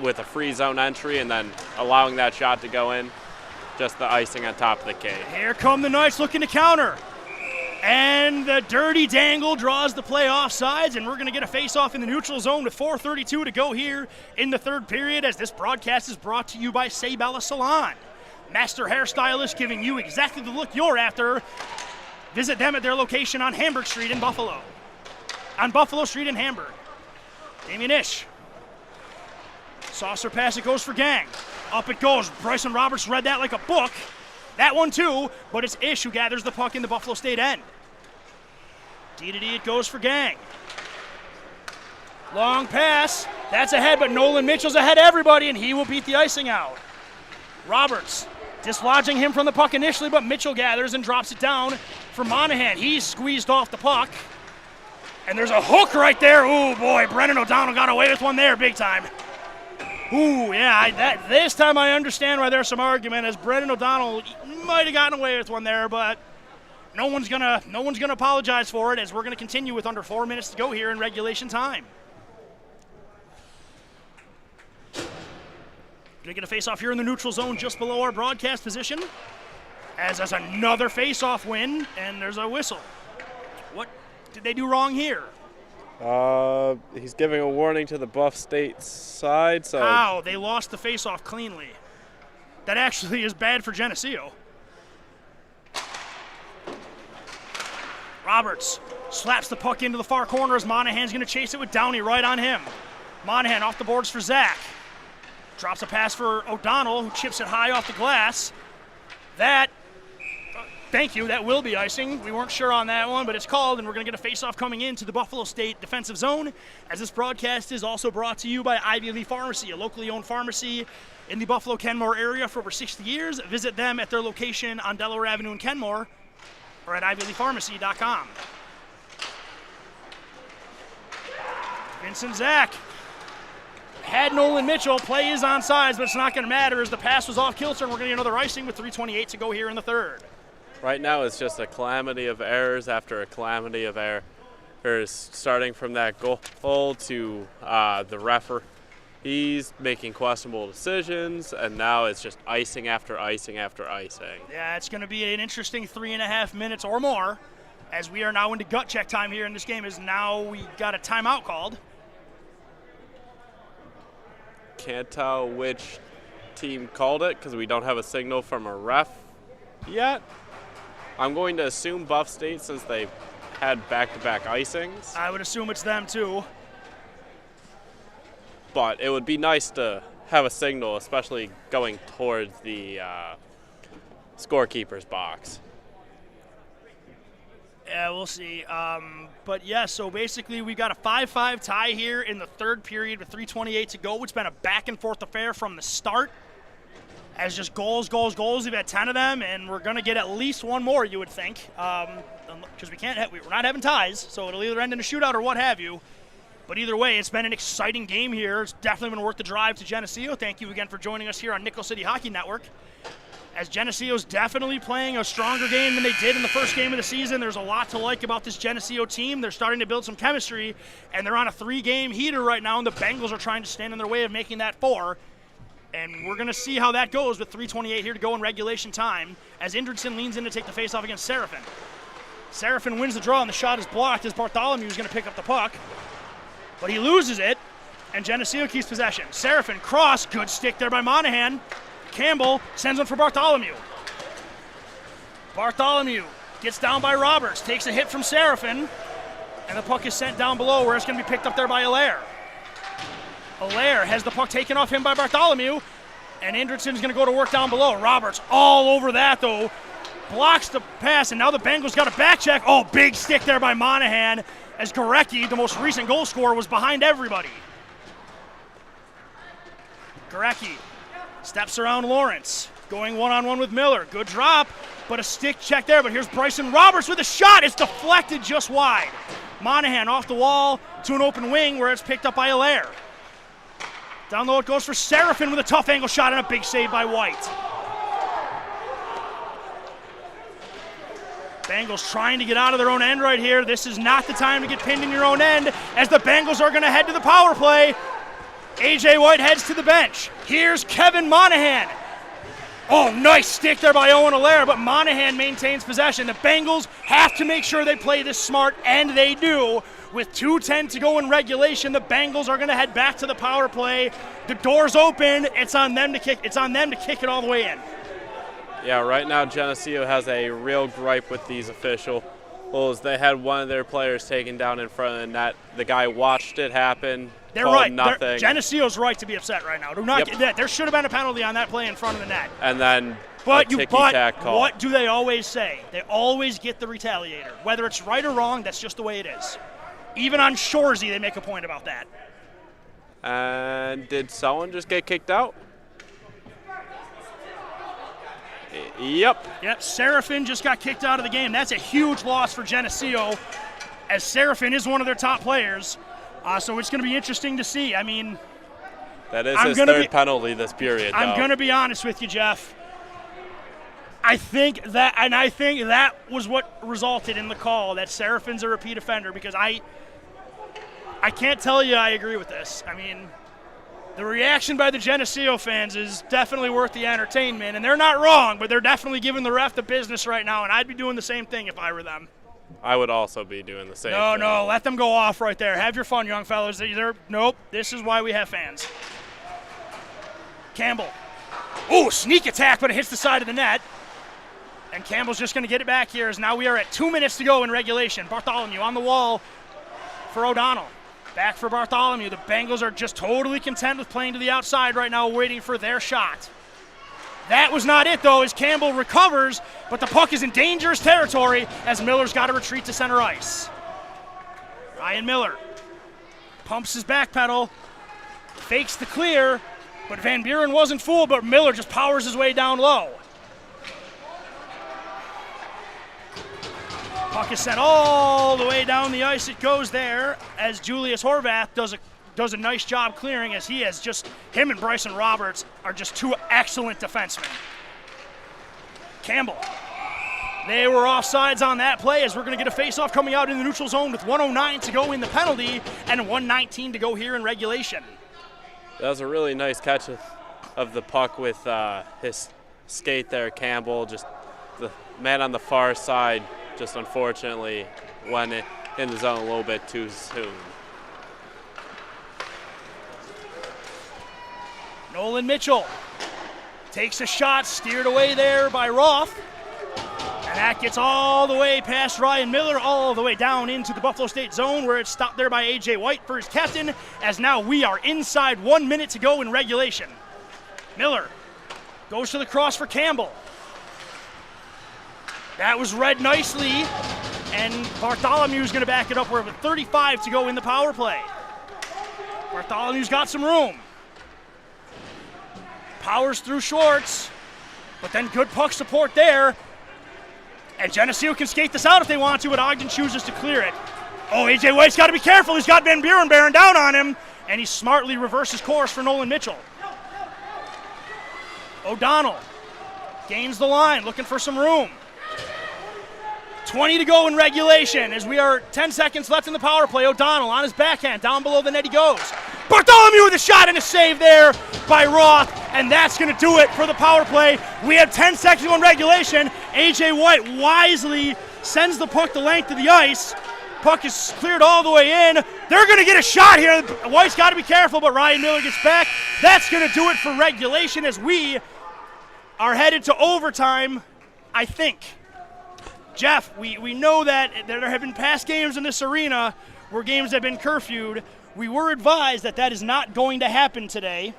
with a free zone entry and then allowing that shot to go in. Just the icing on top of the cage. Here come the Knights looking to counter. And the dirty dangle draws the play offsides, and we're going to get a face-off in the neutral zone with 4:32 to go here in the third period, as this broadcast is brought to you by Sabella Salon. Master hairstylist giving you exactly the look you're after. Visit them at their location on Hamburg Street in Buffalo. On Buffalo Street in Hamburg. Damian Ish. Saucer pass, it goes for Gang. Up it goes. Bryson Roberts read that like a book. That one too, but it's Ish who gathers the puck in the Buffalo State end. D-to-D it goes for Gang. Long pass. That's ahead, but Nolan Mitchell's ahead of everybody, and he will beat the icing out. Roberts dislodging him from the puck initially, but Mitchell gathers and drops it down for Monahan. He's squeezed off the puck. And there's a hook right there. Ooh, boy, Brennan O'Donnell got away with one there big time. Ooh, yeah, this time I understand why there's some argument, as Brendan O'Donnell might have gotten away with one there, but no one's gonna apologize for it, as we're gonna continue with under 4 minutes to go here in regulation time. Gonna get a face-off here in the neutral zone just below our broadcast position, as there's another face-off win, and there's a whistle. What did they do wrong here? He's giving a warning to the Buff State side. So Wow, they lost the face-off cleanly. That actually is bad for Geneseo. Roberts slaps the puck into the far corner as Monahan's going to chase it with Downey right on him. Monahan off the boards for Zach. Drops a pass for O'Donnell, who chips it high off the glass. Thank you, that will be icing. We weren't sure on that one, but it's called, and we're going to get a face-off coming into the Buffalo State defensive zone, as this broadcast is also brought to you by Ivy Lee Pharmacy, a locally owned pharmacy in the Buffalo-Kenmore area for over 60 years. Visit them at their location on Delaware Avenue in Kenmore or at ivyleepharmacy.com. Vincent Zach had Nolan Mitchell. Play is on sides, but it's not going to matter as the pass was off kilter, and we're going to get another icing with 3:28 to go here in the third. right now it's just a calamity of errors after a calamity of errors, starting from that goal to the referee. He's making questionable decisions, and now it's just icing after icing after icing. Yeah, it's going to be an interesting 3.5 minutes or more, as we are now into gut check time here in this game, as now we got a timeout called. Can't tell which team called it because we don't have a signal from a ref yet. I'm going to assume Buff State, since they've had back-to-back icings. I would assume it's them too. But it would be nice to have a signal, especially going towards the scorekeeper's box. Yeah, we'll see. But yeah, so basically we got a 5-5 tie here in the third period with 3:28 to go. It's been a back-and-forth affair from the start. As just goals. We've had 10 of them, and we're going to get at least one more, you would think. Because we're not having ties, so it'll either end in a shootout or what have you. But either way, it's been an exciting game here. It's definitely been worth the drive to Geneseo. Thank you again for joining us here on Nickel City Hockey Network. As Geneseo's definitely playing a stronger game than they did in the first game of the season. There's a lot to like about this Geneseo team. They're starting to build some chemistry, and they're on a 3-game heater right now, and the Bengals are trying to stand in their way of making that 4. And we're going to see how that goes with 3:28 here to go in regulation time, as Indridson leans in to take the faceoff against Seraphin. Seraphin wins the draw, and the shot is blocked as Bartholomew is going to pick up the puck. But he loses it, and Geneseo keeps possession. Seraphin cross, good stick there by Monahan. Campbell sends one for Bartholomew. Bartholomew gets down by Roberts, takes a hit from Seraphin, and the puck is sent down below where it's going to be picked up there by Allaire. Allaire has the puck taken off him by Bartholomew, and Indridson's going to go to work down below. Roberts all over that, though. Blocks the pass, and now the Bengals got a back check. Oh, big stick there by Monahan, as Gorecki, the most recent goal scorer, was behind everybody. Gorecki steps around Lawrence, going one-on-one with Miller. Good drop, but a stick check there. But here's Bryson Roberts with a shot. It's deflected just wide. Monahan off the wall to an open wing where it's picked up by Allaire. Down low it goes for Seraphin with a tough angle shot and a big save by White. Bengals trying to get out of their own end right here. This is not the time to get pinned in your own end, as the Bengals are going to head to the power play. A.J. White heads to the bench. Here's Kevin Monahan. Oh, nice stick there by Owen Allaire, but Monahan maintains possession. The Bengals have to make sure they play this smart, and they do. With 2:10 to go in regulation, the Bengals are going to head back to the power play. The door's open. It's on them to kick it all the way in. Yeah, right now Geneseo has a real gripe with these officials. They had one of their players taken down in front of the net. The guy watched it happen. They're called right. Nothing. Geneseo's right to be upset right now. Do not get that. There should have been a penalty on that play in front of the net. And then But call. What do they always say? They always get the retaliator. Whether it's right or wrong, that's just the way it is. Even on Shoresy, they make a point about that. And did someone just get kicked out? Yep. Seraphin just got kicked out of the game. That's a huge loss for Geneseo, as Seraphin is one of their top players. So it's going to be interesting to see. I mean, That is his third penalty this period, though. I'm going to be honest with you, Jeff. I think that was what resulted in the call that Serafin's a repeat offender, because I can't tell you I agree with this. I mean, the reaction by the Geneseo fans is definitely worth the entertainment, and they're not wrong, but they're definitely giving the ref the business right now, and I'd be doing the same thing if I were them. I would also be doing the same thing. No, let them go off right there. Have your fun, young fellas. Nope, this is why we have fans. Campbell. Oh, sneak attack, but it hits the side of the net. And Campbell's just going to get it back here, as now we are at 2 minutes to go in regulation. Bartholomew on the wall for O'Donnell. Back for Bartholomew. The Bengals are just totally content with playing to the outside right now, waiting for their shot. That was not it, though, as Campbell recovers, but the puck is in dangerous territory as Miller's got to retreat to center ice. Ryan Miller pumps his back pedal, fakes the clear, but Van Buren wasn't fooled, but Miller just powers his way down low. Puck is sent all the way down the ice. It goes there as Julius Horvath does a nice job clearing, as him and Bryson Roberts are just two excellent defensemen. Campbell. They were offsides on that play, as we're going to get a faceoff coming out in the neutral zone with 1:09 to go in the penalty and 1:19 to go here in regulation. That was a really nice catch of the puck with his skate there, Campbell. Just the man on the far side just unfortunately went in the zone a little bit too soon. Nolan Mitchell takes a shot, steered away there by Roth. And that gets all the way past Ryan Miller, all the way down into the Buffalo State zone, where it's stopped there by A.J. White for his captain, as now we are inside 1 minute to go in regulation. Miller goes to the cross for Campbell. That was read nicely, and Bartholomew's going to back it up. We're with 35 to go in the power play. Bartholomew's got some room. Powers through Shorts, but then good puck support there. And Geneseo can skate this out if they want to, but Ogden chooses to clear it. Oh, A.J. White's got to be careful. He's got Van Buren bearing down on him, and he smartly reverses course for Nolan Mitchell. O'Donnell gains the line, looking for some room. 20 to go in regulation, as we are 10 seconds left in the power play. O'Donnell on his backhand, down below the net he goes. Bartholomew with a shot and a save there by Roth, and that's going to do it for the power play. We have 10 seconds to go in regulation. A.J. White wisely sends the puck the length of the ice. Puck is cleared all the way in. They're going to get a shot here. White's got to be careful, but Ryan Miller gets back. That's going to do it for regulation, as we are headed to overtime, I think. Jeff, we know that there have been past games in this arena where games have been curfewed. We were advised that is not going to happen today.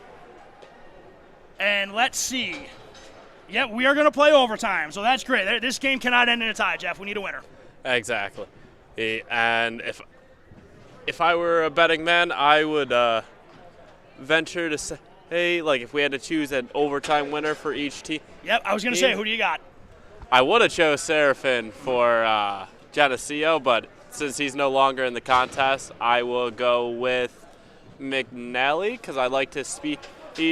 And let's see. Yep, we are going to play overtime, so that's great. This game cannot end in a tie, Jeff. We need a winner. Exactly. And if I were a betting man, I would venture to say, like, if we had to choose an overtime winner for each team. Yep, I was going to say, who do you got? I would have chose Serafin for Geneseo, but since he's no longer in the contest, I will go with McNally, because I liked his speed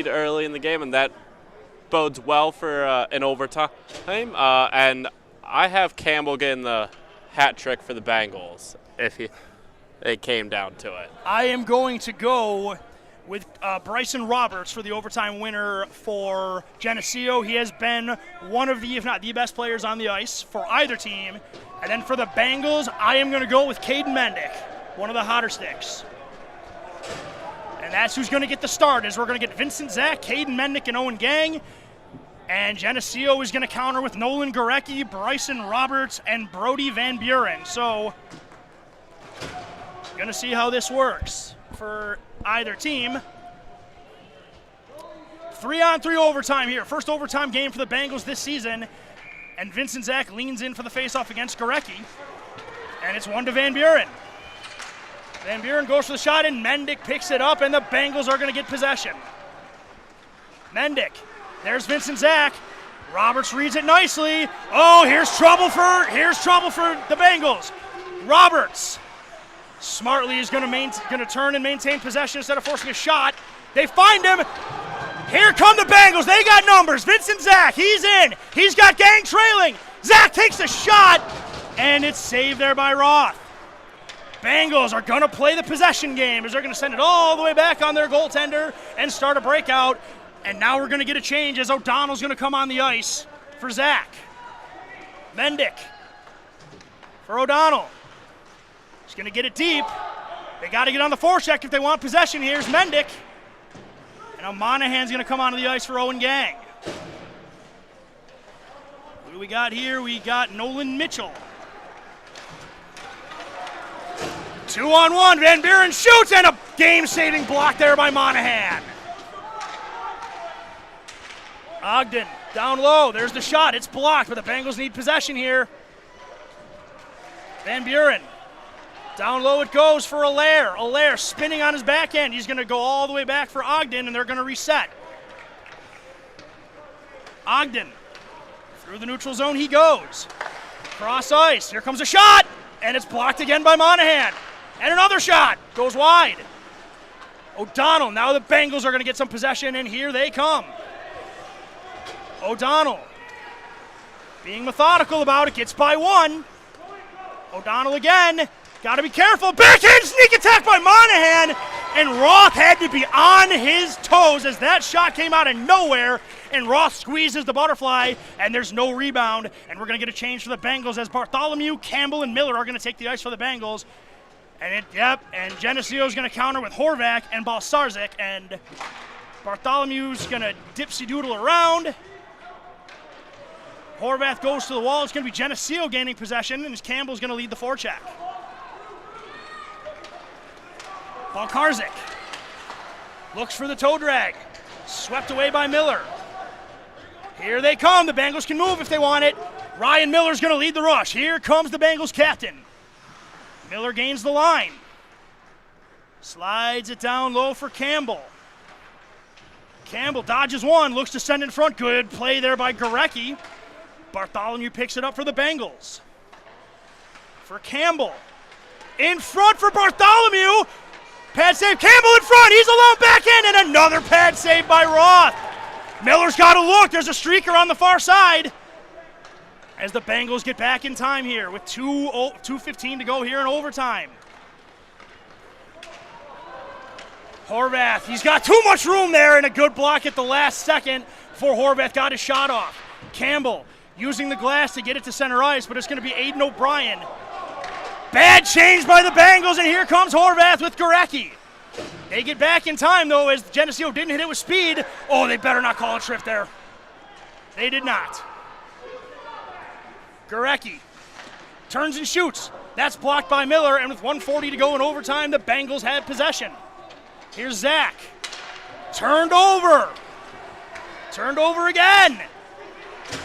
early in the game, and that bodes well for an overtime. And I have Campbell getting the hat trick for the Bengals if it came down to it. I am going to go with Bryson Roberts for the overtime winner for Geneseo. He has been one of the, if not the best players on the ice for either team. And then for the Bengals, I am going to go with Caden Mendick, one of the hotter sticks. And that's who's going to get the start, is we're going to get Vincent Zach, Caden Mendick, and Owen Gang. And Geneseo is going to counter with Nolan Gorecki, Bryson Roberts, and Brody Van Buren. So, going to see how this works for either team. 3-on-3 overtime here. First overtime game for the Bengals this season. And Vincent Zach leans in for the faceoff against Gorecki. And it's one to Van Buren. Van Buren goes for the shot, and Mendick picks it up, and the Bengals are going to get possession. Mendick. There's Vincent Zach. Roberts reads it nicely. Oh, here's trouble for the Bengals. Roberts smartly is going to turn and maintain possession instead of forcing a shot. They find him. Here come the Bengals. They got numbers. Vincent Zach, he's in. He's got gang trailing. Zach takes a shot, and it's saved there by Roth. Bengals are going to play the possession game as they're going to send it all the way back on their goaltender and start a breakout. And now we're going to get a change as O'Donnell's going to come on the ice for Zach. Mendick for O'Donnell. He's going to get it deep. They got to get on the forecheck if they want possession. Here's Mendick. And now Monahan's going to come onto the ice for Owen Gang. Who do we got here? We got Nolan Mitchell. 2-on-1. Van Buren shoots, and a game-saving block there by Monahan. Ogden down low. There's the shot. It's blocked, but the Bengals need possession here. Van Buren. Down low it goes for Allaire. Allaire spinning on his back end. He's going to go all the way back for Ogden, and they're going to reset. Ogden. Through the neutral zone he goes. Cross ice. Here comes a shot, and it's blocked again by Monahan. And another shot. Goes wide. O'Donnell. Now the Bengals are going to get some possession, and here they come. O'Donnell. Being methodical about it. Gets by one. O'Donnell again. Got to be careful. Backhand sneak attack by Monahan. And Roth had to be on his toes as that shot came out of nowhere. And Roth squeezes the butterfly, and there's no rebound. And we're going to get a change for the Bengals as Bartholomew, Campbell, and Miller are going to take the ice for the Bengals. And and Geneseo is going to counter with Horvath and Balsarzik. And Bartholomew's going to dipsy-doodle around. Horvath goes to the wall. It's going to be Geneseo gaining possession, and Campbell's going to lead the forecheck. Balkarzik looks for the toe drag. Swept away by Miller. Here they come. The Bengals can move if they want it. Ryan Miller's going to lead the rush. Here comes the Bengals captain. Miller gains the line. Slides it down low for Campbell. Campbell dodges one, looks to send in front. Good play there by Gorecki. Bartholomew picks it up for the Bengals. For Campbell. In front for Bartholomew. Pad save. Campbell in front. He's alone back in. And another pad save by Roth. Miller's got to look. There's a streaker on the far side. As the Bengals get back in time here with 2:15 to go here in overtime. Horvath. He's got too much room there, and a good block at the last second before Horvath got his shot off. Campbell using the glass to get it to center ice, but it's going to be Aiden O'Brien. Bad change by the Bengals, and here comes Horvath with Gorecki. They get back in time, though, as Geneseo didn't hit it with speed. Oh, they better not call a trip there. They did not. Gorecki turns and shoots. That's blocked by Miller, and with 1:40 to go in overtime, the Bengals had possession. Here's Zach. Turned over. Turned over again.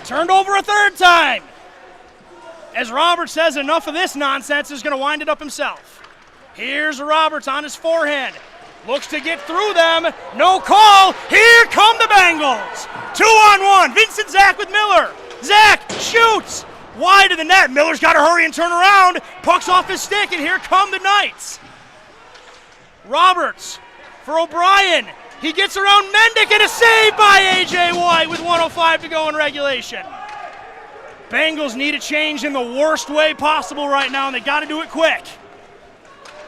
Turned over a third time. As Roberts says, enough of this nonsense, is going to wind it up himself. Here's Roberts on his forehand. Looks to get through them. No call. Here come the Bengals. 2-on-1. Vincent Zach with Miller. Zach shoots. Wide of the net. Miller's got to hurry and turn around. Puck's off his stick, and here come the Knights. Roberts for O'Brien. He gets around Mendick, and a save by A.J. White with 1:05 to go in regulation. Bengals need a change in the worst way possible right now, and they got to do it quick.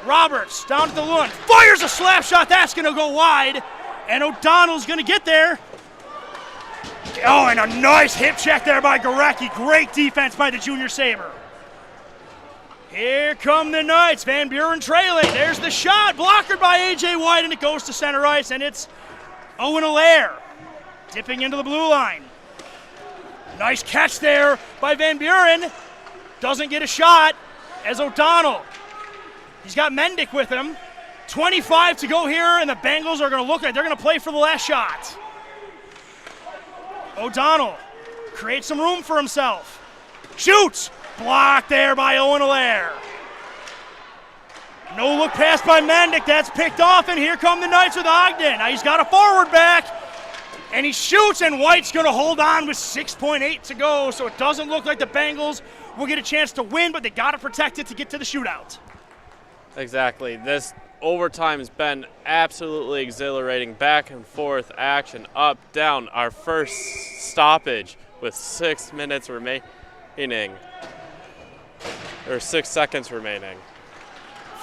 Roberts down to the Lund. Fires a slap shot. That's going to go wide, and O'Donnell's going to get there. Oh, and a nice hip check there by Gorecki. Great defense by the junior Sabre. Here come the Knights. Van Buren trailing. There's the shot. Blockered by A.J. White, and it goes to center ice, and it's Owen Allaire dipping into the blue line. Nice catch there by Van Buren. Doesn't get a shot as O'Donnell. He's got Mendick with him. 25 to go here, and the Bengals are going to look like they're going to play for the last shot. O'Donnell creates some room for himself. Shoots. Blocked there by Owen Allaire. No look pass by Mendick. That's picked off, and here come the Knights with Ogden. Now he's got a forward back, and he shoots, and White's going to hold on with 6:8 to go, so it doesn't look like the Bengals will get a chance to win, but they got to protect it to get to the shootout. Exactly. This overtime's been absolutely exhilarating. Back and forth action, up, down. Our first stoppage with 6 minutes remaining, or 6 seconds remaining.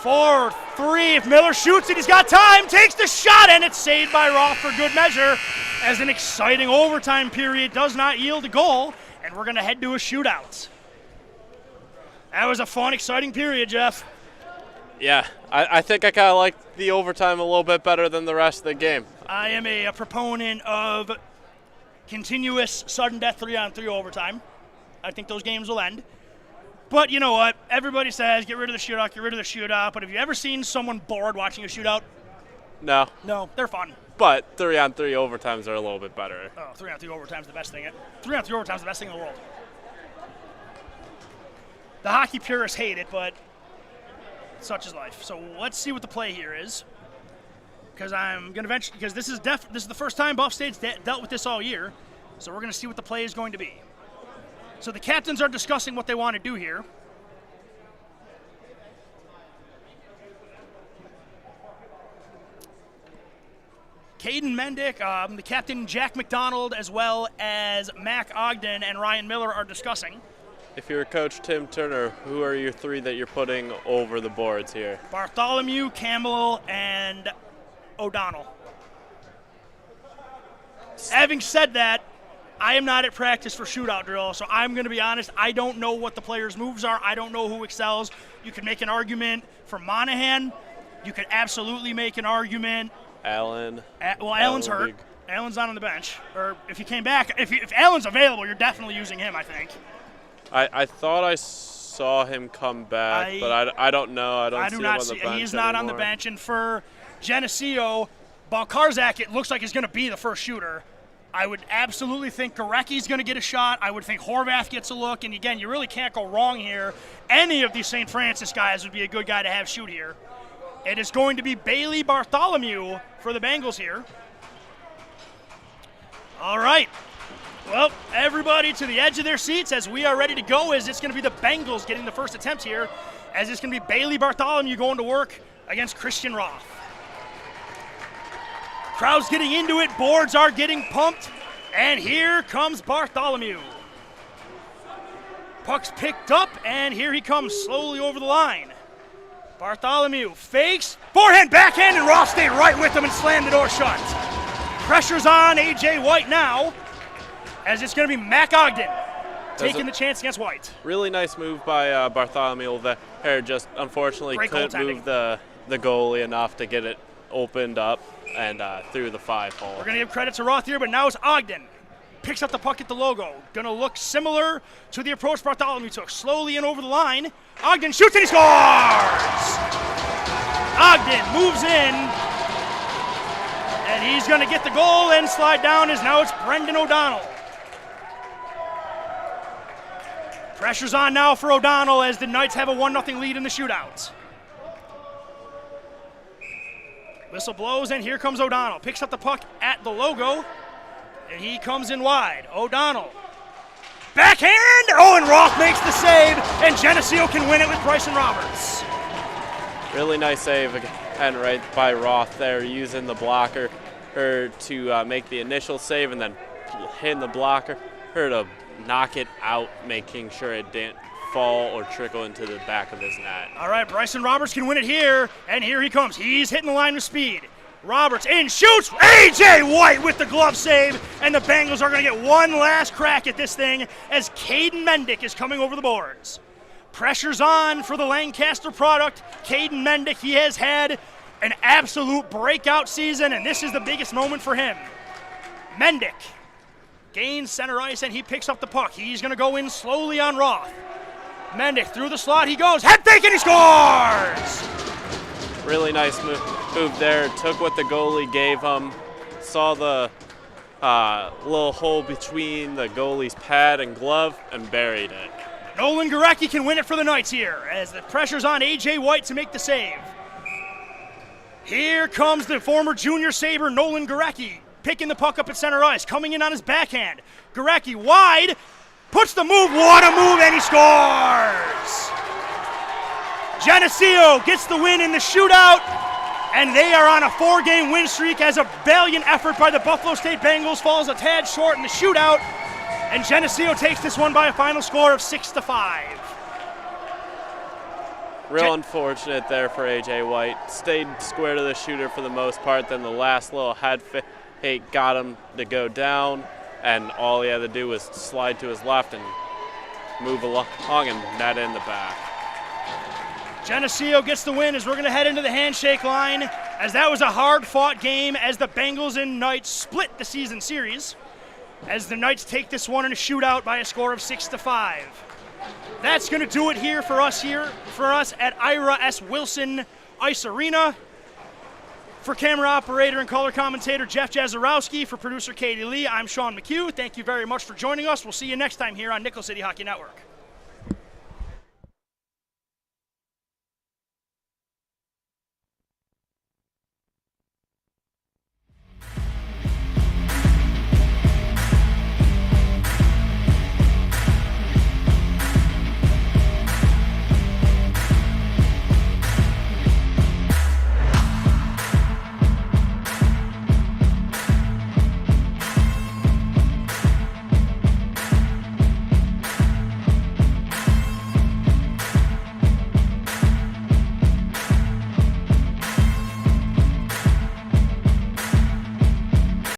4-3. If Miller shoots it, he's got time, takes the shot, and it's saved by Roth for good measure, as an exciting overtime period does not yield a goal, and we're going to head to a shootout. That was a fun, exciting period, Jeff. Yeah, I think I kind of like the overtime a little bit better than the rest of the game. I am a proponent of continuous sudden death 3-on-3 overtime. I think those games will end. But you know what? Everybody says get rid of the shootout, get rid of the shootout. But have you ever seen someone bored watching a shootout? No. No, they're fun. But 3-on-3 overtimes are a little bit better. Oh, 3-on-3 overtime's the best thing. 3-on-3 overtime's the best thing in the world. The hockey purists hate it, but such is life. So let's see what the play here is. Because I'm going to eventually, because this is the first time Buff State's dealt with this all year. So we're going to see what the play is going to be. So the captains are discussing what they want to do here. Caden Mendick, the captain Jack McDonald, as well as Mac Ogden and Ryan Miller are discussing. If you're Coach Tim Turner, who are your three that you're putting over the boards here? Bartholomew, Campbell, and O'Donnell. Having said that, I am not at practice for shootout drill, so I'm going to be honest. I don't know what the players' moves are. I don't know who excels. You could make an argument for Monahan. You could absolutely make an argument. Allen. Allen's hurt. Allen's not on the bench. Or if he came back, if Allen's available, you're definitely using him, I think. I thought I saw him come back, but I don't know. I do not see him on the bench. He's not on the bench. And for Geneseo, Balkarzak, it looks like he's going to be the first shooter. I would absolutely think Gorecki's going to get a shot. I would think Horvath gets a look. And again, you really can't go wrong here. Any of these St. Francis guys would be a good guy to have shoot here. It is going to be Bailey Bartholomew for the Bengals here. All right. Well, everybody to the edge of their seats as we are ready to go, as it's going to be the Bengals getting the first attempt here, as it's going to be Bailey Bartholomew going to work against Christian Roth. Crowd's getting into it, boards are getting pumped, and here comes Bartholomew. Puck's picked up, and here he comes slowly over the line. Bartholomew fakes, forehand, backhand, and Roth stayed right with him and slammed the door shut. Pressure's on A.J. White now, as it's going to be Mac Ogden taking the chance against White. Really nice move by Bartholomew there. Just unfortunately couldn't move the goalie enough to get it opened up and through the 5-hole. We're going to give credit to Roth here, but now it's Ogden. Picks up the puck at the logo. Going to look similar to the approach Bartholomew took. Slowly in over the line. Ogden shoots and he scores! Ogden moves in. And he's going to get the goal and slide down as now it's Brendan O'Donnell. Pressure's on now for O'Donnell as the Knights have a 1-0 lead in the shootout. Whistle blows, and here comes O'Donnell. Picks up the puck at the logo, and he comes in wide. O'Donnell. Backhand! Oh, and Roth makes the save, and Geneseo can win it with Bryson Roberts. Really nice save again right by Roth there, using the blocker to make the initial save and then hitting the blocker to knock it out, making sure it didn't fall or trickle into the back of his net. All right, Bryson Roberts can win it here, and here he comes. He's hitting the line with speed. Roberts in, shoots, A.J. White with the glove save, and the Bengals are going to get one last crack at this thing as Caden Mendick is coming over the boards. Pressure's on for the Lancaster product. Caden Mendick, he has had an absolute breakout season, and this is the biggest moment for him. Mendick gains center ice, and he picks up the puck. He's going to go in slowly on Roth. Mendick through the slot, he goes, head fake, and he scores! Really nice move there. Took what the goalie gave him. Saw the little hole between the goalie's pad and glove and buried it. Nolan Gorecki can win it for the Knights here as the pressure's on A.J. White to make the save. Here comes the former junior Sabre, Nolan Gorecki, picking the puck up at center ice, coming in on his backhand. Gorecki wide, puts the move, what a move, and he scores! Geneseo gets the win in the shootout, And they are on a 4-game win streak as a valiant effort by the Buffalo State Bengals falls a tad short in the shootout. And Geneseo takes this one by a final score of 6-5. Real unfortunate there for A.J. White. Stayed square to the shooter for the most part. Then the last little head fake got him to go down. And all he had to do was slide to his left and move along and net in the back. Geneseo gets the win as we're going to head into the handshake line, as that was a hard-fought game as the Bengals and Knights split the season series, as the Knights take this one in a shootout by a score of 6-5. That's going to do it here for us at Ira S. Wilson Ice Arena. For camera operator and color commentator Jeff Jazarowski, for producer Katie Lee, I'm Sean McHugh. Thank you very much for joining us. We'll see you next time here on Nickel City Hockey Network.